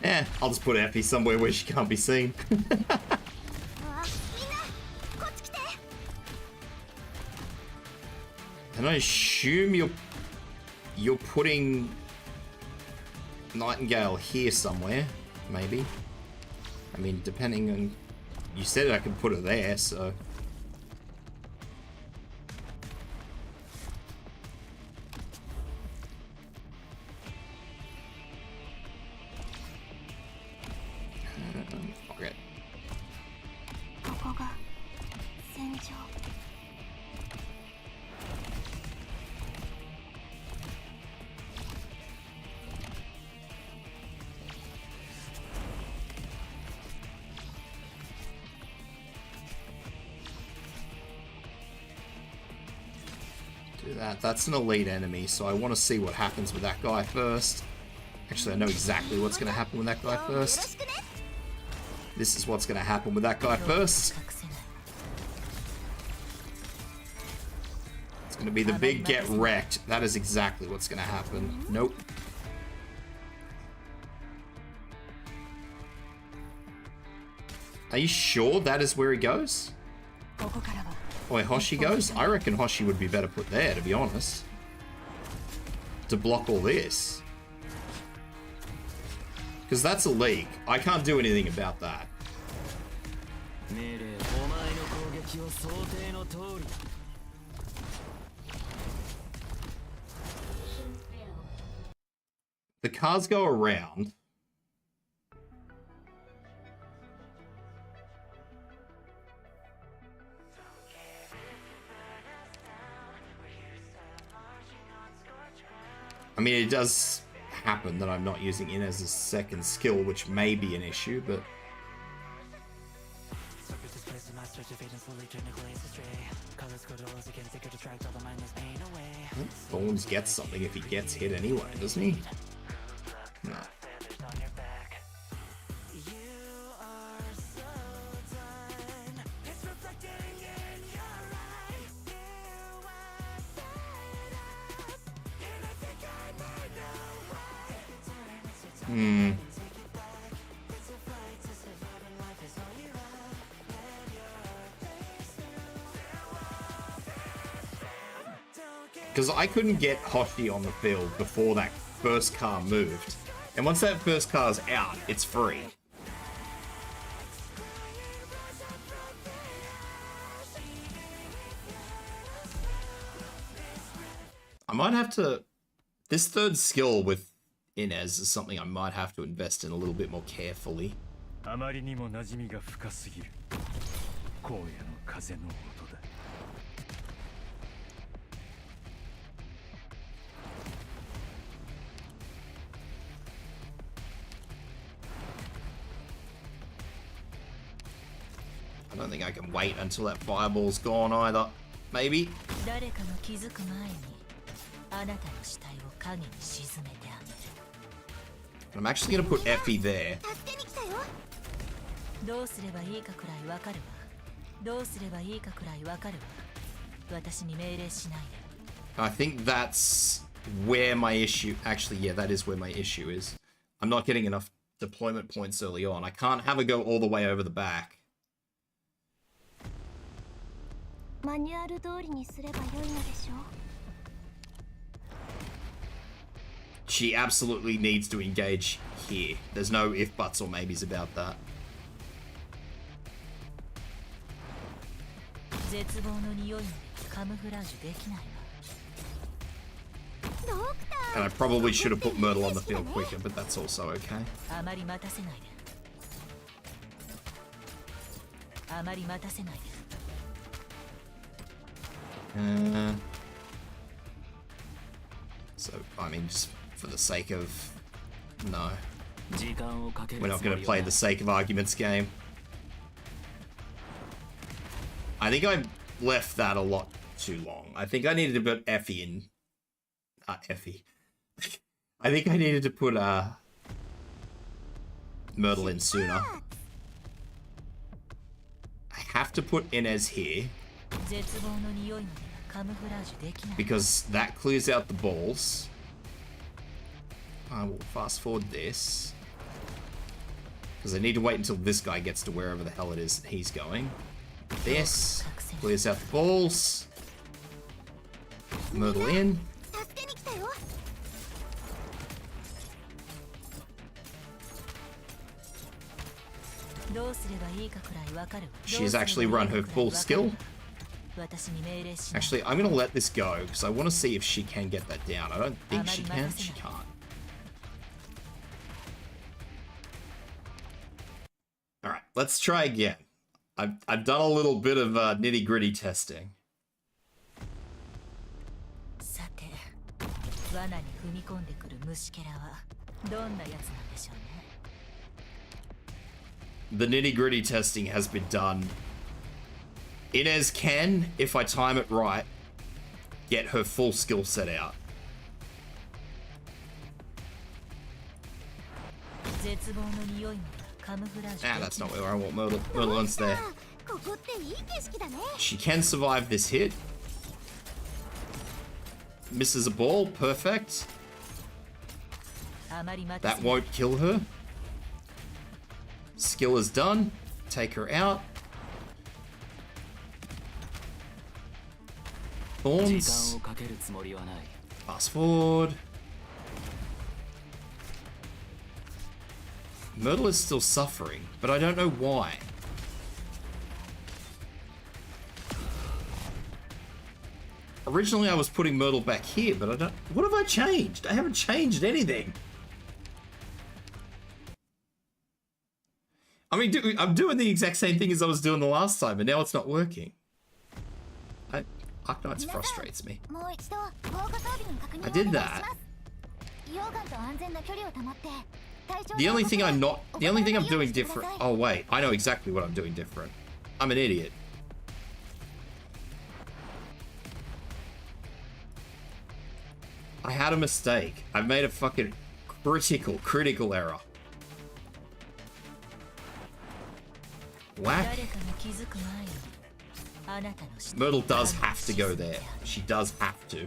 Speaker 1: Yeah, I'll just put Effie somewhere where she can't be seen. And I assume you're putting Nightingale here somewhere, maybe. I mean, depending on... You said I could put her there, so... Okay. Do that. That's an elite enemy, so I want to see what happens with that guy first. Actually, I know exactly what's going to happen with that guy first. This is what's going to happen with that guy first. It's going to be the big get wrecked. That is exactly what's going to happen. Nope. Are you sure that is where he goes? Where Hoshi goes? I reckon Hoshi would be better put there, to be honest. To block all this. Because that's a leak. I can't do anything about that. The cars go around. I mean, it does happen that I'm not using in as a second skill, which may be an issue, but... Thorns gets something if he gets hit anyway, doesn't he? No. Because I couldn't get Hoshi on the field before that first car moved. And once that first car's out, it's free. I might have to... This third skill with Inez is something I might have to invest in a little bit more carefully. I don't think I can wait until that fireball's gone either. Maybe. I'm actually going to put Effie there. I think that's where my issue... Actually, yeah, that is where my issue is. I'm not getting enough deployment points early on. I can't have her go all the way over the back. She absolutely needs to engage here. There's no if, buts, or maybes about that. And I probably should have put Myrtle on the field quicker, but that's also okay. So, I mean, just for the sake of... No. We're not going to play the sake of arguments game. I think I left that a lot too long. I think I needed to put Effie in... Effie. I think I needed to put Myrtle in sooner. I have to put Inez here. Because that clears out the balls. I will fast forward this. Because I need to wait until this guy gets to wherever the hell it is that he's going. This clears out the balls. Myrtle in. She's actually run her full skill. Actually, I'm going to let this go because I want to see if she can get that down. I don't think she can. She can't. Alright, let's try again. I've done a little bit of nitty-gritty testing. The nitty-gritty testing has been done. Inez can, if I time it right, get her full skill set out. Ah, that's not where I want Myrtle. Myrtle's there. She can survive this hit. Misses a ball, perfect. That won't kill her. Skill is done. Take her out. Thorns. Fast forward. Myrtle is still suffering, but I don't know why. Originally I was putting Myrtle back here, but I don't... What have I changed? I haven't changed anything. I mean, I'm doing the exact same thing as I was doing the last time, and now it's not working. Arknights frustrates me. I did that. The only thing I'm doing different... Oh, wait. I know exactly what I'm doing different. I'm an idiot. I had a mistake. I made a fucking critical error. Whack. Myrtle does have to go there. She does have to.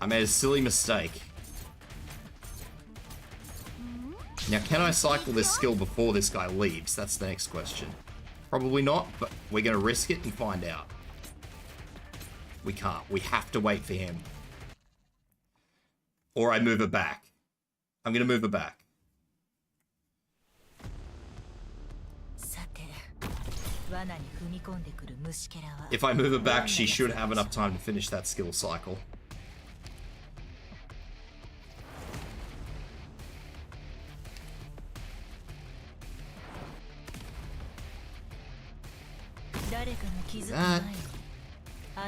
Speaker 1: I made a silly mistake. Now, can I cycle this skill before this guy leaves? That's the next question. Probably not, but we're going to risk it and find out. We can't. We have to wait for him. Or I move her back. I'm gonna move her back. If I move her back, she should have enough time to finish that skill cycle.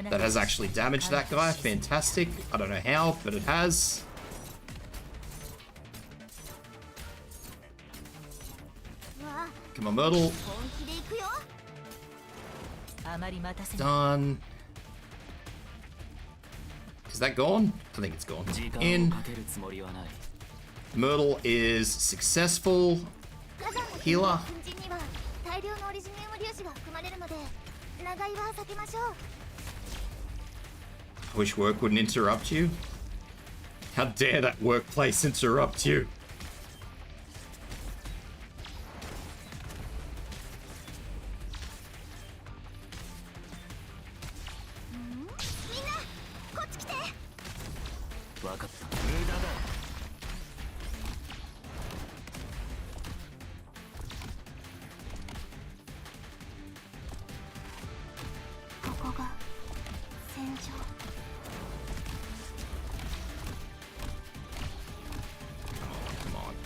Speaker 1: That has actually damaged that guy. Fantastic. I don't know how, but it has. Come on, Myrtle. Done. Is that gone? I think it's gone. In. Myrtle is successful. Healer. I wish work wouldn't interrupt you. How dare that workplace interrupt you?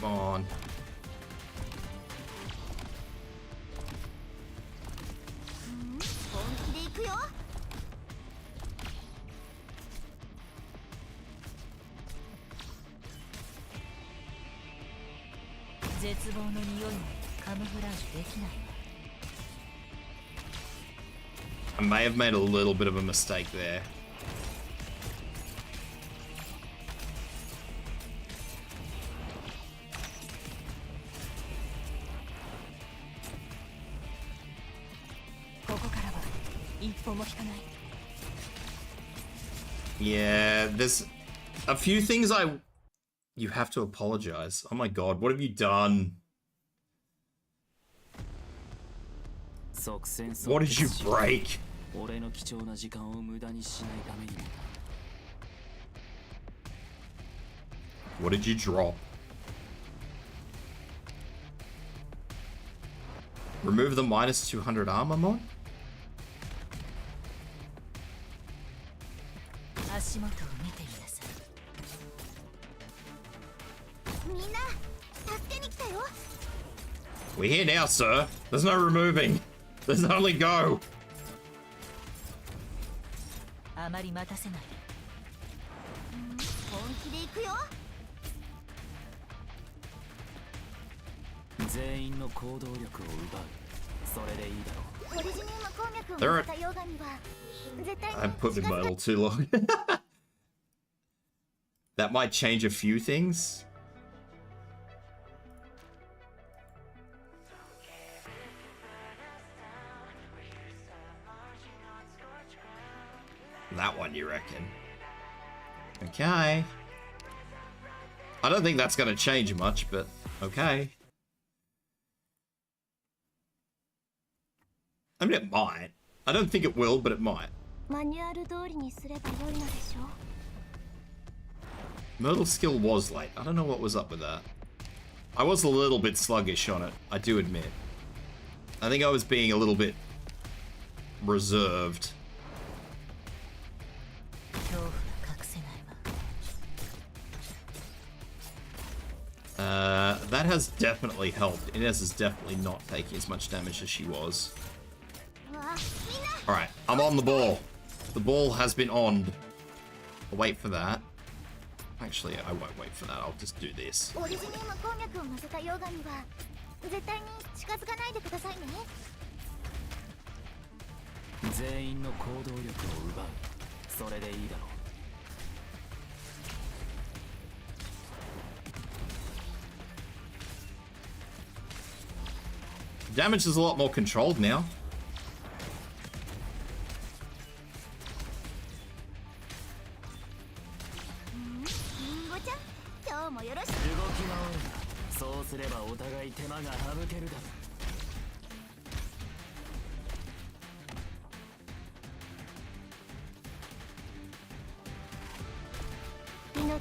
Speaker 1: Come on. I may have made a little bit of a mistake there. Yeah, there's a few things you have to apologize. Oh my god, what have you done? What did you break? What did you drop? Remove the minus 200 armor mod? We're here now, sir. There's no removing. There's only go. I've put my model too long. That might change a few things. That one, you reckon? Okay. I don't think that's going to change much, but okay. I mean, it might. I don't think it will, but it might. Myrtle's skill was late. I don't know what was up with that. I was a little bit sluggish on it, I do admit. I think I was being a little bit reserved. That has definitely helped. Inez is definitely not taking as much damage as she was. Alright, I'm on the ball. The ball has been on. I'll wait for that. Actually, I won't wait for that. I'll just do this. Damage is a lot more controlled now.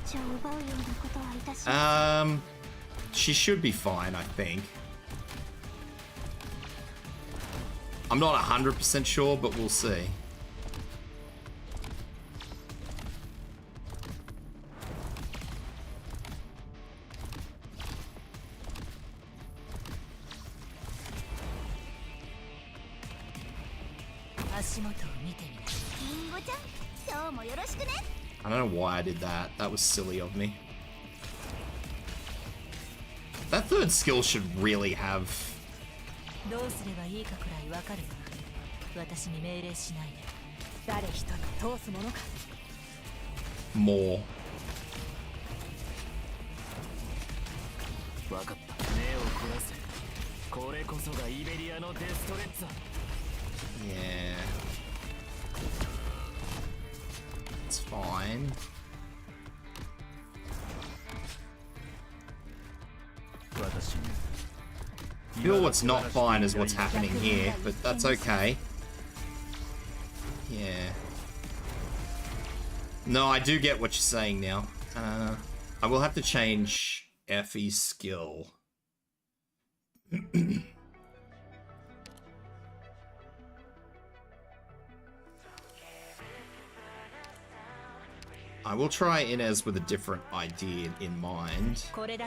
Speaker 3: ちを奪うようなことはいたし
Speaker 1: She should be fine, I think. I'm not 100% sure, but we'll see. I don't know why I did that. That was silly of me. That third skill should really have... more. Yeah. It's fine. I feel what's not fine is what's happening here, but that's okay. Yeah. No, I do get what you're saying now. I will have to change Effie's skill. I will try Inez with a different idea in mind. I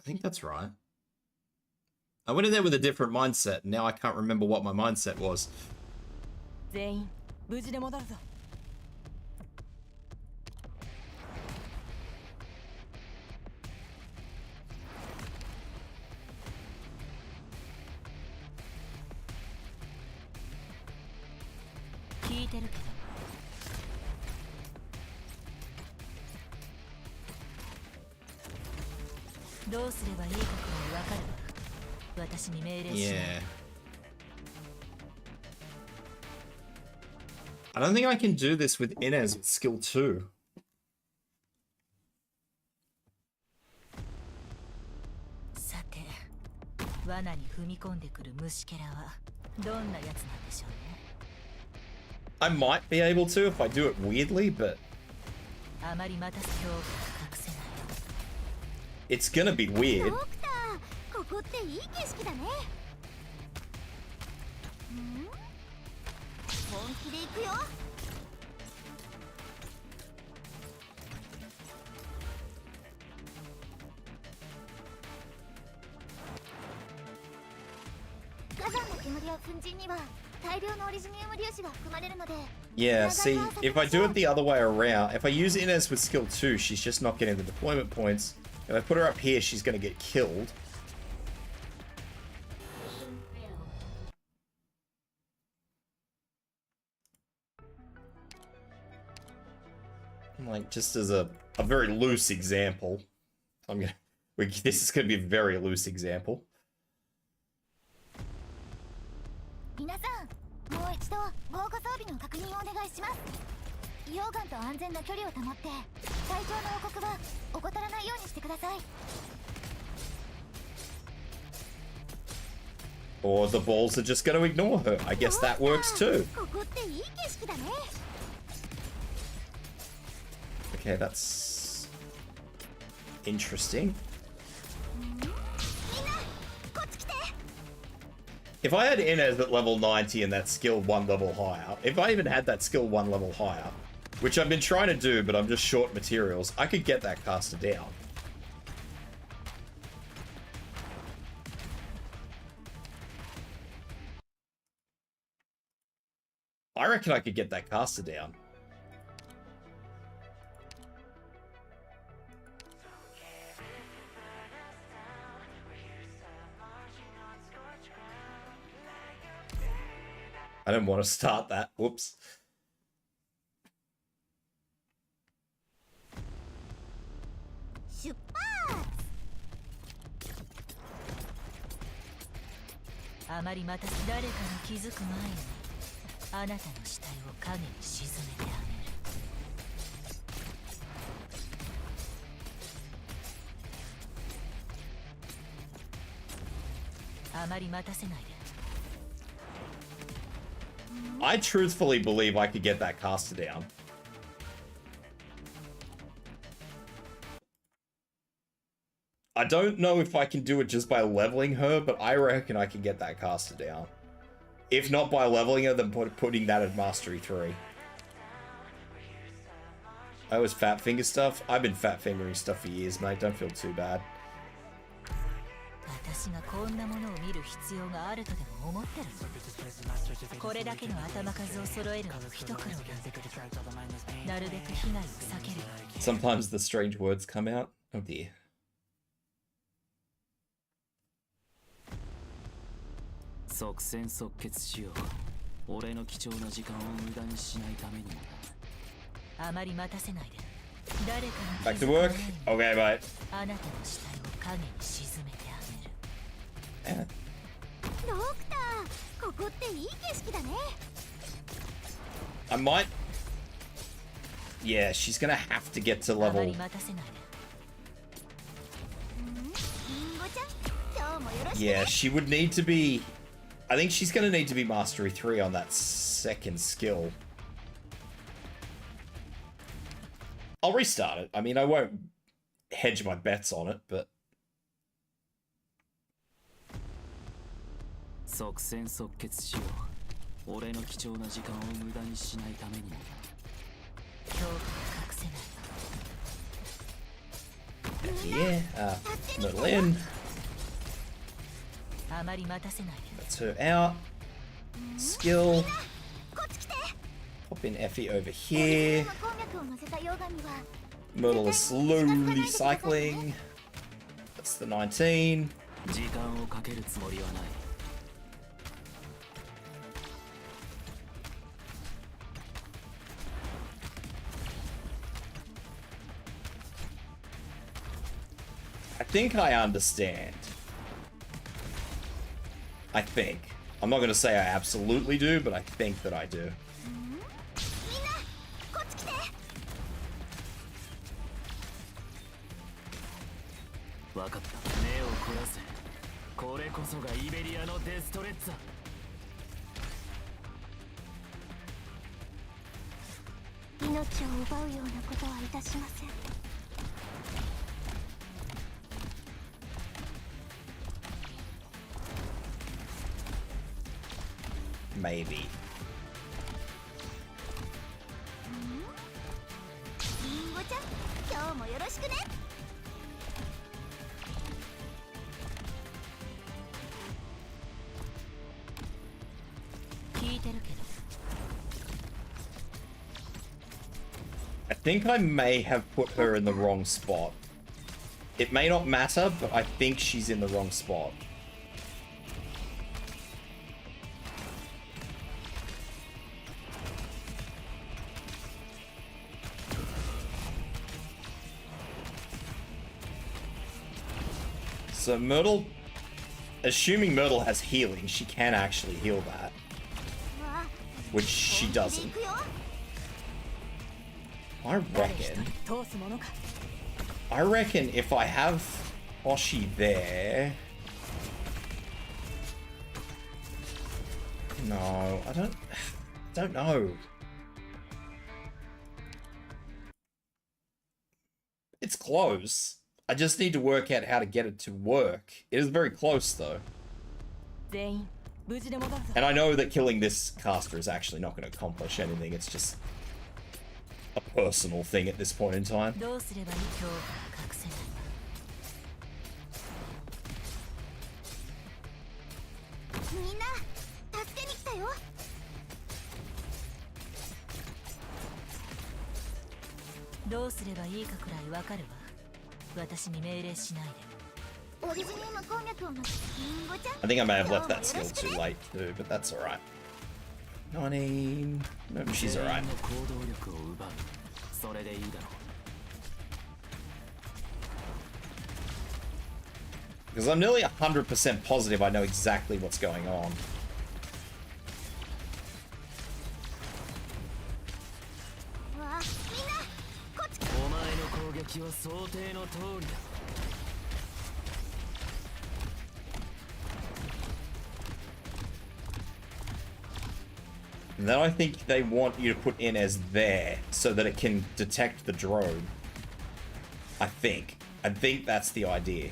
Speaker 1: think that's right. I went in there with a different mindset. Now I can't remember what my mindset was. Yeah. I don't think I can do this with Inez with skill 2. I might be able to if I do it weirdly, but it's gonna be weird. Yeah, see, if I do it the other way around, if I use Inez with skill 2, she's just not getting the deployment points. If I put her up here, she's gonna get killed. Like, just as a very loose example. This is gonna be a very loose example. Or the balls are just going to ignore her. I guess that works too. Okay, that's interesting. If I had Inez at level 90 and that skill 1 level higher, if I even had that skill 1 level higher, which I've been trying to do, but I'm just short materials, I could get that caster down. I reckon I could get that caster down. I didn't want to start that. Whoops.
Speaker 2: I truthfully believe I could get that caster down. I don't know if I can do it just by leveling her, but I reckon I can get that caster down. If not by leveling her, then putting that at Mastery 3. I always fat finger stuff. I've been fat fingering stuff for years, mate. Don't feel too bad. Sometimes the strange words come out. Oh dear. Back to work? Okay, mate. Yeah. I might... Yeah, she's gonna have to get to level... Yeah, she would need to be... I think she's gonna need to be Mastery 3 on that second skill. I'll restart it. I mean, I won't hedge my bets on it, but... Yeah, Myrtle in. That's her out. Skill. Pop in Effie over here. Myrtle is slowly cycling. That's the 19. I think I understand. I think. I'm not going to say I absolutely do, but I think that I do. Maybe. I think I may have put her in the wrong spot. It may not matter, but I think she's in the wrong spot. So Myrtle, assuming Myrtle has healing, she can actually heal that. Which she doesn't. I reckon if I have Hoshi there... No, I don't know. It's close. I just need to work out how to get it to work. It is very close, though. And I know that killing this caster is actually not going to accomplish anything. It's just a personal thing at this point in time. I think I may have left that skill too late too, but that's alright. 19... No, she's alright. Because I'm nearly 100% positive I know exactly what's going on. And then I think they want you to put Inez there so that it can detect the drone. I think that's the idea.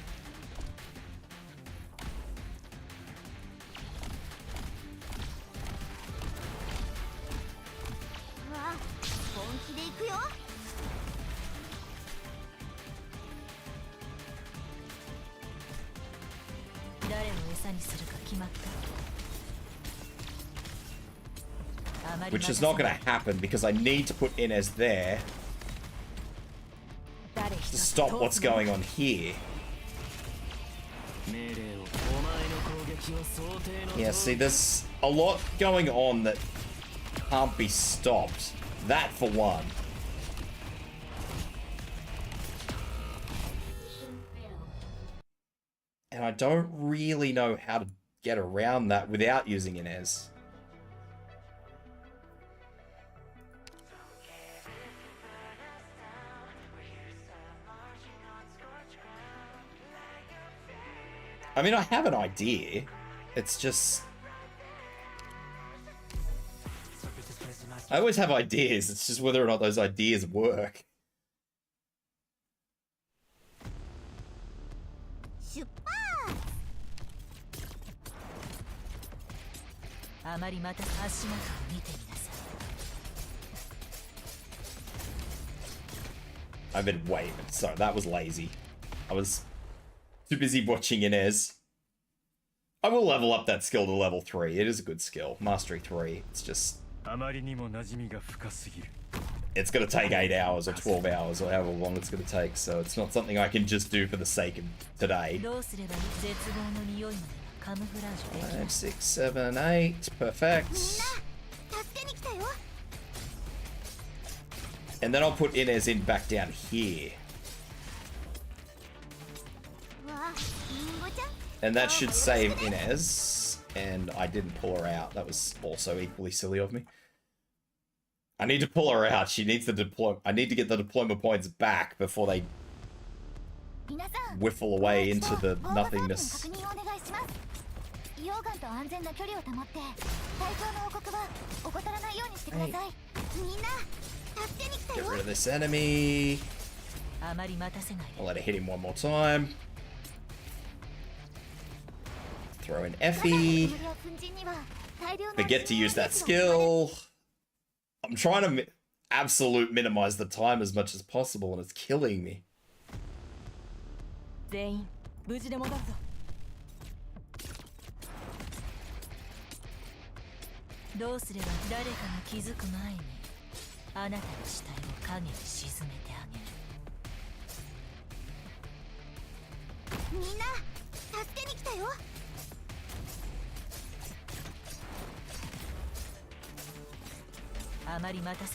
Speaker 2: Which is not going to happen because I need to put Inez there to stop what's going on here. Yeah, see, there's a lot going on that can't be stopped. That for one. And I don't really know how to get around that without using Inez. I mean, I have an idea. It's just... I always have ideas. It's just whether or not those ideas work. I've been waiting. Sorry, that was lazy. I was too busy watching Inez. I will level up that skill to level 3. It is a good skill. Mastery 3. It's just... It's going to take 8 hours or 12 hours or however long it's going to take, so it's not something I can just do for the sake of today. 5, 6, 7, 8. Perfect. And then I'll put Inez in back down here. And that should save Inez. And I didn't pull her out. That was also equally silly of me. I need to pull her out. She needs the deploy. I need to get the deployment points back before they whiffle away into the nothingness. Hey. Get rid of this enemy. I'll let it hit him one more time. Throw in Effie. Forget to use that skill. I'm trying to absolute minimize the time as much as possible, and it's killing me.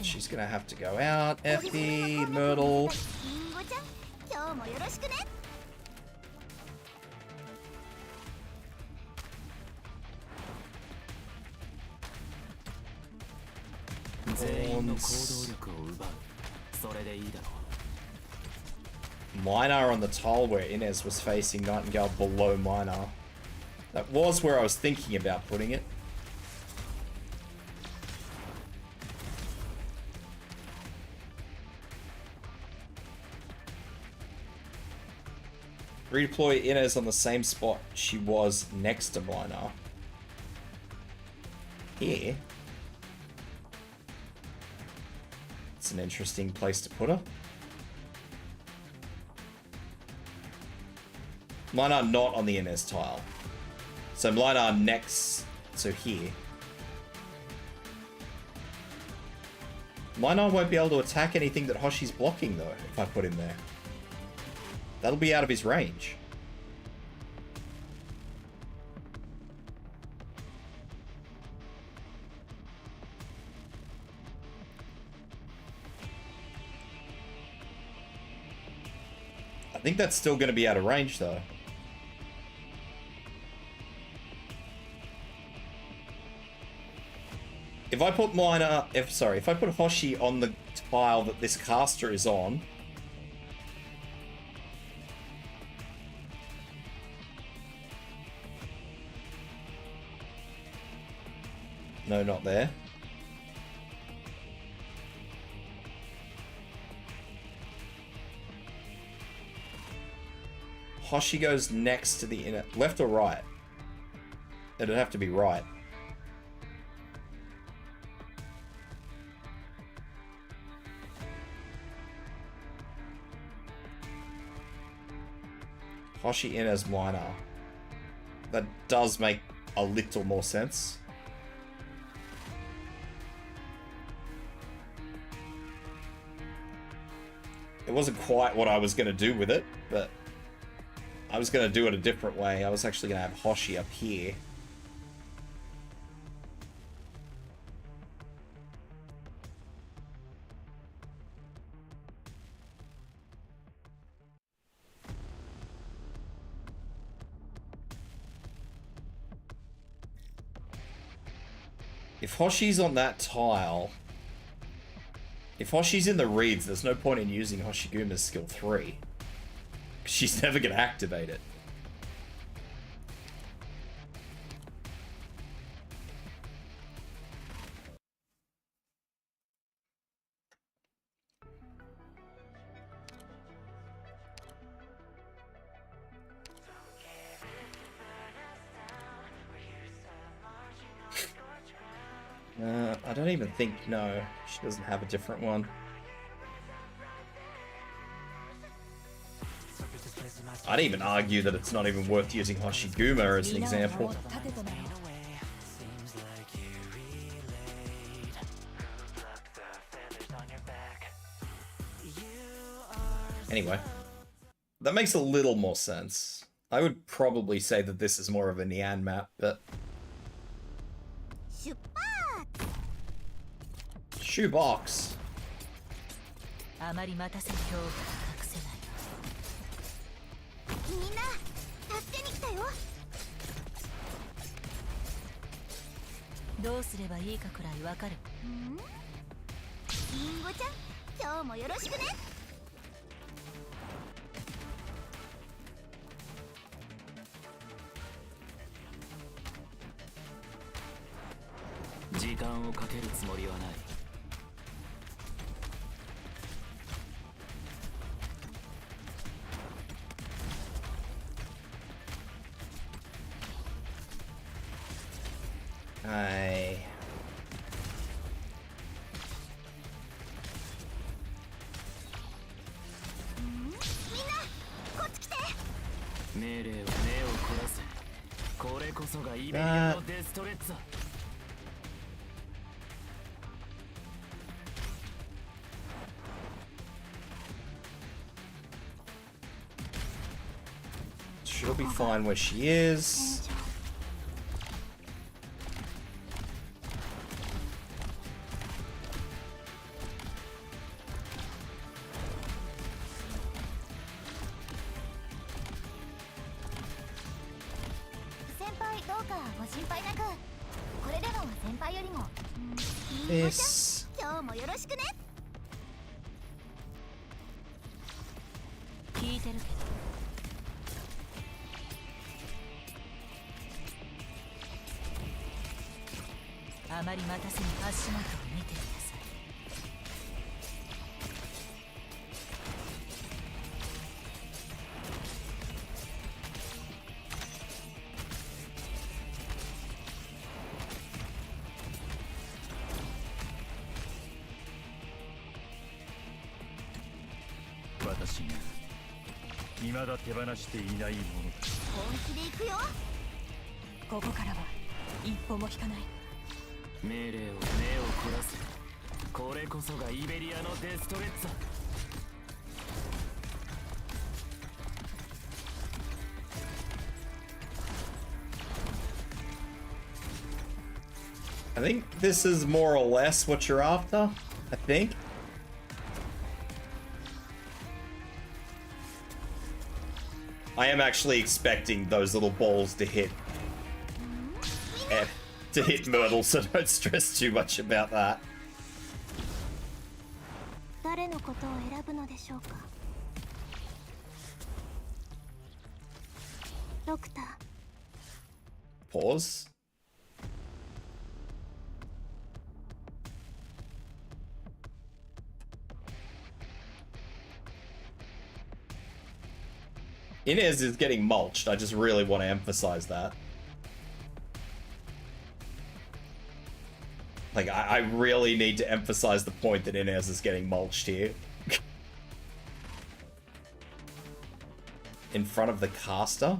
Speaker 2: She's gonna have to go out. Effie, Myrtle. Minor on the tile where Inez was facing Nightingale below Minor. That was where I was thinking about putting it. Redeploy Inez on the same spot she was next to Minor. Here. It's an interesting place to put her. Minor not on the Inez tile. So Minor next, so here. Minor won't be able to attack anything that Hoshi's blocking though, if I put him there. That'll be out of his range. I think that's still going to be out of range though. If I put if I put Hoshi on the tile that this caster is on, no, not there. Hoshi goes next to the inner... Left or right? It'd have to be right. Hoshi in as minor. That does make a little more sense. It wasn't quite what I was going to do with it, but I was going to do it a different way. I was actually going to have Hoshi up here. If Hoshi's on that tile, if Hoshi's in the reeds, there's no point in using Hoshiguma's skill 3. She's never going to activate it. I don't even think, no, she doesn't have a different one. I'd even argue that it's not even worth using Hoshiguma as an example. Anyway, that makes a little more sense. I would probably say that this is more of a Nyan map, but... Shoebox.
Speaker 4: あまり待たせる恐怖が隠せない。
Speaker 3: みんな助けに来たよ。
Speaker 4: どうすればいいかくらいわかる。
Speaker 3: リンゴちゃん、今日もよろしくね。
Speaker 5: 時間をかけるつもりはない。
Speaker 2: はい。
Speaker 3: みんなこっち来て。
Speaker 5: 命令を目を凝らせ。これこそがイベリアのデストレッツァ。
Speaker 2: She'll be fine where she is. This.
Speaker 3: 今日もよろしくね。
Speaker 4: 聞いてるけど。あまり待たせに足元を見ていなさい。
Speaker 5: 私が未だ手放していないものだ。
Speaker 3: 本気で行くよ。
Speaker 4: ここからは一歩も引かない。
Speaker 5: 命令を目を凝らせ。これこそがイベリアのデストレッツァ。
Speaker 2: I think this is more or less what you're after. I think. I am actually expecting those little balls to hit Myrtle, so don't stress too much about that.
Speaker 3: 誰のことを選ぶのでしょうか。ドクター。
Speaker 2: Pause. Inez is getting mulched. I just really want to emphasize that. Like, I really need to emphasize the point that Inez is getting mulched here. In front of the caster?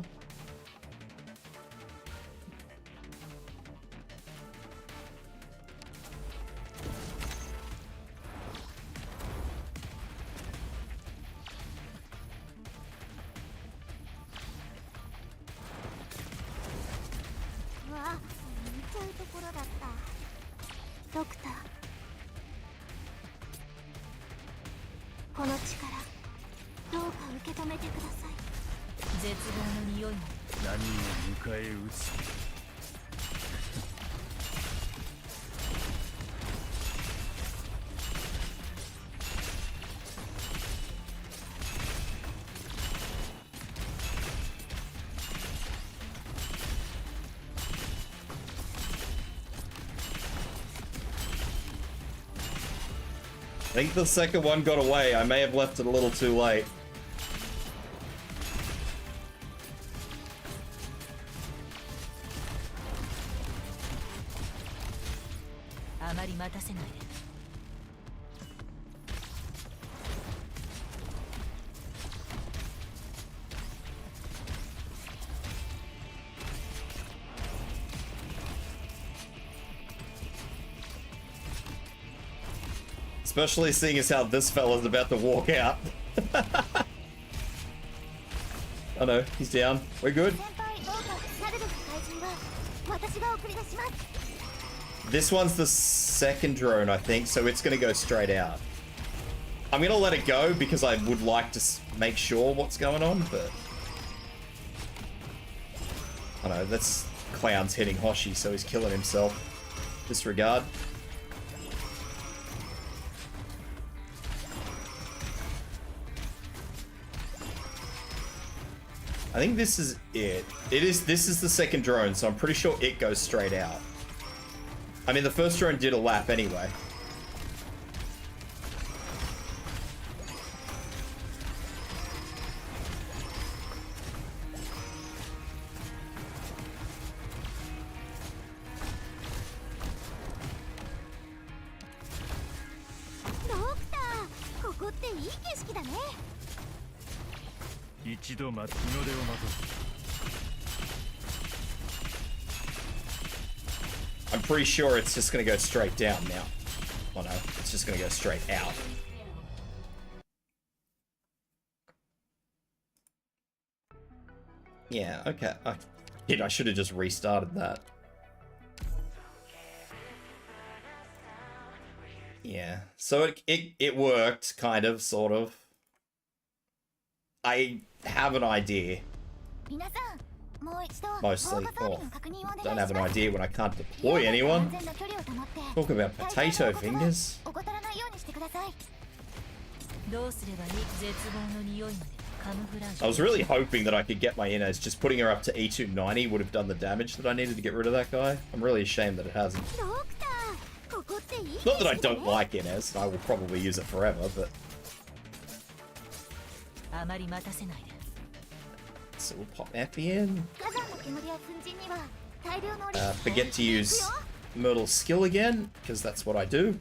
Speaker 2: I think the second one got away. I may have left it a little too late. Especially seeing as how this fella's about to walk out. Oh no, he's down. We're good. This one's the second drone, I think, so it's gonna go straight out. I'm gonna let it go because I would like to make sure what's going on, but... Oh no, that's Clown's hitting Hoshi, so he's killing himself. Disregard. I think this is it. This is the second drone, so I'm pretty sure it goes straight out. I mean, the first drone did a lap anyway. I'm pretty sure it's just gonna go straight down now. Oh no, it's just gonna go straight out. Yeah, okay. I should have just restarted that. Yeah, so it worked, kind of, sort of. I have an idea. Mostly. Oh, don't have an idea when I can't deploy anyone. Talk about potato fingers. I was really hoping that I could get my Inez. Just putting her up to E290 would have done the damage that I needed to get rid of that guy. I'm really ashamed that it hasn't. Not that I don't like Inez. I will probably use it forever, but... So we'll pop Effie in. Forget to use Myrtle's skill again, because that's what I do.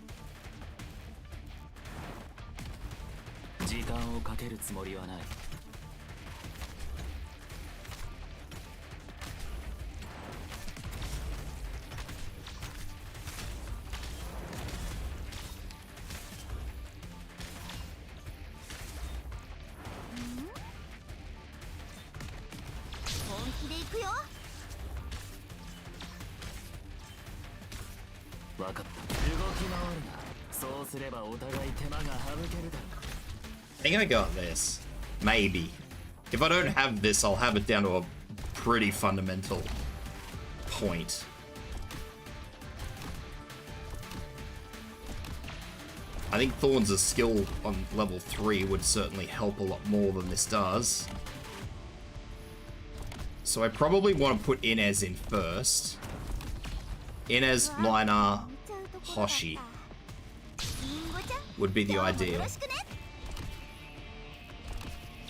Speaker 2: I think I got this. Maybe. If I don't have this, I'll have it down to a pretty fundamental point. I think Thorns' skill on level 3 would certainly help a lot more than this does. So I probably want to put Inez in first. Inez, Mlinar, Hoshi would be the ideal.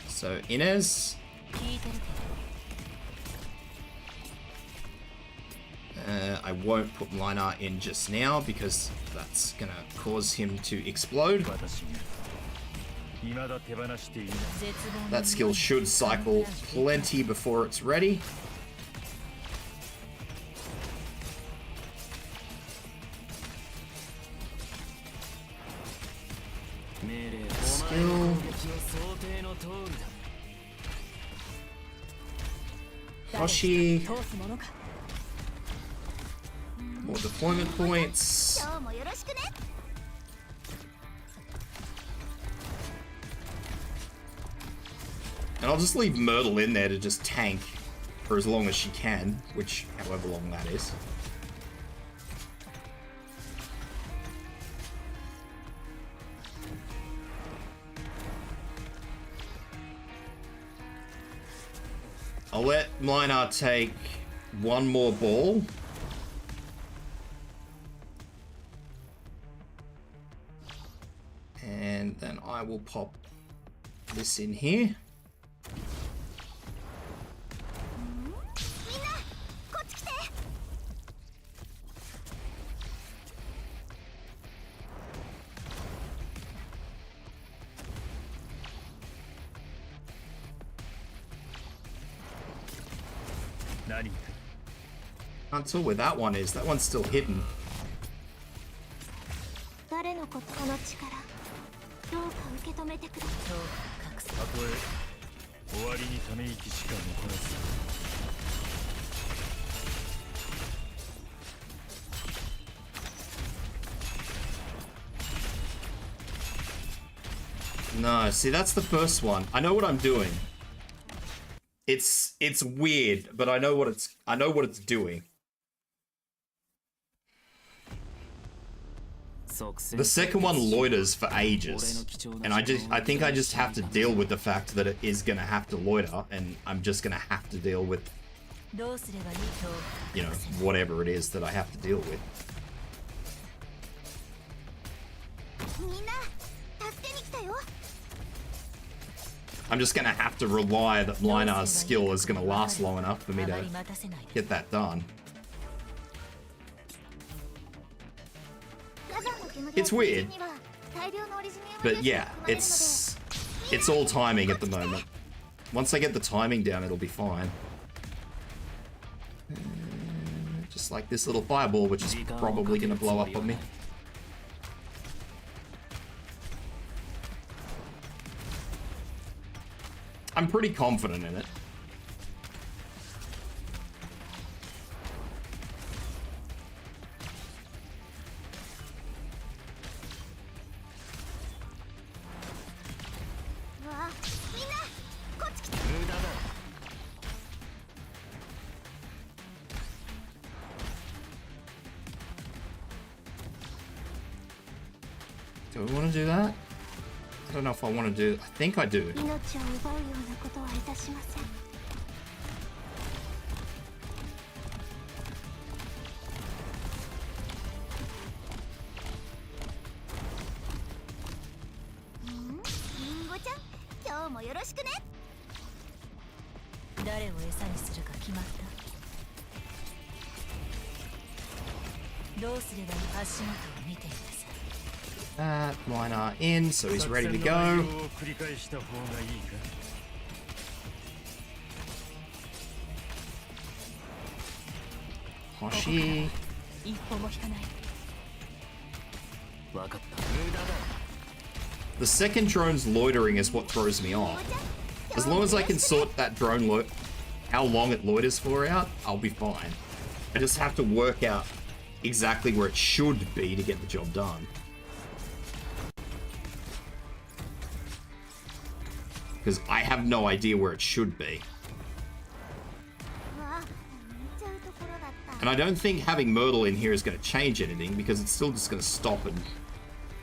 Speaker 2: So Inez,
Speaker 4: 聞いてるけど
Speaker 1: I won't put Linar in just now because that's gonna cause him to explode.
Speaker 5: 私が未だ手放していない
Speaker 1: That skill should cycle plenty before it's ready. Skill. Hoshi.
Speaker 4: 通すものか
Speaker 1: More deployment points.
Speaker 3: 今日もよろしくね
Speaker 1: And I'll just leave Myrtle in there to just tank for as long as she can, which however long that is. I'll let Linar take one more ball. And then I will pop this in here.
Speaker 3: みんなこっち来て
Speaker 5: 何か
Speaker 1: Can't tell where that one is. That one's still hidden.
Speaker 3: 誰のことこの力どうか受け止めてください
Speaker 4: 隠す
Speaker 5: たとえ終わりにため息しか残らず
Speaker 1: No, see, that's the first one. I know what I'm doing. It's weird, but I know what it's doing. The second one loiters for ages, and I think I just have to deal with the fact that it is gonna have to loiter, and I'm just gonna have to deal with,
Speaker 4: どうすればいいと
Speaker 1: you know, whatever it is that I have to deal with.
Speaker 3: みんな助けに来たよ
Speaker 1: I'm just gonna have to rely that Linar's skill is gonna last long enough for me
Speaker 4: あま
Speaker 1: to
Speaker 4: り待たせないで
Speaker 1: get that done.
Speaker 3: 火山の煙を
Speaker 1: It's weird.
Speaker 3: には大量のオリジニウム
Speaker 1: But
Speaker 3: 粒子が
Speaker 1: yeah,
Speaker 3: 含まれるので
Speaker 1: it's all timing at the moment. Once I get the timing down, it'll be fine. Just like this little fireball, which is probably gonna blow up on me. I'm pretty confident in it.
Speaker 3: うわみんなこっち来て
Speaker 5: 無駄だ
Speaker 1: Do we want to do that? I don't know if I want to do... I think I do.
Speaker 3: 命を奪うようなことはいたしません リンゴちゃん今日もよろしくね
Speaker 4: 誰を餌にするか決まったどうすればいい足元を見ていなさい
Speaker 1: That Linar in, so he's ready to
Speaker 5: 作戦の内
Speaker 1: go.
Speaker 5: 容を繰り返した方がいいか
Speaker 1: Hoshi.
Speaker 4: 一歩も引かない
Speaker 5: 分かった無駄だ
Speaker 1: The second drone's loitering is what throws me off. As long as I can sort that drone how long it loiters for out, I'll be fine. I just have to work out exactly where it should be to get the job done. Because I have no idea where it should be.
Speaker 3: うわ見ちゃうところだった
Speaker 1: And I don't think having Myrtle in here is going to change anything because it's still just going to stop and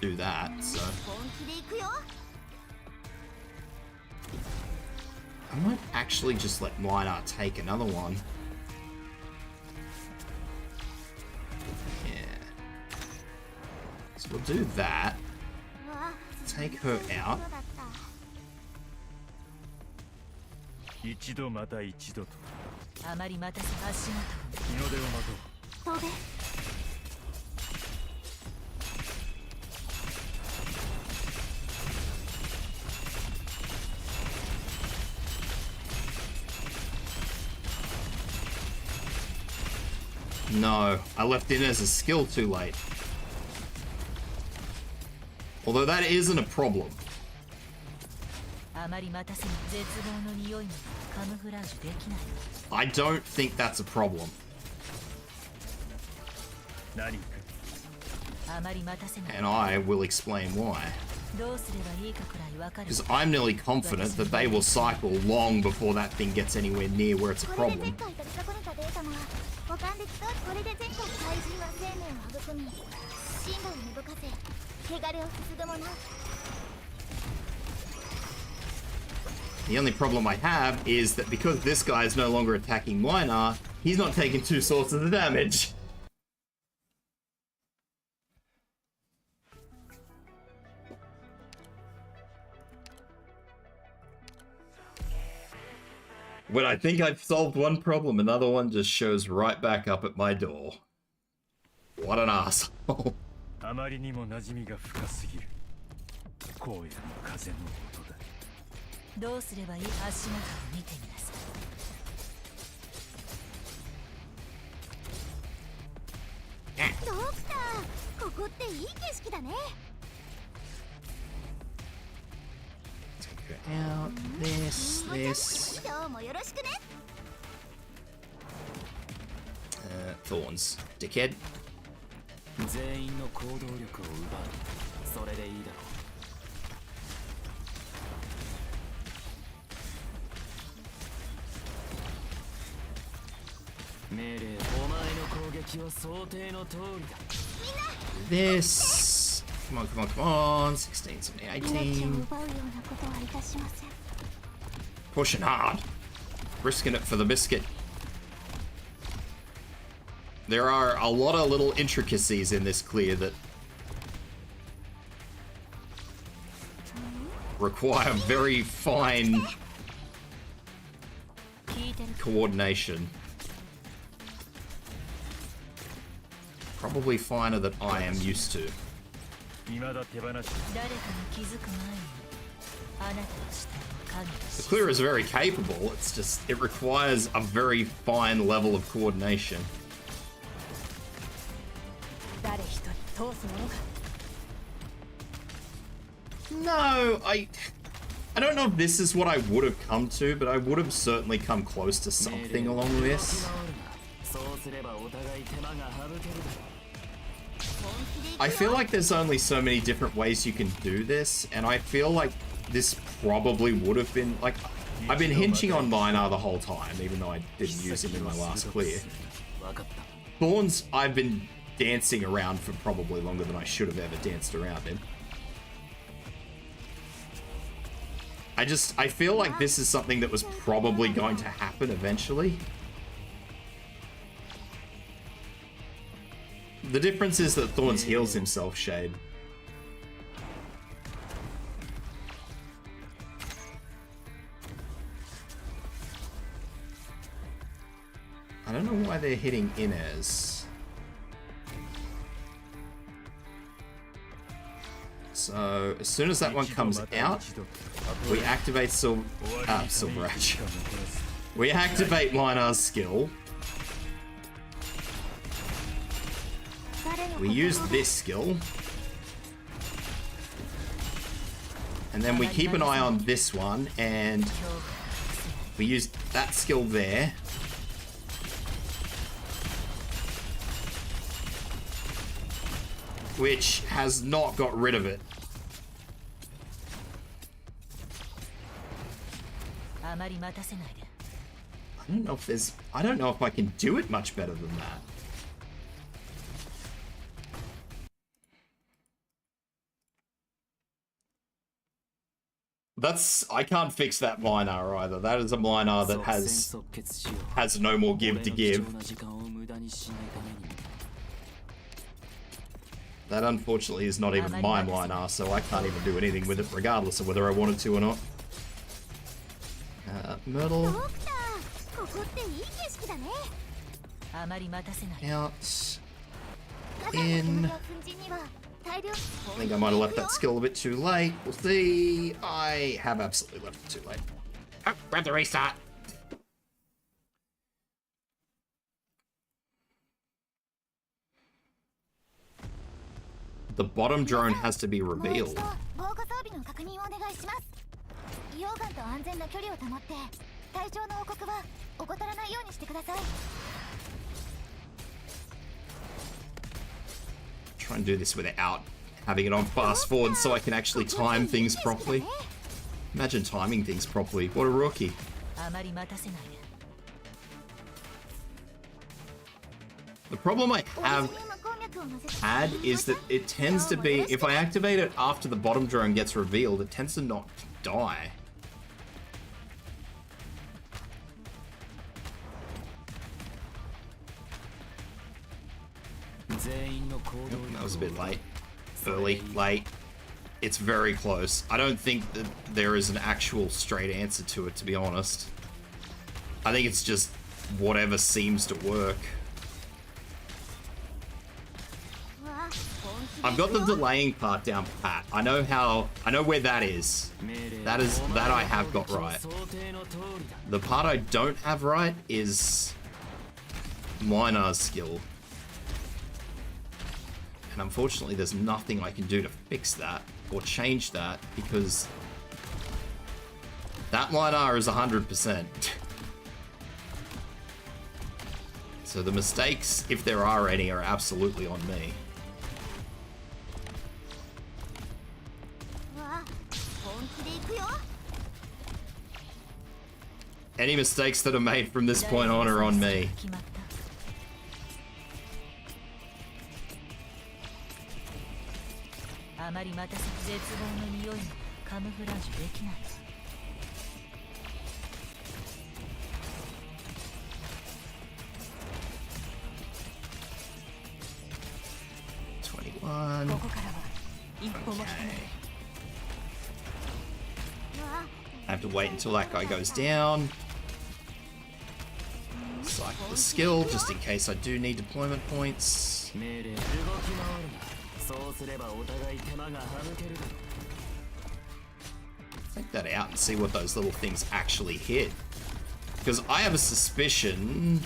Speaker 1: do that, so...
Speaker 3: 本気で行くよ
Speaker 1: I might actually just let Linar take another one. Yeah. So we'll do that.
Speaker 3: うわ
Speaker 1: Take her out.
Speaker 3: そうだった
Speaker 5: 一度また一度と
Speaker 4: あまり待たせ足元
Speaker 5: 日の出を待とう。
Speaker 3: 飛べ。
Speaker 1: No, I left in as a skill too late. Although that isn't a problem.
Speaker 4: あまり待たせに絶望の匂いもカムフラージュできない。
Speaker 1: I don't think that's a problem.
Speaker 5: 何か
Speaker 4: あまり待たせない。
Speaker 1: And I will explain why.
Speaker 4: どうすればいいかくらいわかる。
Speaker 1: Because I'm nearly confident that they will cycle long before that thing gets anywhere near where it's a
Speaker 3: これで前
Speaker 1: problem.
Speaker 3: 回取り損ねたデータも保管できた。これで前回怪人は生命を育み進路を芽吹かせ汚れをすすぐもの。
Speaker 1: The only problem I have is that because this guy is no longer attacking Linar, he's not taking 2 sources of damage. When I think I've solved one problem, another one just shows right back up at my door. What an asshole.
Speaker 5: あまりにも馴染みが深すぎる。荒野の風の音だ。
Speaker 4: どうすればいい足元を見てみなさい。
Speaker 3: ドクター、ここっていい景色だね。
Speaker 1: Out this.
Speaker 3: 今日もよろしくね。
Speaker 1: Thorns. Dickhead.
Speaker 5: 全員の行動力を奪う。それでいいだろう。命令、お前の攻撃は想定の通りだ。
Speaker 1: This. Come on, come on, come on. 16, 17,
Speaker 3: 命を
Speaker 1: 18.
Speaker 3: 奪うようなことはいたしません。
Speaker 1: Pushing hard. Risking it for the biscuit. There are a lot of little intricacies in this clear that require very fine
Speaker 4: 聞いてる。
Speaker 1: coordination. Probably finer than I am used to.
Speaker 5: 未だ手放し。
Speaker 4: 誰かに気づく前にあなたの下を影が
Speaker 1: The clear is very capable, it's just, it requires a very fine level of coordination.
Speaker 4: 誰一人通すものか。
Speaker 1: No, I don't know if this is what I would have come to, but I would have certainly come close to something along this.
Speaker 5: そうすればお互い手間が省けるだろう。
Speaker 1: I feel like there's only so many different ways you can do this, and I feel like this probably would have been, like, I've been hinging on Linar the whole time, even though I didn't use him in my last clear.
Speaker 5: 分かった。
Speaker 1: Thorns, I've been dancing around for probably longer than I should have ever danced around him. I feel like this is something that was probably going to happen eventually. The difference is that Thorns heals himself, Shade. I don't know why they're hitting Inez. So, as soon as that one comes out, we activate Silver Ash. We activate Linar's skill. We use this skill. And then we keep an eye on this one, and we use that skill there. Which has not got rid of it. I don't know if I can do it much better than that. I can't fix that Linar either. That is a Linar that has no more give to give. That unfortunately is not even my Linar, so I can't even do anything with it regardless of whether I wanted to or not. Myrtle.
Speaker 3: ドクター、ここっていい景色だね。
Speaker 4: あまり待たせない。
Speaker 1: Out.
Speaker 3: 火山の煙や粉塵には大量
Speaker 1: I think I might have left that skill a bit too late. We'll see. I have absolutely left it too late. Oh, grab the restart. The bottom drone has to be
Speaker 3: もう一
Speaker 1: revealed.
Speaker 3: 度防火装備の確認をお願いします。溶岩と安全な距離を保って隊長の王国は怠らないようにしてください。
Speaker 1: Try and do this without having it on fast forward so I can actually time things properly. Imagine timing things properly. What a rookie.
Speaker 4: あまり待たせない。
Speaker 1: The problem I have had is that it tends to be, if I activate it after the bottom drone gets revealed, it tends to not die. That was a bit late. Early, late. It's very close. I don't think that there is an actual straight answer to it, to be honest. I think it's just whatever seems to work. I've got the delaying part down pat. I know where that is. That I have got right. The part I don't have right is Minar's skill. And unfortunately there's nothing I can do to fix that or change that because that Minar is 100%. So the mistakes, if there are any, are absolutely on me. Any mistakes that are made from this point on are on me.
Speaker 4: 決まった。あまり待たせ絶望の匂いもカムフラージュできない。
Speaker 1: 21.
Speaker 4: ここからは一歩も引かない。
Speaker 1: I have to wait until that guy goes down. Cycle the skill just in case I do need deployment points.
Speaker 5: 命令動き回るな。そうすればお互い手間が省けるだろう。
Speaker 1: Take that out and see what those little things actually hit. Because I have a suspicion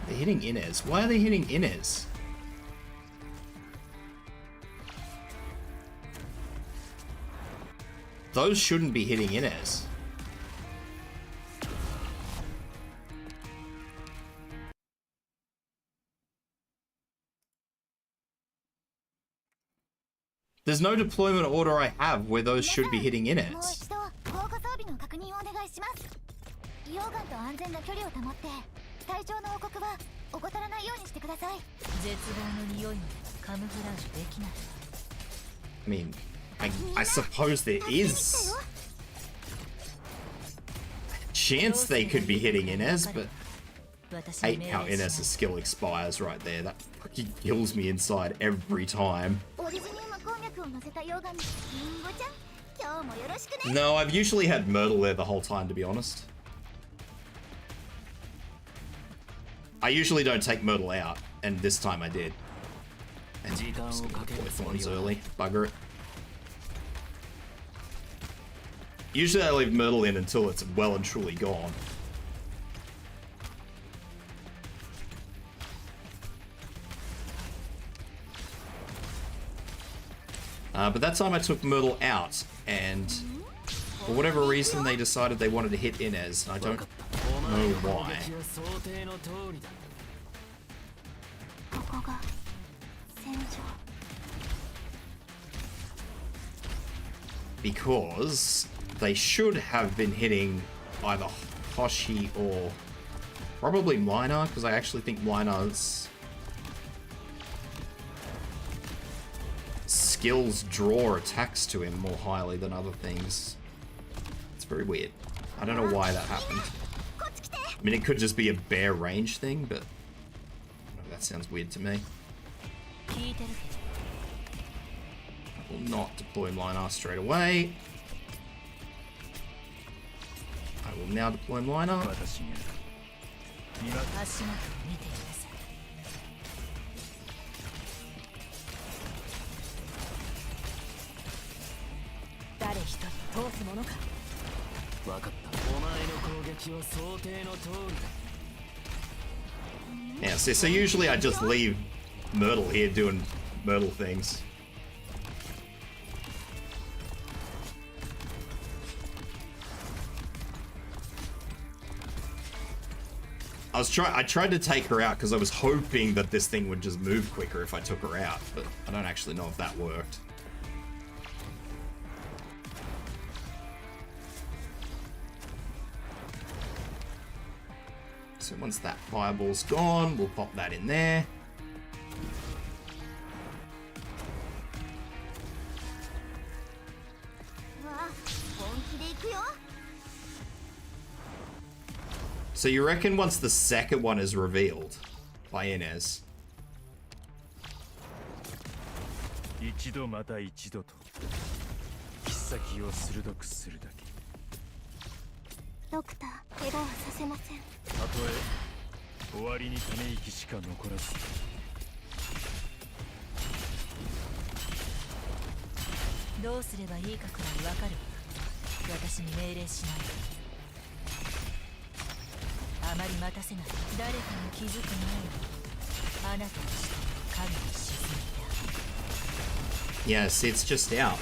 Speaker 1: they're hitting Inez. Why are they hitting Inez? Those shouldn't be hitting Inez. There's no deployment order I have where those should be hitting Inez.
Speaker 3: もう一度防火装備の確認をお願いします。溶岩と安全な距離を保って隊長の王国は怠らないようにしてください。
Speaker 4: 絶望の匂いもカムフラージュできない。
Speaker 1: I mean, I suppose there is a chance they could be hitting Inez, but I hate how Inez's skill expires right there. That fucking kills me inside every time.
Speaker 3: オリジニウム鉱脈を乗せた溶岩にリンゴちゃん、今日もよろしくね。
Speaker 1: No, I've usually had Myrtle there the whole time, to be honest. I usually don't take Myrtle out, and this time I did. And I'm just gonna deploy Thorns early. Bugger it. Usually I leave Myrtle in until it's well and truly gone. But that time I took Myrtle out, and for whatever reason they decided they wanted to hit Inez, and I don't know why.
Speaker 3: ここが戦場。
Speaker 1: Because they should have been hitting either Hoshi or probably Minar, because I actually think Minar's skills draw attacks to him more highly than other things. It's very weird. I don't know why that happened. I mean, it could just be a bare range thing, but that sounds weird to me.
Speaker 4: 聞いてるけど。
Speaker 1: Will not deploy Minar straight away. I will now deploy liner.
Speaker 5: 私が今
Speaker 4: 足元を見ていなさい。誰一人通すものか。
Speaker 5: 分かった。お前の攻撃は想定の通りだ。
Speaker 1: Yeah, so usually I just leave Myrtle here doing Myrtle things. I tried to take her out because I was hoping that this thing would just move quicker if I took her out, but I don't actually know if that worked. So once that fireball's gone, we'll pop that in there. So you reckon once the second one is revealed by Inez?
Speaker 5: 一度また一度と切っ先を鋭くするだけ。
Speaker 3: ドクター、怪我はさせません。
Speaker 5: たとえ終わりにため息しか残らず。
Speaker 4: どうすればいいかくらいわかるわ。私に命令しない。あまり待たせない。誰かが気づく前にあなたの死と影に沈んだ。
Speaker 1: Yes, it's just out.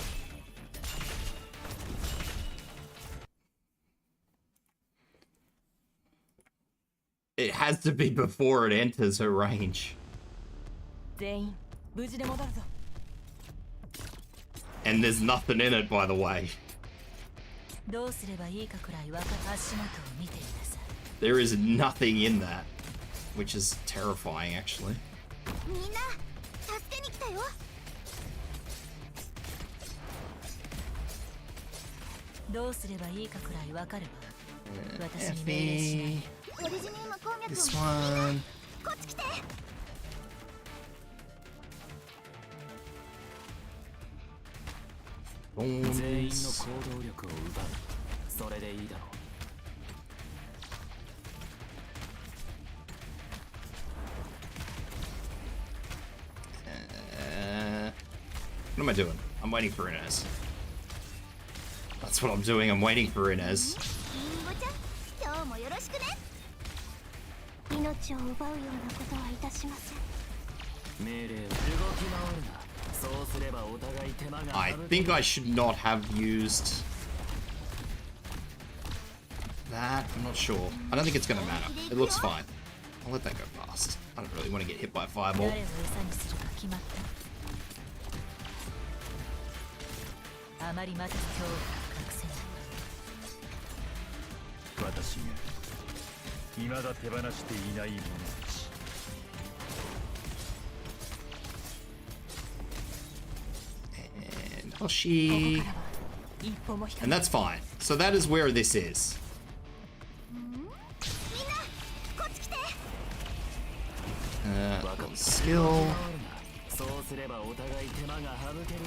Speaker 1: It has to be before it enters her range.
Speaker 4: 全員無事で戻るぞ。
Speaker 1: And there's nothing in it, by the way.
Speaker 4: どうすればいいかくらいわかる。足元を見ていなさい。
Speaker 1: There is nothing in that, which is terrifying, actually.
Speaker 3: みんな、助けに来たよ。
Speaker 4: どうすればいいかくらいわかるわ。私に命令しない。
Speaker 3: オリジニウム鉱脈を。
Speaker 1: This one.
Speaker 3: こっち来て。
Speaker 5: 全員の
Speaker 1: Bones.
Speaker 5: 行動力を奪う。それでいいだろう。
Speaker 1: What am I doing? I'm waiting for Inez. That's what I'm doing. I'm waiting for Inez.
Speaker 3: リンゴちゃん、今日もよろしくね。命を奪うようなことはいたしません。
Speaker 5: 命令を動き回るな。そうすればお互い手間が
Speaker 1: I
Speaker 5: 省ける。
Speaker 1: think I should not have used that. I'm not sure. I don't think it's going to matter. It looks fine. I'll let that go past. I don't really want to get hit by a fireball.
Speaker 4: 誰を餌にするか決まった。あまり待たす恐怖が隠せない。
Speaker 5: 私が未だ手放していない者たち。
Speaker 1: And Hoshi.
Speaker 4: ここからは一歩も引か
Speaker 1: And
Speaker 4: ない。
Speaker 1: that's fine. So that is where this is.
Speaker 3: みんな、こっち来て。
Speaker 1: Skill.
Speaker 5: そうすればお互い手間が省ける。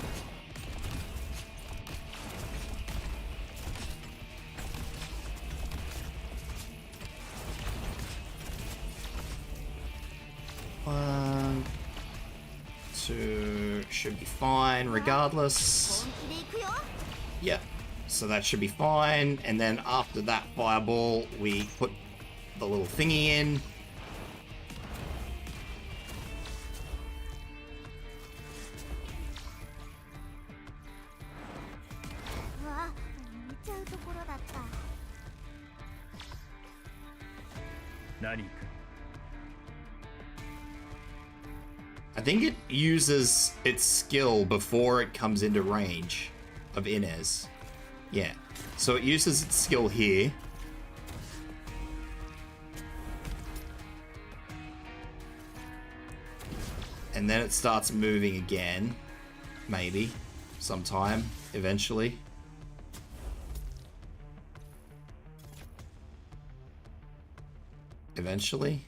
Speaker 1: 1, 2 should be fine regardless.
Speaker 3: 本気で行くよ。
Speaker 1: Yeah, so that should be fine. And then after that fireball, we put the little thingy in. I think it uses its skill before it comes into range of Inez. Yeah. So it uses its skill here. And then it starts moving again. Maybe. Sometime. Eventually. Eventually.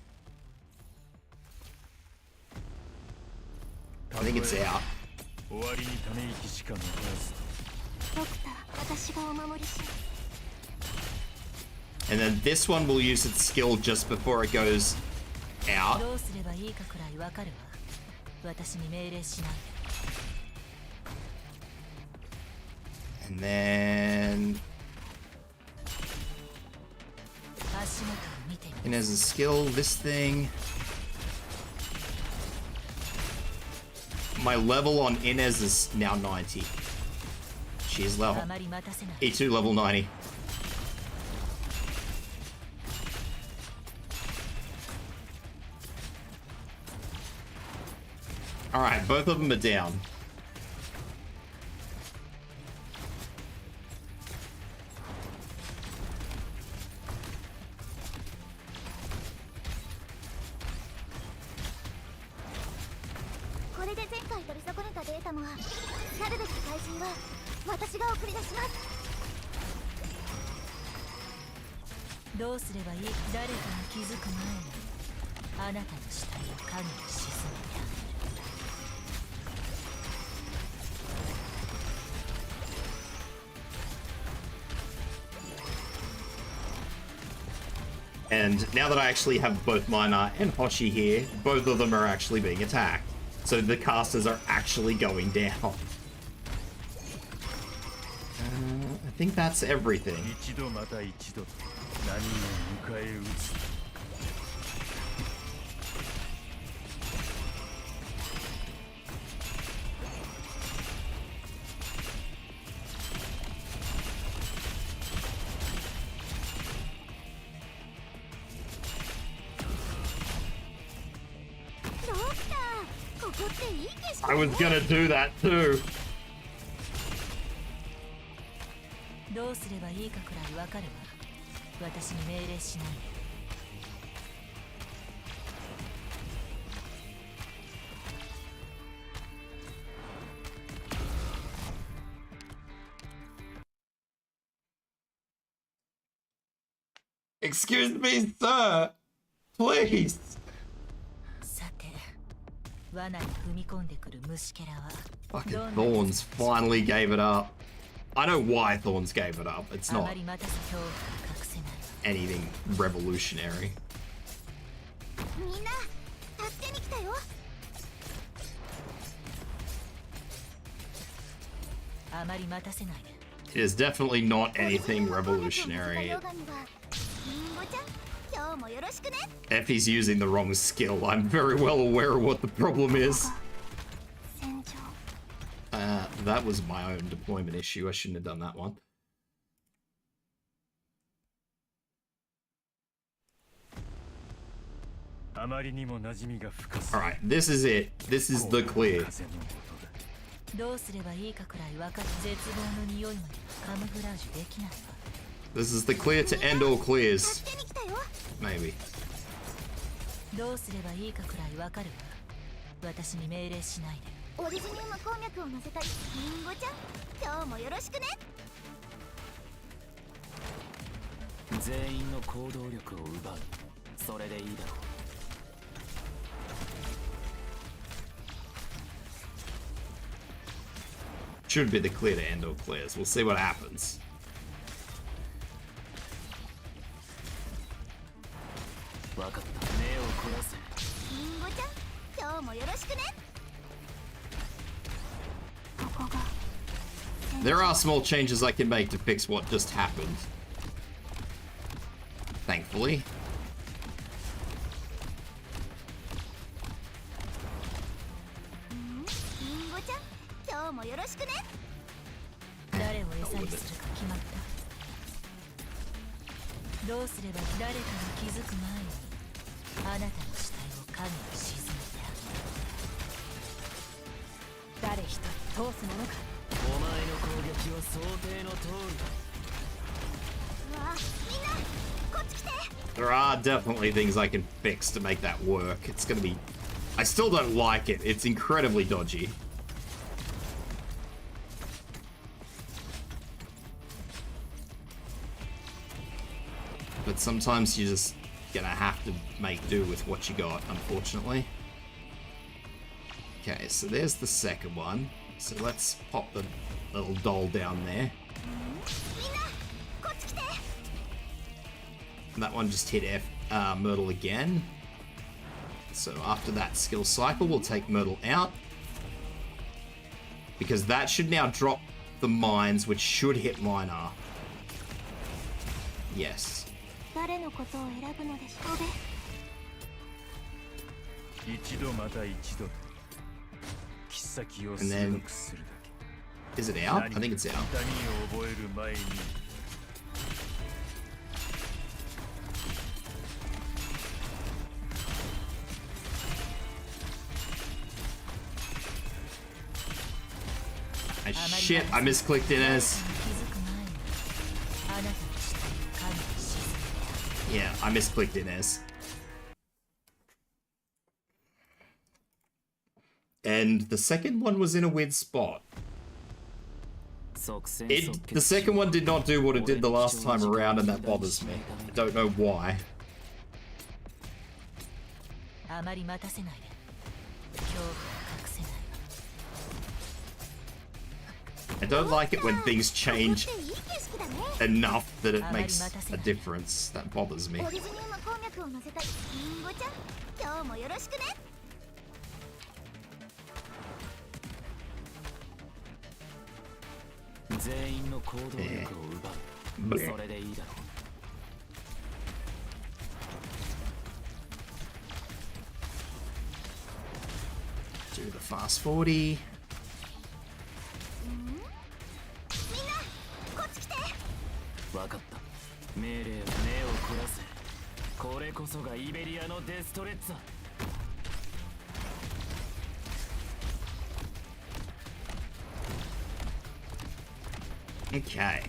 Speaker 1: I think it's out.
Speaker 5: 終わりにため息しか残らず。
Speaker 3: ドクター、私がお守りします。
Speaker 1: And then this one will use its skill just before it goes out.
Speaker 4: どうすればいいかくらいわかるわ。私に命令しないで。
Speaker 1: And then
Speaker 4: 足元を見てみ。
Speaker 1: and as a skill, this thing. My level on Inez is now 90. She's level
Speaker 4: あまり待たせない。
Speaker 1: E2 level 90. Alright, both of them are down. And now that I actually have both Mina and Hoshi here, both of them are actually being attacked. So the casters are actually going down. I think that's everything. I was gonna do that too.
Speaker 4: どうすればいいかくらいわかるわ。私に命令しないで。
Speaker 1: Excuse me, sir. Please.
Speaker 4: さて、罠に踏み込んでくる虫けらは。
Speaker 1: Fucking Thorns finally gave it up. I know why Thorns gave it up. It's
Speaker 4: あ
Speaker 1: not
Speaker 4: まり待たせ恐怖が隠せない。
Speaker 1: anything revolutionary.
Speaker 3: みんな助けに来たよ。
Speaker 4: あまり待たせないで。
Speaker 1: It is definitely not anything revolutionary. Effie's using the wrong skill. I'm very well aware of what the problem is. That was my own deployment issue. I shouldn't have done that one. Alright, this is it. This is the clear.
Speaker 4: どうすればいいかくらいわかる。絶望の匂いまでカムフラージュできないわ。
Speaker 1: This is the clear to end all clears. Maybe.
Speaker 4: どうすればいいかくらいわかるわ。私に命令しないで。
Speaker 3: オリジニウム鉱脈を乗せたリンゴちゃん、今日もよろしくね。
Speaker 5: 全員の行動力を奪う。それでいいだろう。
Speaker 1: Should be the clear to end all clears. We'll see what happens.
Speaker 5: わかった。目を凝らせ。
Speaker 3: リンゴちゃん、今日もよろしくね。ここが。
Speaker 1: There are small changes I can make to fix what just happened. Thankfully.
Speaker 3: リンゴちゃん、今日もよろしくね。
Speaker 4: 誰を餌にするか決まった。どうすれば誰かが気づく前にあなたの死体を影に沈めた。誰一人通すものか。
Speaker 5: お前の攻撃は想定の通りだ。
Speaker 3: うわ、みんなこっち来て。
Speaker 1: There are definitely things I can fix to make that work. It's gonna be... I still don't like it. It's incredibly dodgy. But sometimes you're just gonna have to make do with what you got, unfortunately. Okay, so there's the second one. So let's pop the little doll down there. That one just hit Myrtle again. So after that skill cycle, we'll take Myrtle out. Because that should now drop the mines, which should hit Minor. Yes.
Speaker 3: 誰のことを選ぶのでしょうべ。
Speaker 5: 一度また一度と切っ先を
Speaker 1: And then-
Speaker 5: 鋭くするだけ。
Speaker 1: Is it out? I think it's out.
Speaker 5: 痛みを覚える前に
Speaker 1: Shit, I misclicked Inez.
Speaker 4: 気づく前にあなたの下に神が沈む。
Speaker 1: Yeah, I misclicked Inez. And the second one was in a weird spot.
Speaker 5: 即戦
Speaker 1: The
Speaker 5: 即決
Speaker 1: second one did not do what it did the last time around, and that bothers me. I don't know why.
Speaker 4: あまり待たせないで。恐怖は隠せないわ。
Speaker 1: I don't like it when things change
Speaker 3: いい景色だね。
Speaker 1: enough that it makes a difference. That bothers me.
Speaker 3: オリジニウム鉱脈を乗せたリンゴちゃん、今日もよろしくね。
Speaker 5: 全員の行動力を奪う、それでいいだろう。
Speaker 1: Do the fast 40.
Speaker 3: みんなこっち来て。
Speaker 5: 分かった。命令は目を凝らせ。これこそがイベリアのデストレッツァ。
Speaker 1: Okay.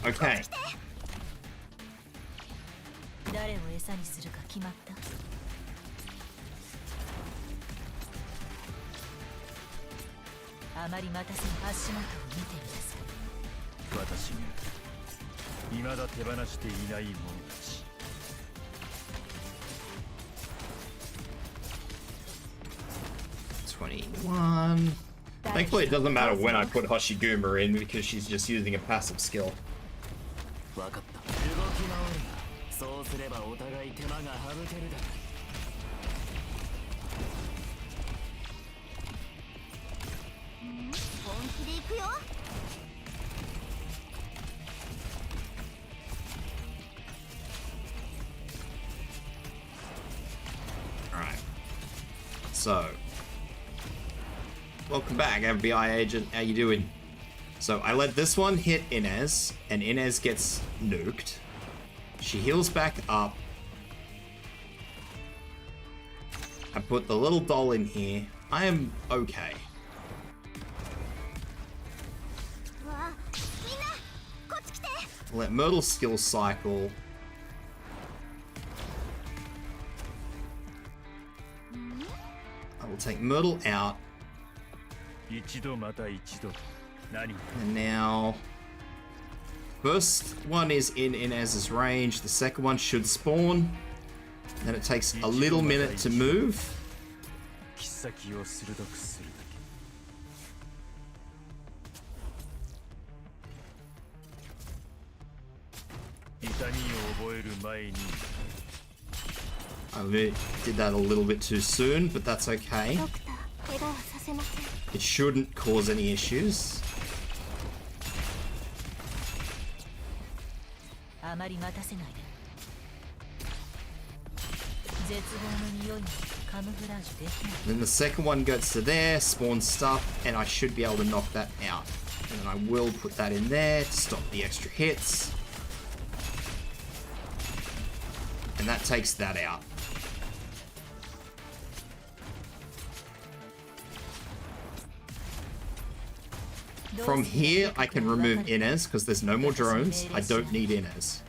Speaker 1: Okay.
Speaker 4: 誰を餌にするか決まった。あまり待たせぬ足元を見てみなさい。
Speaker 5: 私が未だ手放していない者たち。
Speaker 1: 21. Thankfully, it doesn't matter when I put Hoshiguma in because she's just using a passive skill.
Speaker 5: 分かった。動き回るな。そうすればお互い手間が省けるだろう。
Speaker 3: 本気で行くよ。
Speaker 1: Alright. So. Welcome back, FBI agent. How you doing? So I let this one hit Inez, and Inez gets nuked. She heals back up. I put the little doll in here. I am okay.
Speaker 3: わあ、みんなこっち来て。
Speaker 1: Let Myrtle skill cycle. I will take Myrtle out.
Speaker 5: 一度また一度。何？
Speaker 1: And now, first one is in Inez's range. The second one should spawn. Then it takes a little minute to move.
Speaker 5: 切っ先を鋭くするだけ。痛みを覚える前に。
Speaker 1: I did that a little bit too soon, but that's okay.
Speaker 3: ドクター、怪我はさせません。
Speaker 1: It shouldn't cause any issues.
Speaker 4: あまり待たせないで。絶望の匂いにカムフラージュできない。
Speaker 1: Then the second one goes to there, spawns stuff, and I should be able to knock that out. And then I will put that in there to stop the extra hits. And that takes that out. From here, I can remove Inez because there's no more drones. I don't need Inez.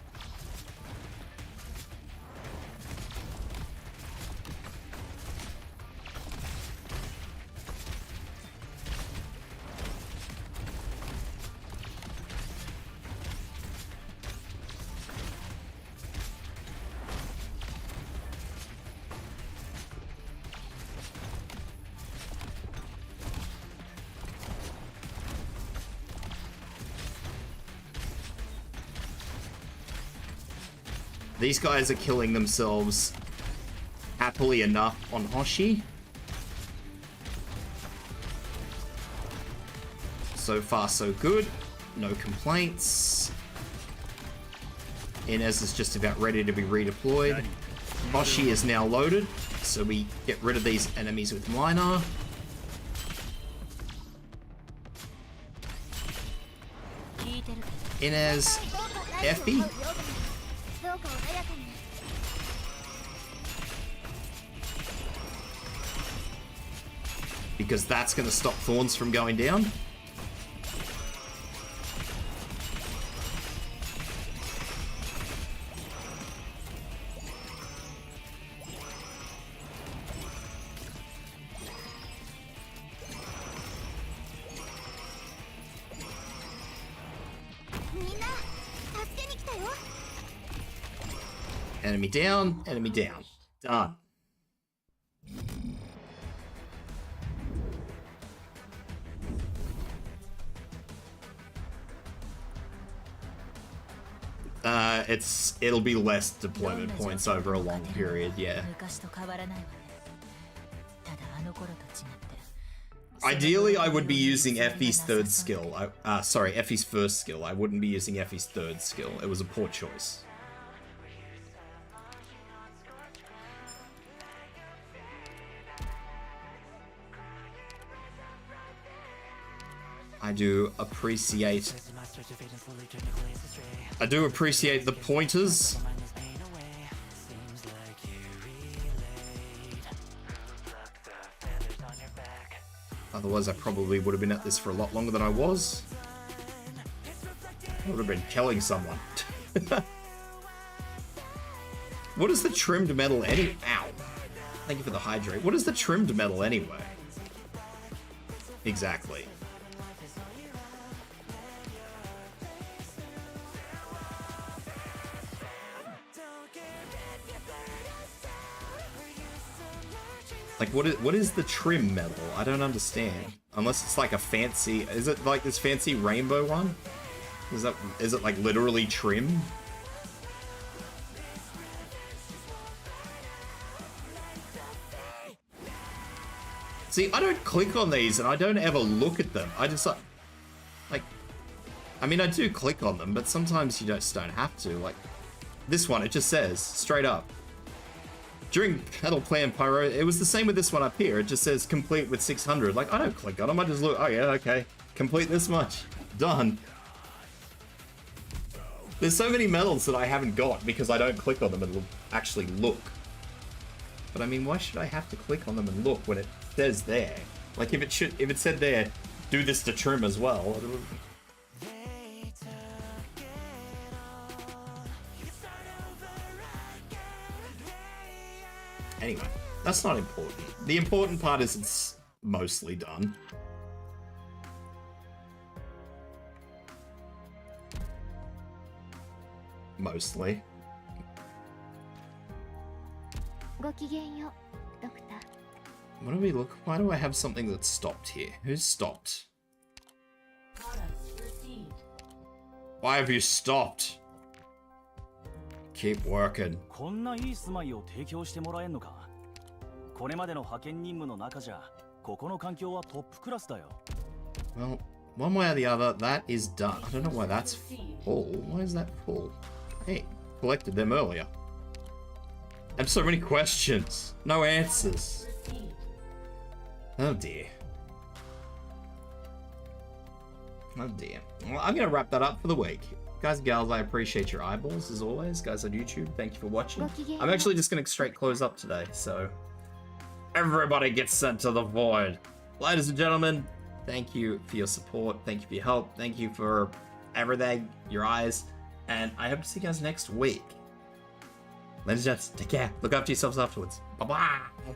Speaker 1: These guys are killing themselves happily enough on Hoshi. So far, so good. No complaints. Inez is just about ready to be redeployed. Hoshi is now loaded, so we get rid of these enemies with minor. Inez, Effie. Because that's going to stop Thorns from going down. Enemy down, enemy down. Done. It'll be less deployment points over a long period, yeah. Ideally, I would be using Effie's third skill. Sorry, Effie's first skill. I wouldn't be using Effie's third skill. It was a poor choice. I do appreciate the pointers. Otherwise, I probably would have been at this for a lot longer than I was. I would have been killing someone. What is the trimmed metal anyway? Ow. Thank you for the hydrate. What is the trimmed metal anyway? Exactly. Like, what is the trim metal? I don't understand. Unless it's like a fancy... Is it like this fancy rainbow one? Is it like literally trim? See, I don't click on these and I don't ever look at them. I just like... I mean, I do click on them, but sometimes you just don't have to. Like, this one, it just says, straight up. During Battle Plan Pyro, it was the same with this one up here. It just says complete with 600. Like, I don't click on them. I just look, oh yeah, okay. Complete this much. Done. There's so many medals that I haven't got because I don't click on them and actually look. But I mean, why should I have to click on them and look when it says there? Like, if it said there, do this to trim as well. Anyway, that's not important. The important part is it's mostly done. Mostly. What do we look? Why do I have something that's stopped here? Who's stopped? Why have you stopped? Keep working. Well, one way or the other, that is done. I don't know why that's full. Why is that full? Hey, collected them earlier. I have so many questions. No answers. Oh dear. Oh dear. Well, I'm gonna wrap that up for the week. Guys and gals, I appreciate your eyeballs as always. Guys on YouTube, thank you for watching. I'm actually just gonna straight close up today, so everybody gets sent to the void. Ladies and gentlemen, thank you for your support. Thank you for your help. Thank you for everything, your eyes, and I hope to see you guys next week. Ladies and gents, take care. Look after yourselves afterwards. Bye-bye.